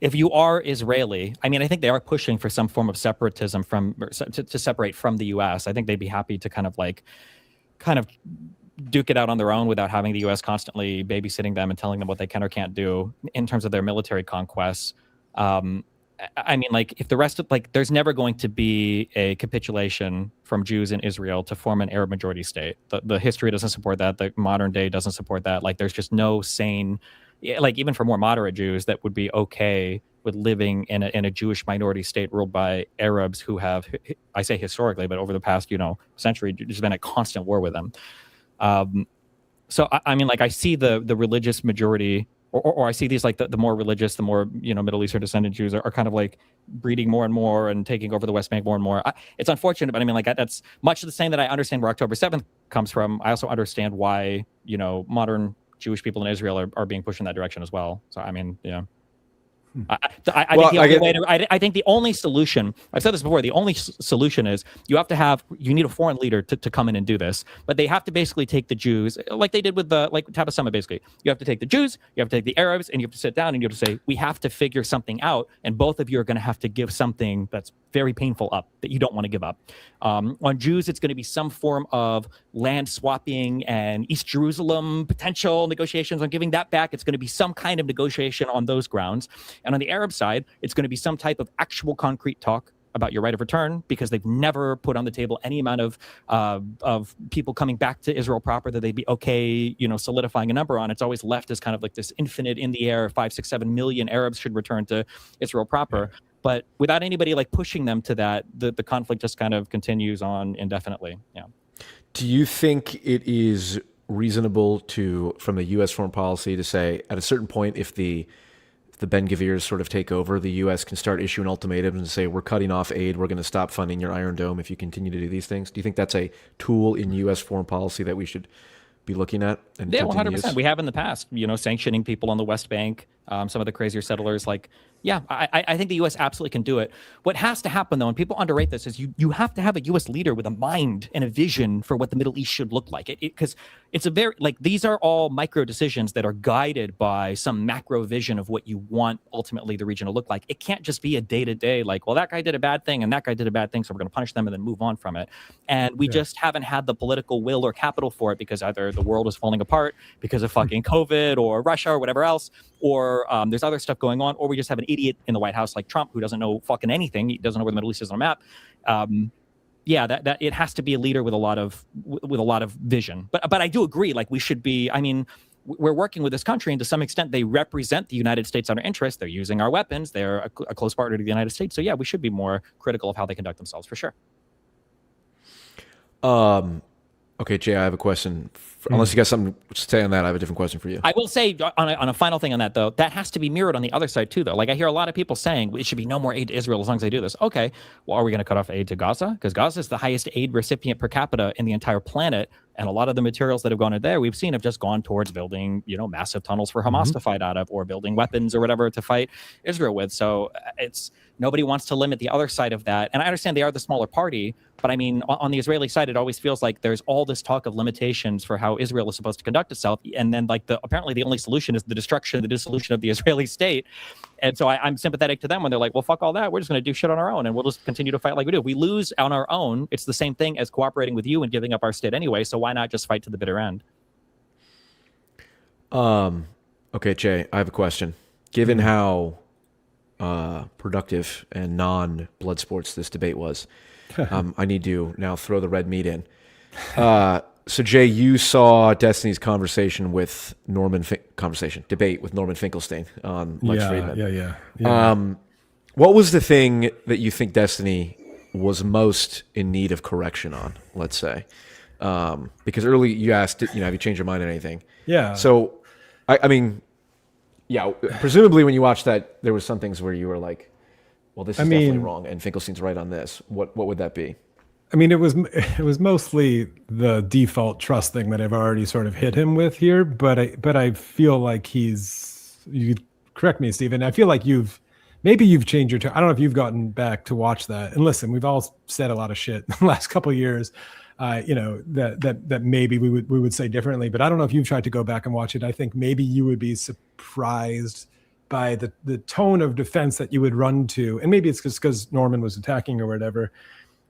If you are Israeli, I mean, I think they are pushing for some form of separatism to separate from the U.S. I think they'd be happy to kind of duke it out on their own without having the U.S. constantly babysitting them and telling them what they can or can't do in terms of their military conquests. I mean, like, if the rest of, like, there's never going to be a capitulation from Jews in Israel to form an Arab majority state. The history doesn't support that. The modern day doesn't support that. Like, there's just no sane, like, even for more moderate Jews that would be okay with living in a Jewish minority state ruled by Arabs who have, I say historically, but over the past, century, there's been a constant war with them. So I mean, like, I see the religious majority, or I see these, like, the more religious, the more, Middle Eastern descendant Jews are kind of like breeding more and more and taking over the West Bank more and more. It's unfortunate, but I mean, like, that's much the same that I understand where October 7th comes from. I also understand why, modern Jewish people in Israel are being pushed in that direction as well. So, I mean, yeah. I think the only solution, I've said this before, the only solution is you need a foreign leader to come in and do this, but they have to basically take the Jews, like they did with like Tabba Summit, basically. You have to take the Jews, you have to take the Arabs, and you have to sit down and you have to say, we have to figure something out, and both of you are going to have to give something that's very painful up, that you don't want to give up. On Jews, it's going to be some form of land swapping and East Jerusalem potential negotiations on giving that back. It's going to be some kind of negotiation on those grounds. And on the Arab side, it's going to be some type of actual concrete talk about your right of return, because they've never put on the table any amount of people coming back to Israel proper that they'd be okay, solidifying a number on. It's always left as kind of like this infinite in the air, 5, 6, 7 million Arabs should return to Israel proper. Yeah. But without anybody like pushing them to that, the conflict just kind of continues on indefinitely. Yeah. Do you think it is reasonable from the U.S. foreign policy to say at a certain point, if the Ben Gvirs sort of take over, the U.S. can start issuing ultimatums and say, we're cutting off aid, we're going to stop funding your Iron Dome if you continue to do these things? Do you think that's a tool in U.S. foreign policy that we should be looking at? And yeah, 100%. We have in the past, sanctioning people on the West Bank, some of the crazier settlers. Like, yeah, I think the U.S. absolutely can do it. What has to happen, though, and people underrate this, is you have to have a U.S. leader with a mind and a vision for what the Middle East should look like. Because it's a very, like, these are all micro decisions that are guided by some macro vision of what you want ultimately the region to look like. It can't just be a day-to-day, like, well, that guy did a bad thing and that guy did a bad thing, so we're going to punish them and then move on from it. And we just haven't had the political will or capital for it, because either the world is falling apart because of fucking COVID or Russia or whatever else, or there's other stuff going on, or we just have an idiot in the White House like Trump who doesn't know fucking anything. He doesn't know where the Middle East is on a map. yeah, that it has to be a leader with a lot of vision. But I do agree, like we should be. I mean, we're working with this country, and to some extent, they represent the United States on our interests. They're using our weapons. They're a close partner to the United States. So yeah, we should be more critical of how they conduct themselves, for sure. Okay, Jay, I have a question. Unless you got something to say on that, I have a different question for you. I will say on a final thing on that, though, that has to be mirrored on the other side, too, though. Like, I hear a lot of people saying it should be no more aid to Israel as long as they do this. Okay, well, are we going to cut off aid to Gaza? Because Gaza is the highest aid recipient per capita in the entire planet. And a lot of the materials that have gone in there, we've seen, have just gone towards building, massive tunnels for Hamas to fight out of, or building weapons or whatever to fight Israel with. So nobody wants to limit the other side of that. And I understand they are the smaller party, but I mean, on the Israeli side, it always feels like there's all this talk of limitations for how Israel is supposed to conduct itself. And then apparently the only solution is the dissolution of the Israeli state. And so I'm sympathetic to them when they're like, well, fuck all that. We're just going to do shit on our own and we'll just continue to fight like we do. If we lose on our own, it's the same thing as cooperating with you and giving up our state anyway. So why not just fight to the bitter end? Okay, Jay, I have a question. Given how productive and non-blood sports this debate was, I need to now throw the red meat in. So, Jay, you saw Destiny's debate with Norman Finklestein on Lex Friedman. Yeah. What was the thing that you think Destiny was most in need of correction on, let's say? Because early you asked, have you changed your mind on anything? Yeah. So, I mean, yeah, presumably when you watched that, there was some things where you were like, well, this is definitely wrong, and Finkelstein's right on this. What would that be? I mean, it was mostly the default trust thing that I've already sort of hit him with here, but I feel like you correct me, Stephen. I feel like you've changed your tone. I don't know if you've gotten back to watch that. And listen, we've all said a lot of shit in the last couple of years, that maybe we would say differently, but I don't know if you've tried to go back and watch it. I think maybe you would be surprised by the tone of defense that you would run to, and maybe it's just because Norman was attacking or whatever,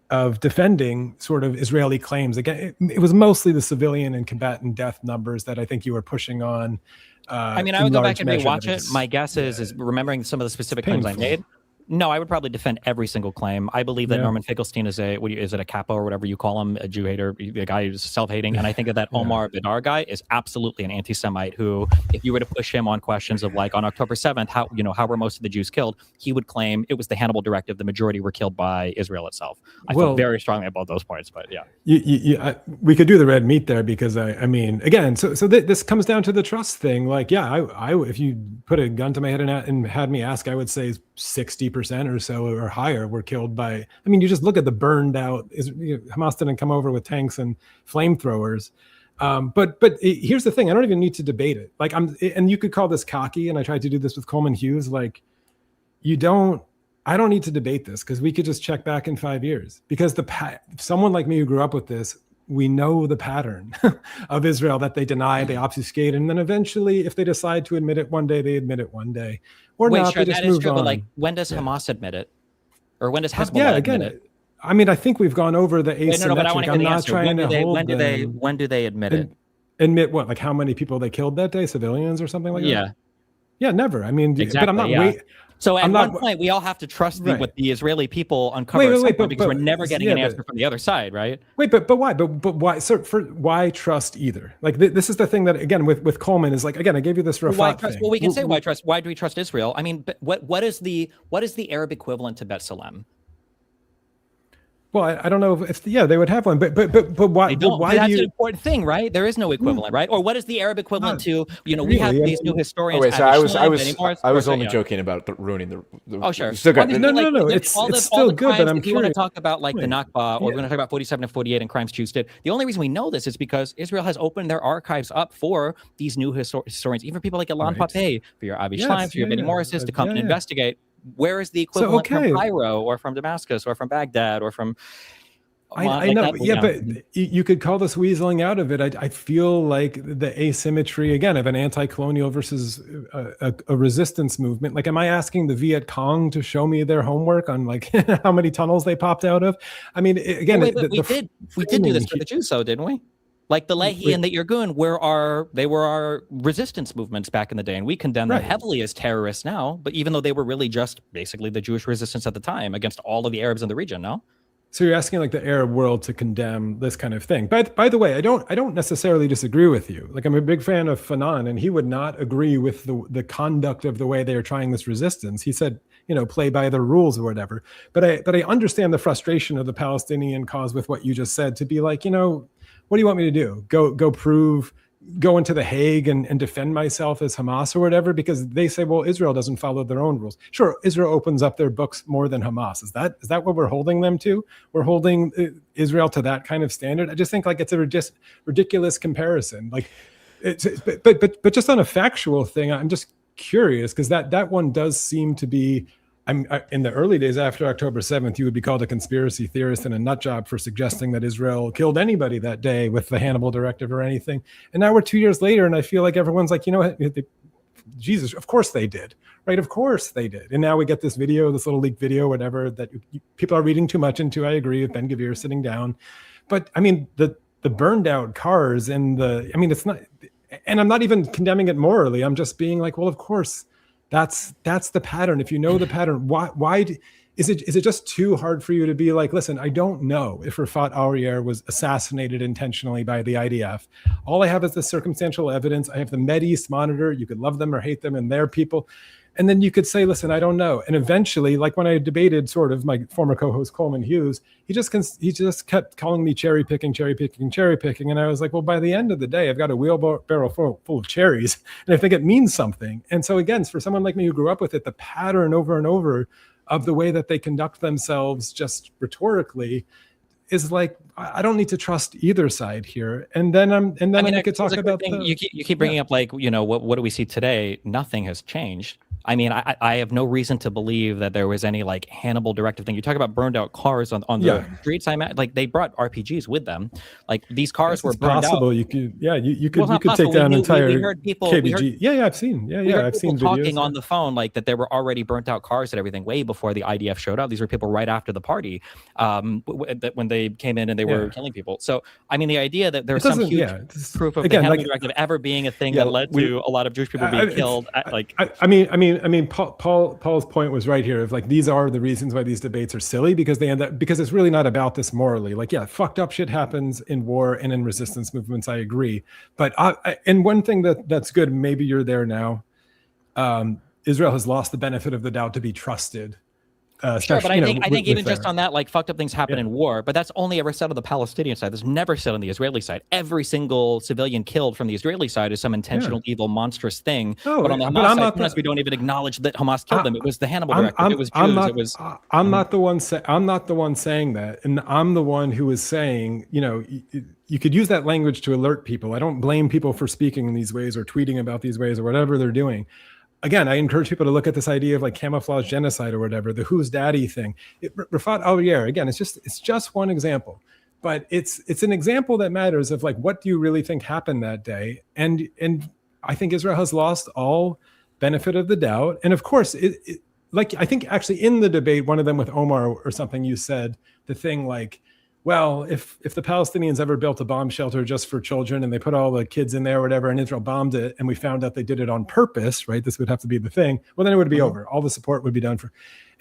of defending sort of Israeli claims. Again, it was mostly the civilian and combatant death numbers that I think you were pushing on. I mean, I would go back and rewatch it. My guess is remembering some of the specific claims I made. No, I would probably defend every single claim. I believe that Norman Finkelstein is a capo or whatever you call him, a Jew hater, a guy who's self-hating. And I think that Omar Vidar guy is absolutely an anti-Semite who, if you were to push him on questions of like on October 7th, how were most of the Jews killed? He would claim it was the Hannibal Directive. The majority were killed by Israel itself. I feel very strongly about those points, but yeah. We could do the red meat there because I mean, again, so this comes down to the trust thing. Like, I if you put a gun to my head and had me ask, I would say 60% or so or higher were killed by. I mean, you just look at the burned out. Hamas didn't come over with tanks and flamethrowers. But here's the thing: I don't even need to debate it. Like and you could call this cocky, and I tried to do this with Coleman Hughes. Like, I don't need to debate this because we could just check back in 5 years. Because someone like me who grew up with this, we know the pattern of Israel that they deny, they obfuscate, and then eventually, if they decide to admit it one day, they admit it one day, or not. They just that is move true. on. But like, when does Hamas admit it, or when does Hezbollah admit it? I mean, I think we've gone over the asymmetric. No, but I want to hear the answer. When do they admit it? Admit what? Like how many people they killed that day, civilians or something like that? Yeah, never. I mean, exactly, but I'm not waiting. So at one point, we all have to trust what the Israeli people uncover because we're never getting an answer from the other side, right? But why? But why? So why trust either? Like this is the thing that again with Coleman is like, again, I gave you this why trust? Well, we can say why trust. Why do we trust Israel? I mean, what is the Arab equivalent to Bet Salem? Well, I don't know if they would have one, but why? Why that's an important thing, right? There is no equivalent, right? Or what is the Arab equivalent to? We have these new historians. So I was only joking about ruining the. Oh, sure. Still good. No. It's still good, but I'm if you want to talk about like the Nakba, or we're going to talk about 47 and 48 and crimes Jews did. The only reason we know this is because Israel has opened their archives up for these new historians, even people like Ilan Pappé, for your Avi Schleim, for your Benny Morrises, to come and investigate. Where is the equivalent from Cairo or from Damascus or from Baghdad or from? I know, but you could call this weaseling out of it. I feel like the asymmetry again of an anti-colonial versus a resistance movement. Like, am I asking the Viet Cong to show me their homework on like how many tunnels they popped out of? I mean, again, we did do this for the Jews, though, didn't we? Like the Lehi and the Irgun were our resistance movements back in the day, and we condemn them heavily as terrorists now. But even though they were really just basically the Jewish resistance at the time against all of the Arabs in the region, no? So you're asking like the Arab world to condemn this kind of thing. By the way, I don't necessarily disagree with you. Like I'm a big fan of Fanon, and he would not agree with the conduct of the way they are trying this resistance. He said, play by the rules or whatever. But I understand the frustration of the Palestinian cause with what you just said, to be like, what do you want me to do? Go into The Hague and defend myself as Hamas or whatever, because they say, well, Israel doesn't follow their own rules. Sure, Israel opens up their books more than Hamas. Is that what we're holding them to? We're holding Israel to that kind of standard. I just think like it's a ridiculous comparison. Like, but just on a factual thing, I'm just curious, because that one does seem to be. In the early days after October 7th, you would be called a conspiracy theorist and a nut job for suggesting that Israel killed anybody that day with the Hannibal Directive or anything. And now we're 2 years later, and I feel like everyone's like, Jesus, of course they did, right? Of course they did. And now we get this video, this little leaked video, whatever, that people are reading too much into. I agree with Ben Gvir sitting down. But I mean, the burned out cars it's not, and I'm not even condemning it morally. I'm just being like, well, of course, that's the pattern. If you know the pattern, why is it just too hard for you to be like, listen, I don't know if Rafat Aurier was assassinated intentionally by the IDF. All I have is the circumstantial evidence. I have the Mideast Monitor. You could love them or hate them, and their people. And then you could say, listen, I don't know. And eventually, like when I debated sort of my former co-host Coleman Hughes, he just kept calling me cherry picking. And I was like, well, by the end of the day, I've got a wheelbarrow full of cherries, and I think it means something. And so again, for someone like me who grew up with it, the pattern over and over of the way that they conduct themselves just rhetorically is like, I don't need to trust either side here. And then I could talk about you keep bringing up like, what do we see today? Nothing has changed. I mean, I have no reason to believe that there was any like Hannibal Directive thing. You talk about burned out cars on the streets. Like they brought RPGs with them. Like these cars were burned out. You could take down entire KBG. I've seen. I've seen videos talking on the phone like that there were already burnt out cars and everything way before the IDF showed up. These were people right after the party when they came in and they were killing people. So I mean, the idea that there's some huge proof of the Hannibal Directive ever being a thing that led to a lot of Jewish people being killed. I mean, Paul's point was right here of like, these are the reasons why these debates are silly, because it's really not about this morally. Like, fucked up shit happens in war and in resistance movements. I agree. But and one thing that's good, maybe you're there now. Israel has lost the benefit of the doubt to be trusted. Sure, but I think even just on that, like fucked up things happen in war, but that's only ever said on the Palestinian side. There's never said on the Israeli side. Every single civilian killed from the Israeli side is some intentional, evil, monstrous thing. But on the Hamas side, we don't even acknowledge that Hamas killed them. It was the Hannibal Directive. It was Jews. I'm not the one saying that, and I'm the one who is saying, you could use that language to alert people. I don't blame people for speaking in these ways or tweeting about these ways or whatever they're doing. Again, I encourage people to look at this idea of like camouflage genocide or whatever, the who's daddy thing. Rafat Aurier, again, it's just one example, but it's an example that matters of like, what do you really think happened that day? And I think Israel has lost all benefit of the doubt. And of course, like I think actually in the debate, one of them with Omar or something, you said the thing like, well, if the Palestinians ever built a bomb shelter just for children and they put all the kids in there or whatever, and Israel bombed it, and we found out they did it on purpose, right? This would have to be the thing. Well, then it would be over. All the support would be done for,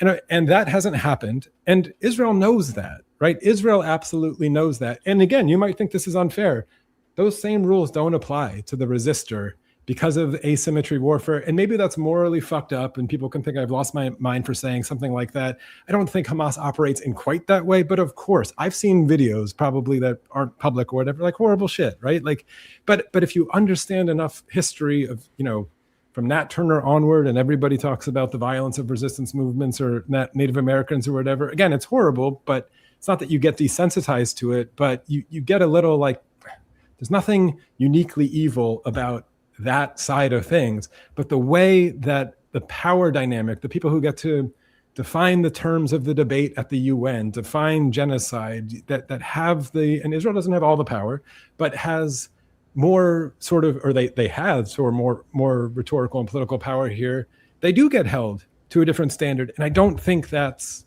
and that hasn't happened. And Israel knows that, right? Israel absolutely knows that. And again, you might think this is unfair. Those same rules don't apply to the resistor because of asymmetry warfare. And maybe that's morally fucked up, and people can think I've lost my mind for saying something like that. I don't think Hamas operates in quite that way, but of course, I've seen videos probably that aren't public or whatever, like horrible shit, right? Like, but if you understand enough history of, from Nat Turner onward, and everybody talks about the violence of resistance movements or Native Americans or whatever, again, it's horrible, but it's not that you get desensitized to it, but you get a little like, there's nothing uniquely evil about that side of things, but the way that the power dynamic, the people who get to define the terms of the debate at the UN, define genocide, that have and Israel doesn't have all the power, but has more sort of, or they have sort of more rhetorical and political power here. They do get held to a different standard, and I don't think that's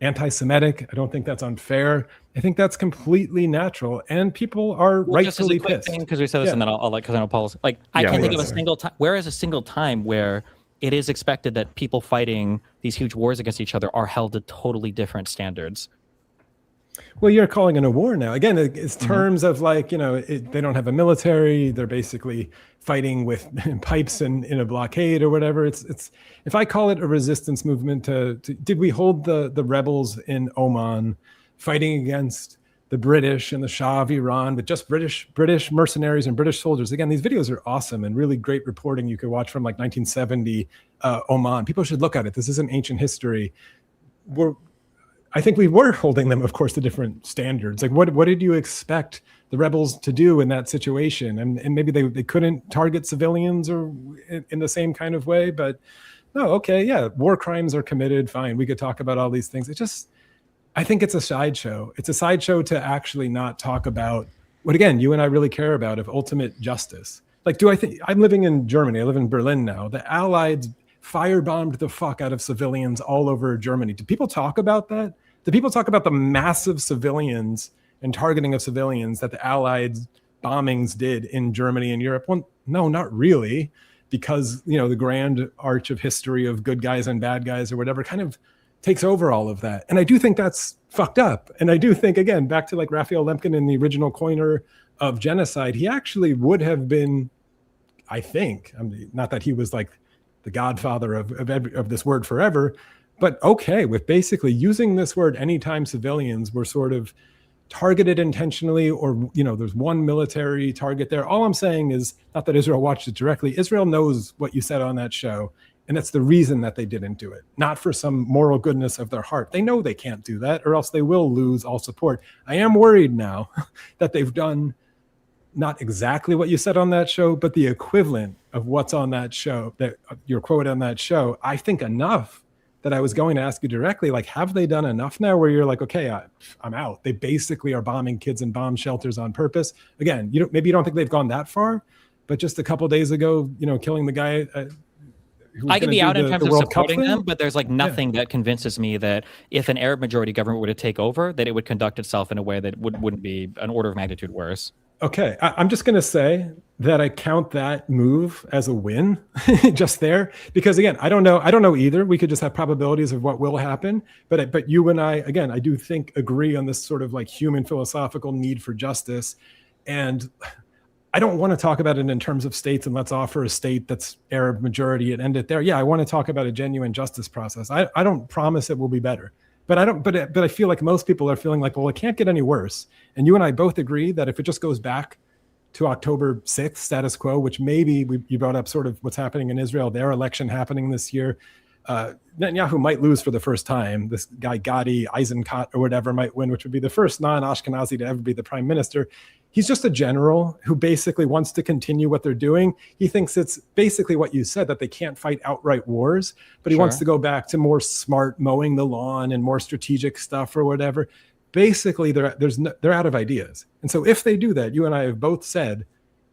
anti-Semitic. I don't think that's unfair. I think that's completely natural, and people are rightfully pissed. Because we said this, and then I'll because I know Paul's like, I can't think of a single time. Where is a single time where it is expected that people fighting these huge wars against each other are held to totally different standards? Well, you're calling it a war now. Again, it's terms of like, they don't have a military. They're basically fighting with pipes and in a blockade or whatever. It's if I call it a resistance movement did we hold the rebels in Oman fighting against the British and the Shah of Iran with just British mercenaries and British soldiers? Again, these videos are awesome and really great reporting you could watch from like 1970 Oman. People should look at it. This isn't ancient history. I think we were holding them, of course, to different standards. Like, what did you expect the rebels to do in that situation? And maybe they couldn't target civilians or in the same kind of way. But no, okay, yeah, war crimes are committed. Fine, we could talk about all these things. I think it's a sideshow. It's a sideshow to actually not talk about what, again, you and I really care about, of ultimate justice. Like, I'm living in Germany. I live in Berlin now. The Allies firebombed the fuck out of civilians all over Germany. Do people talk about that? Do people talk about the massive civilians and targeting of civilians that the Allied bombings did in Germany and Europe? Well, no, not really, because the grand arch of history of good guys and bad guys or whatever kind of takes over all of that. And I do think that's fucked up. And I do think, again, back to like Raphael Lemkin and the original coiner of genocide, he actually would have been, I think, not that he was like the godfather of this word forever, but okay with basically using this word anytime civilians were sort of targeted intentionally, or there's one military target there. All I'm saying is, not that Israel watched it directly. Israel knows what you said on that show, and that's the reason that they didn't do it, not for some moral goodness of their heart. They know they can't do that, or else they will lose all support. I am worried now that they've done not exactly what you said on that show, but the equivalent of what's on that show, that your quote on that show. I think enough that I was going to ask you directly, like, have they done enough now where you're like, okay, I'm out? They basically are bombing kids in bomb shelters on purpose. Again, maybe you don't think they've gone that far, but just a couple days ago, killing the guy. I can be out in terms of supporting them, but there's like nothing that convinces me that if an Arab majority government were to take over, that it would conduct itself in a way that wouldn't be an order of magnitude worse. Okay, I'm just going to say that I count that move as a win just there, because again, I don't know either. We could just have probabilities of what will happen, but you and I, again, I do think agree on this sort of like human philosophical need for justice. And I don't want to talk about it in terms of states and let's offer a state that's Arab majority and end it there. Yeah, I want to talk about a genuine justice process. I don't promise it will be better. But I feel like most people are feeling like, well, it can't get any worse. And you and I both agree that if it just goes back to October 6th status quo, which maybe you brought up sort of what's happening in Israel, their election happening this year, Netanyahu might lose for the first time. This guy Gadi Eisenkot or whatever might win, which would be the first non-Ashkenazi to ever be the prime minister. He's just a general who basically wants to continue what they're doing. He thinks it's basically what you said, that they can't fight outright wars, but he wants to go back to more smart mowing the lawn and more strategic stuff or whatever. Basically, they're out of ideas. And so if they do that, you and I have both said,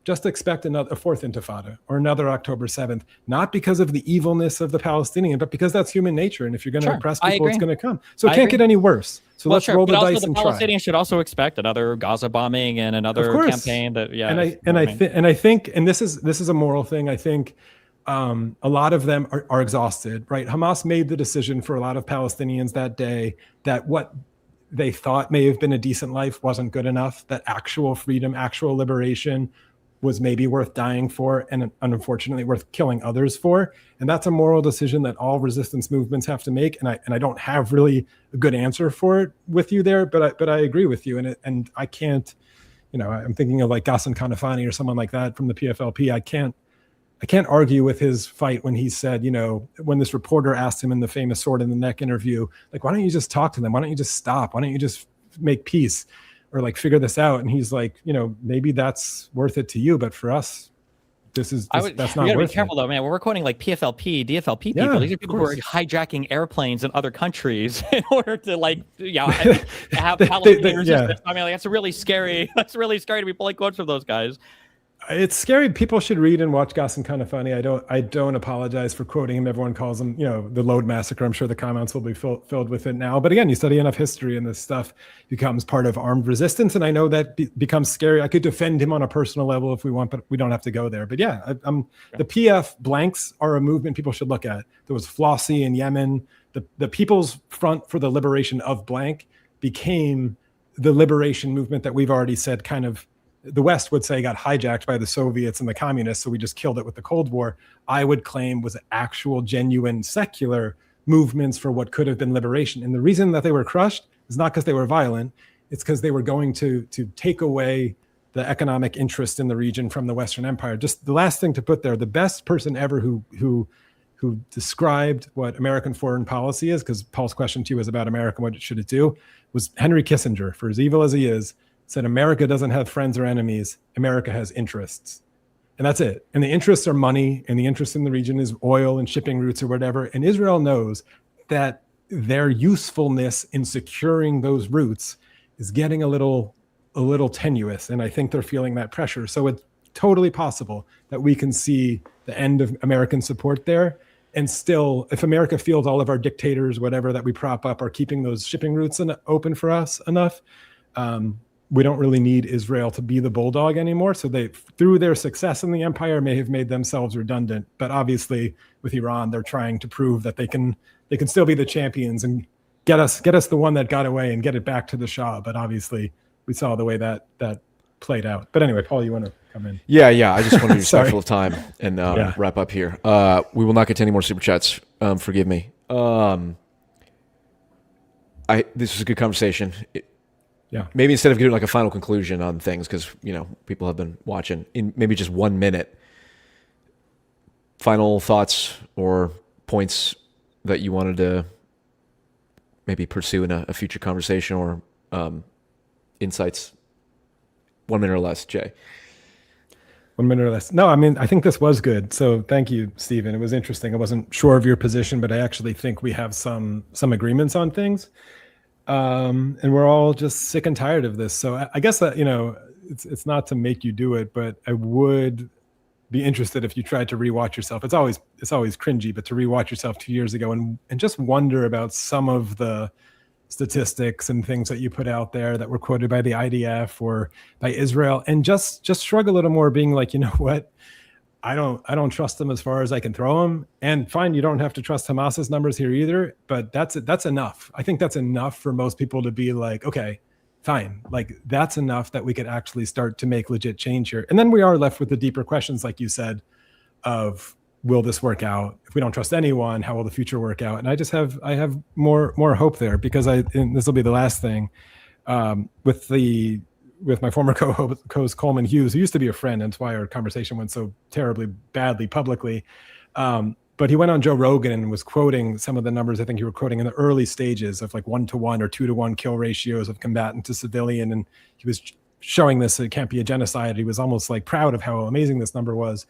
just expect a fourth intifada or another October 7th, not because of the evilness of the Palestinian, but because that's human nature. And if you're going to oppress people, it's going to come. So it can't get any worse. So let's roll the dice and try. The Palestinians should also expect another Gaza bombing and another campaign. I think, and this is a moral thing. I think a lot of them are exhausted, right? Hamas made the decision for a lot of Palestinians that day that what they thought may have been a decent life wasn't good enough, that actual freedom, actual liberation was maybe worth dying for and unfortunately worth killing others for. And that's a moral decision that all resistance movements have to make. And I don't have really a good answer for it with you there, but I agree with you. And I can't, I'm thinking of like Ghassan Kanafani or someone like that from the PFLP. I can't argue with his fight when he said, when this reporter asked him in the famous Sword in the Neck interview, like, why don't you just talk to them? Why don't you just stop? Why don't you just make peace? Or like figure this out? And he's like, maybe that's worth it to you, but for us, that's not worth it. You gotta be careful though, man. When we're quoting like PFLP, DFLP people, these are people who are hijacking airplanes in other countries in order to have Palestinian resistance. I mean, like, that's really scary to be pulling quotes from those guys. It's scary. People should read and watch Ghassan Kanafani. I don't apologize for quoting him. Everyone calls him, the Lode Massacre. I'm sure the comments will be filled with it now. But again, you study enough history and this stuff becomes part of armed resistance. And I know that becomes scary. I could defend him on a personal level if we want, but we don't have to go there. But yeah, the PF blanks are a movement people should look at. There was Flossie in Yemen. The People's Front for the Liberation of Blank became the liberation movement that we've already said kind of, the West would say got hijacked by the Soviets and the communists, so we just killed it with the Cold War, I would claim was actual, genuine, secular movements for what could have been liberation. And the reason that they were crushed is not because they were violent, it's because they were going to take away the economic interest in the region from the Western Empire. Just the last thing to put there, the best person ever who described what American foreign policy is, because Paul's question to you was about America, what should it do, was Henry Kissinger. For as evil as he is, said America doesn't have friends or enemies, America has interests. And that's it. And the interests are money, and the interest in the region is oil and shipping routes or whatever. And Israel knows that their usefulness in securing those routes is getting a little tenuous. And I think they're feeling that pressure. So it's totally possible that we can see the end of American support there. And still, if America feels all of our dictators, whatever, that we prop up are keeping those shipping routes open for us enough, we don't really need Israel to be the bulldog anymore. So they, through their success in the empire, may have made themselves redundant. But obviously, with Iran, they're trying to prove that they can still be the champions and get us the one that got away and get it back to the Shah. But obviously, we saw the way that played out. But anyway, Paul, you want to come in? Yeah. I just want to be respectful of time and wrap up here. We will not get to any more super chats. Forgive me. This was a good conversation. Maybe instead of getting like a final conclusion on things, because people have been watching, in maybe just 1 minute, final thoughts or points that you wanted to maybe pursue in a future conversation, or insights. 1 minute or less, Jay. 1 minute or less. No, I mean, I think this was good. So thank you, Stephen. It was interesting. I wasn't sure of your position, but I actually think we have some agreements on things. And we're all just sick and tired of this. So I guess that, it's not to make you do it, but I would be interested if you tried to rewatch yourself. It's always cringy, but to rewatch yourself 2 years ago and just wonder about some of the statistics and things that you put out there that were quoted by the IDF or by Israel, and just shrug a little more, being like, you know what? I don't trust them as far as I can throw them. And fine, you don't have to trust Hamas's numbers here either, but that's enough. I think that's enough for most people to be like, okay, fine. Like, that's enough that we could actually start to make legit change here. And then we are left with the deeper questions, like you said, of will this work out? If we don't trust anyone, how will the future work out? And I have more hope there, because and this will be the last thing, with my former co-host Coleman Hughes, who used to be a friend, and that's why our conversation went so terribly badly publicly. But he went on Joe Rogan and was quoting some of the numbers. I think you were quoting in the early stages of like 1-to-1 or 2-to-1 kill ratios of combatant to civilian. And he was showing this, it can't be a genocide. He was almost like proud of how amazing this number was.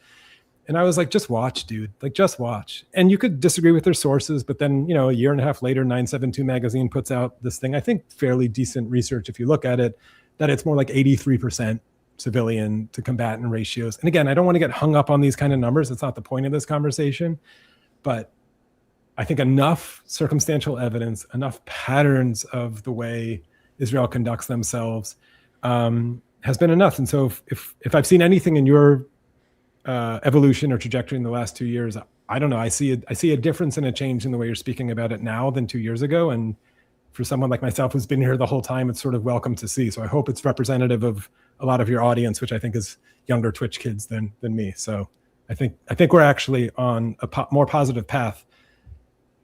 And I was like, just watch, dude, like just watch. And you could disagree with their sources, but then, a year and a half later, 972 magazine puts out this thing, I think fairly decent research if you look at it, that it's more like 83% civilian to combatant ratios. And again, I don't want to get hung up on these kind of numbers. It's not the point of this conversation. But I think enough circumstantial evidence, enough patterns of the way Israel conducts themselves has been enough. And so if I've seen anything in your evolution or trajectory in the last 2 years, I don't know. I see a difference and a change in the way you're speaking about it now than 2 years ago. And for someone like myself who's been here the whole time, it's sort of welcome to see. So I hope it's representative of a lot of your audience, which I think is younger Twitch kids than me. So I think we're actually on a more positive path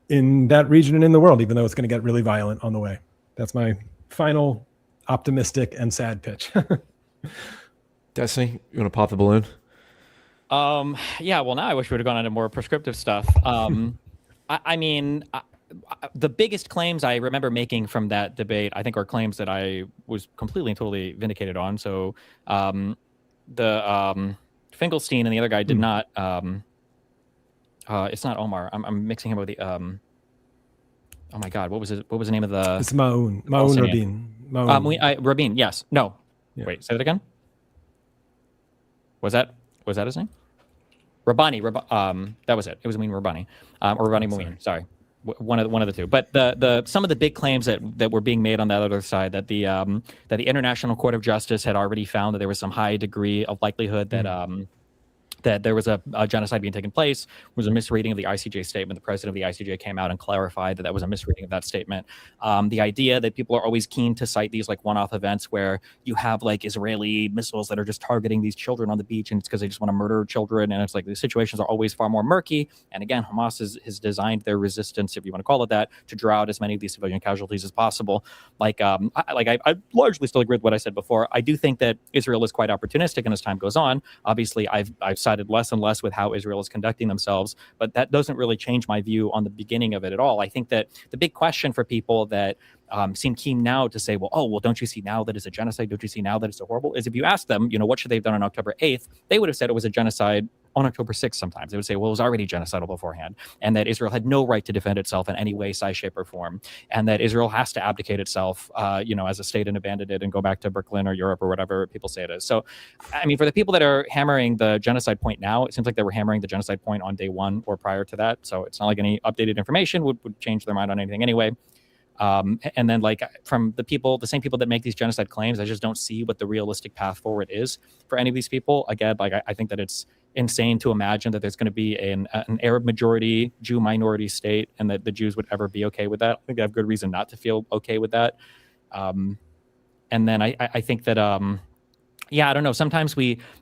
in that region and in the world, even though it's going to get really violent on the way. That's my final optimistic and sad pitch. Destiny, you want to pop the balloon? Yeah, well, now I wish we would have gone into more prescriptive stuff. I mean, the biggest claims I remember making from that debate, I think, are claims that I was completely and totally vindicated on. So the Finklestein and the other guy did not. It's not Omar. I'm mixing him with the. Oh my God, what was the name of the? It's Ma'un Rabin. Rabin. Yes. No. Yeah. Wait. Say that again. Was that his name? Rabbani. That was it. It was Amin Rabbani. Or Rabbani Mouin. Sorry. One of the two. But the some of the big claims that were being made on the other side, that the International Court of Justice had already found that there was some high degree of likelihood that that there was a genocide being taken place. It was a misreading of the ICJ statement. The president of the ICJ came out and clarified that that was a misreading of that statement. The idea that people are always keen to cite these like one-off events where you have like Israeli missiles that are just targeting these children on the beach, and it's because they just want to murder children, and it's like the situations are always far more murky. And again, Hamas has designed their resistance, if you want to call it that, to draw out as many of these civilian casualties as possible. I largely still agree with what I said before. I do think that Israel is quite opportunistic, and as time goes on, obviously I've sided less and less with how Israel is conducting themselves, but that doesn't really change my view on the beginning of it at all. I think that the big question for people that seem keen now to say, well, don't you see now that it's a genocide? Don't you see now that it's so horrible? Is if you ask them, what should they have done on October 8th? They would have said it was a genocide on October 6th sometimes. They would say, well, it was already genocidal beforehand, and that Israel had no right to defend itself in any way, size, shape, or form, and that Israel has to abdicate itself, as a state and abandon it and go back to Brooklyn or Europe or whatever people say it is. So, I mean, for the people that are hammering the genocide point now, it seems like they were hammering the genocide point on day one or prior to that. So it's not like any updated information would change their mind on anything anyway. And then like from the same people that make these genocide claims, I just don't see what the realistic path forward is for any of these people. Again, like I think that it's insane to imagine that there's going to be an Arab majority Jew minority state and that the Jews would ever be okay with that. I think they have good reason not to feel okay with that. And then I think that I don't know. Sometimes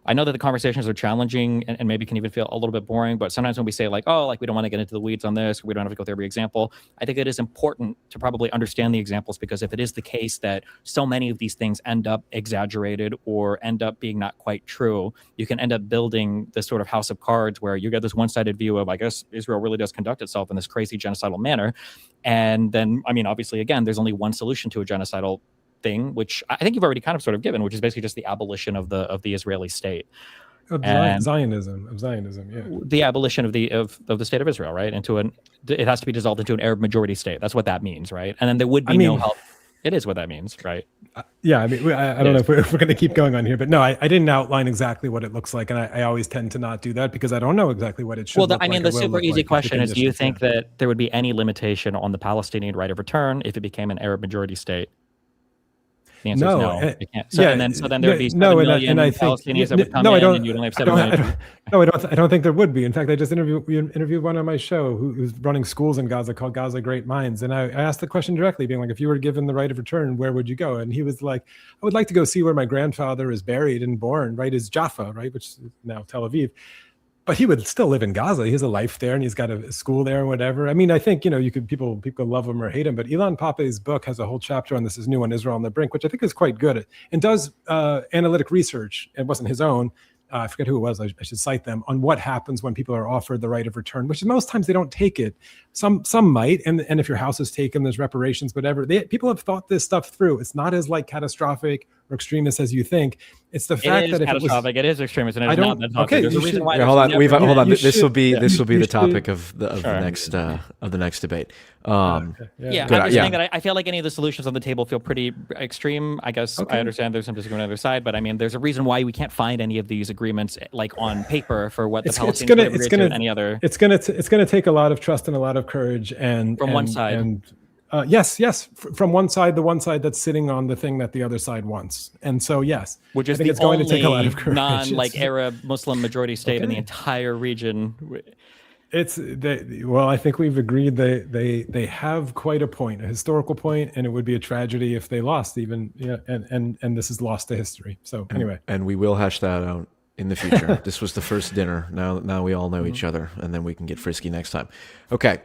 I know that the conversations are challenging and maybe can even feel a little bit boring, but sometimes when we say like, oh, like we don't want to get into the weeds on this, or we don't have to go through every example, I think it is important to probably understand the examples, because if it is the case that so many of these things end up exaggerated or end up being not quite true, you can end up building this sort of house of cards where you get this one-sided view of, I guess, Israel really does conduct itself in this crazy genocidal manner. And then, I mean, obviously, again, there's only one solution to a genocidal thing, which I think you've already kind of sort of given, which is basically just the abolition of the Israeli state. Zionism, yeah. The abolition of the state of Israel, right? It has to be dissolved into an Arab majority state. That's what that means, right? And then there would be no help. It is what that means, right? Yeah, I mean, I don't know if we're going to keep going on here, but no, I didn't outline exactly what it looks like, and I always tend to not do that because I don't know exactly what it should look like. Well, I mean, the super easy question is, do you think that there would be any limitation on the Palestinian right of return if it became an Arab majority state? The answer is no. It can't. So, then there would be 7 million Palestinians that would come in, and you'd only have 7 million. I don't think there would be. In fact, I just interviewed one on my show who's running schools in Gaza called Gaza Great Minds, and I asked the question directly, being like, if you were given the right of return, where would you go? And he was like, I would like to go see where my grandfather is buried and born, right? Is Jaffa, right, which is now Tel Aviv. But he would still live in Gaza. He has a life there, and he's got a school there and whatever. I mean, I think, people love him or hate him, but Ilan Pappé's book has a whole chapter on this, is new on Israel on the Brink, which I think is quite good, and does analytic research. It wasn't his own. I forget who it was. I should cite them on what happens when people are offered the right of return, which most times they don't take it. Some might, and if your house is taken, there's reparations, whatever. People have thought this stuff through. It's not as like catastrophic or extremist as you think. It's the fact that if it is extremist, and it's not that topic. Okay, there's a reason why. Hold on. This will be the topic of the next debate. I'm just saying that I feel like any of the solutions on the table feel pretty extreme. I guess I understand there's some disagreement on the other side, but I mean, there's a reason why we can't find any of these agreements like on paper for what the Palestinians would agree to and any other. It's gonna take a lot of trust and a lot of courage, and from one side. Yes, from one side, the one side that's sitting on the thing that the other side wants, and so yes, which is it's going to take a lot of courage. Arab Muslim majority state in the entire region. I think we've agreed they have quite a point, a historical point, and it would be a tragedy if they lost, even and this is lost to history. So anyway, and we will hash that out in the future. This was the first dinner. Now we all know each other, and then we can get frisky next time. Okay.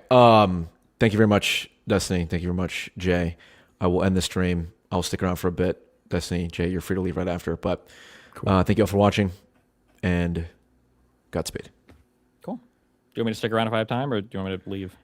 Thank you very much, Destiny. Thank you very much, Jay. I will end the stream. I'll stick around for a bit. Destiny, Jay, you're free to leave right after. But thank you all for watching, and Godspeed. Cool. Do you want me to stick around if I have time, or do you want me to leave?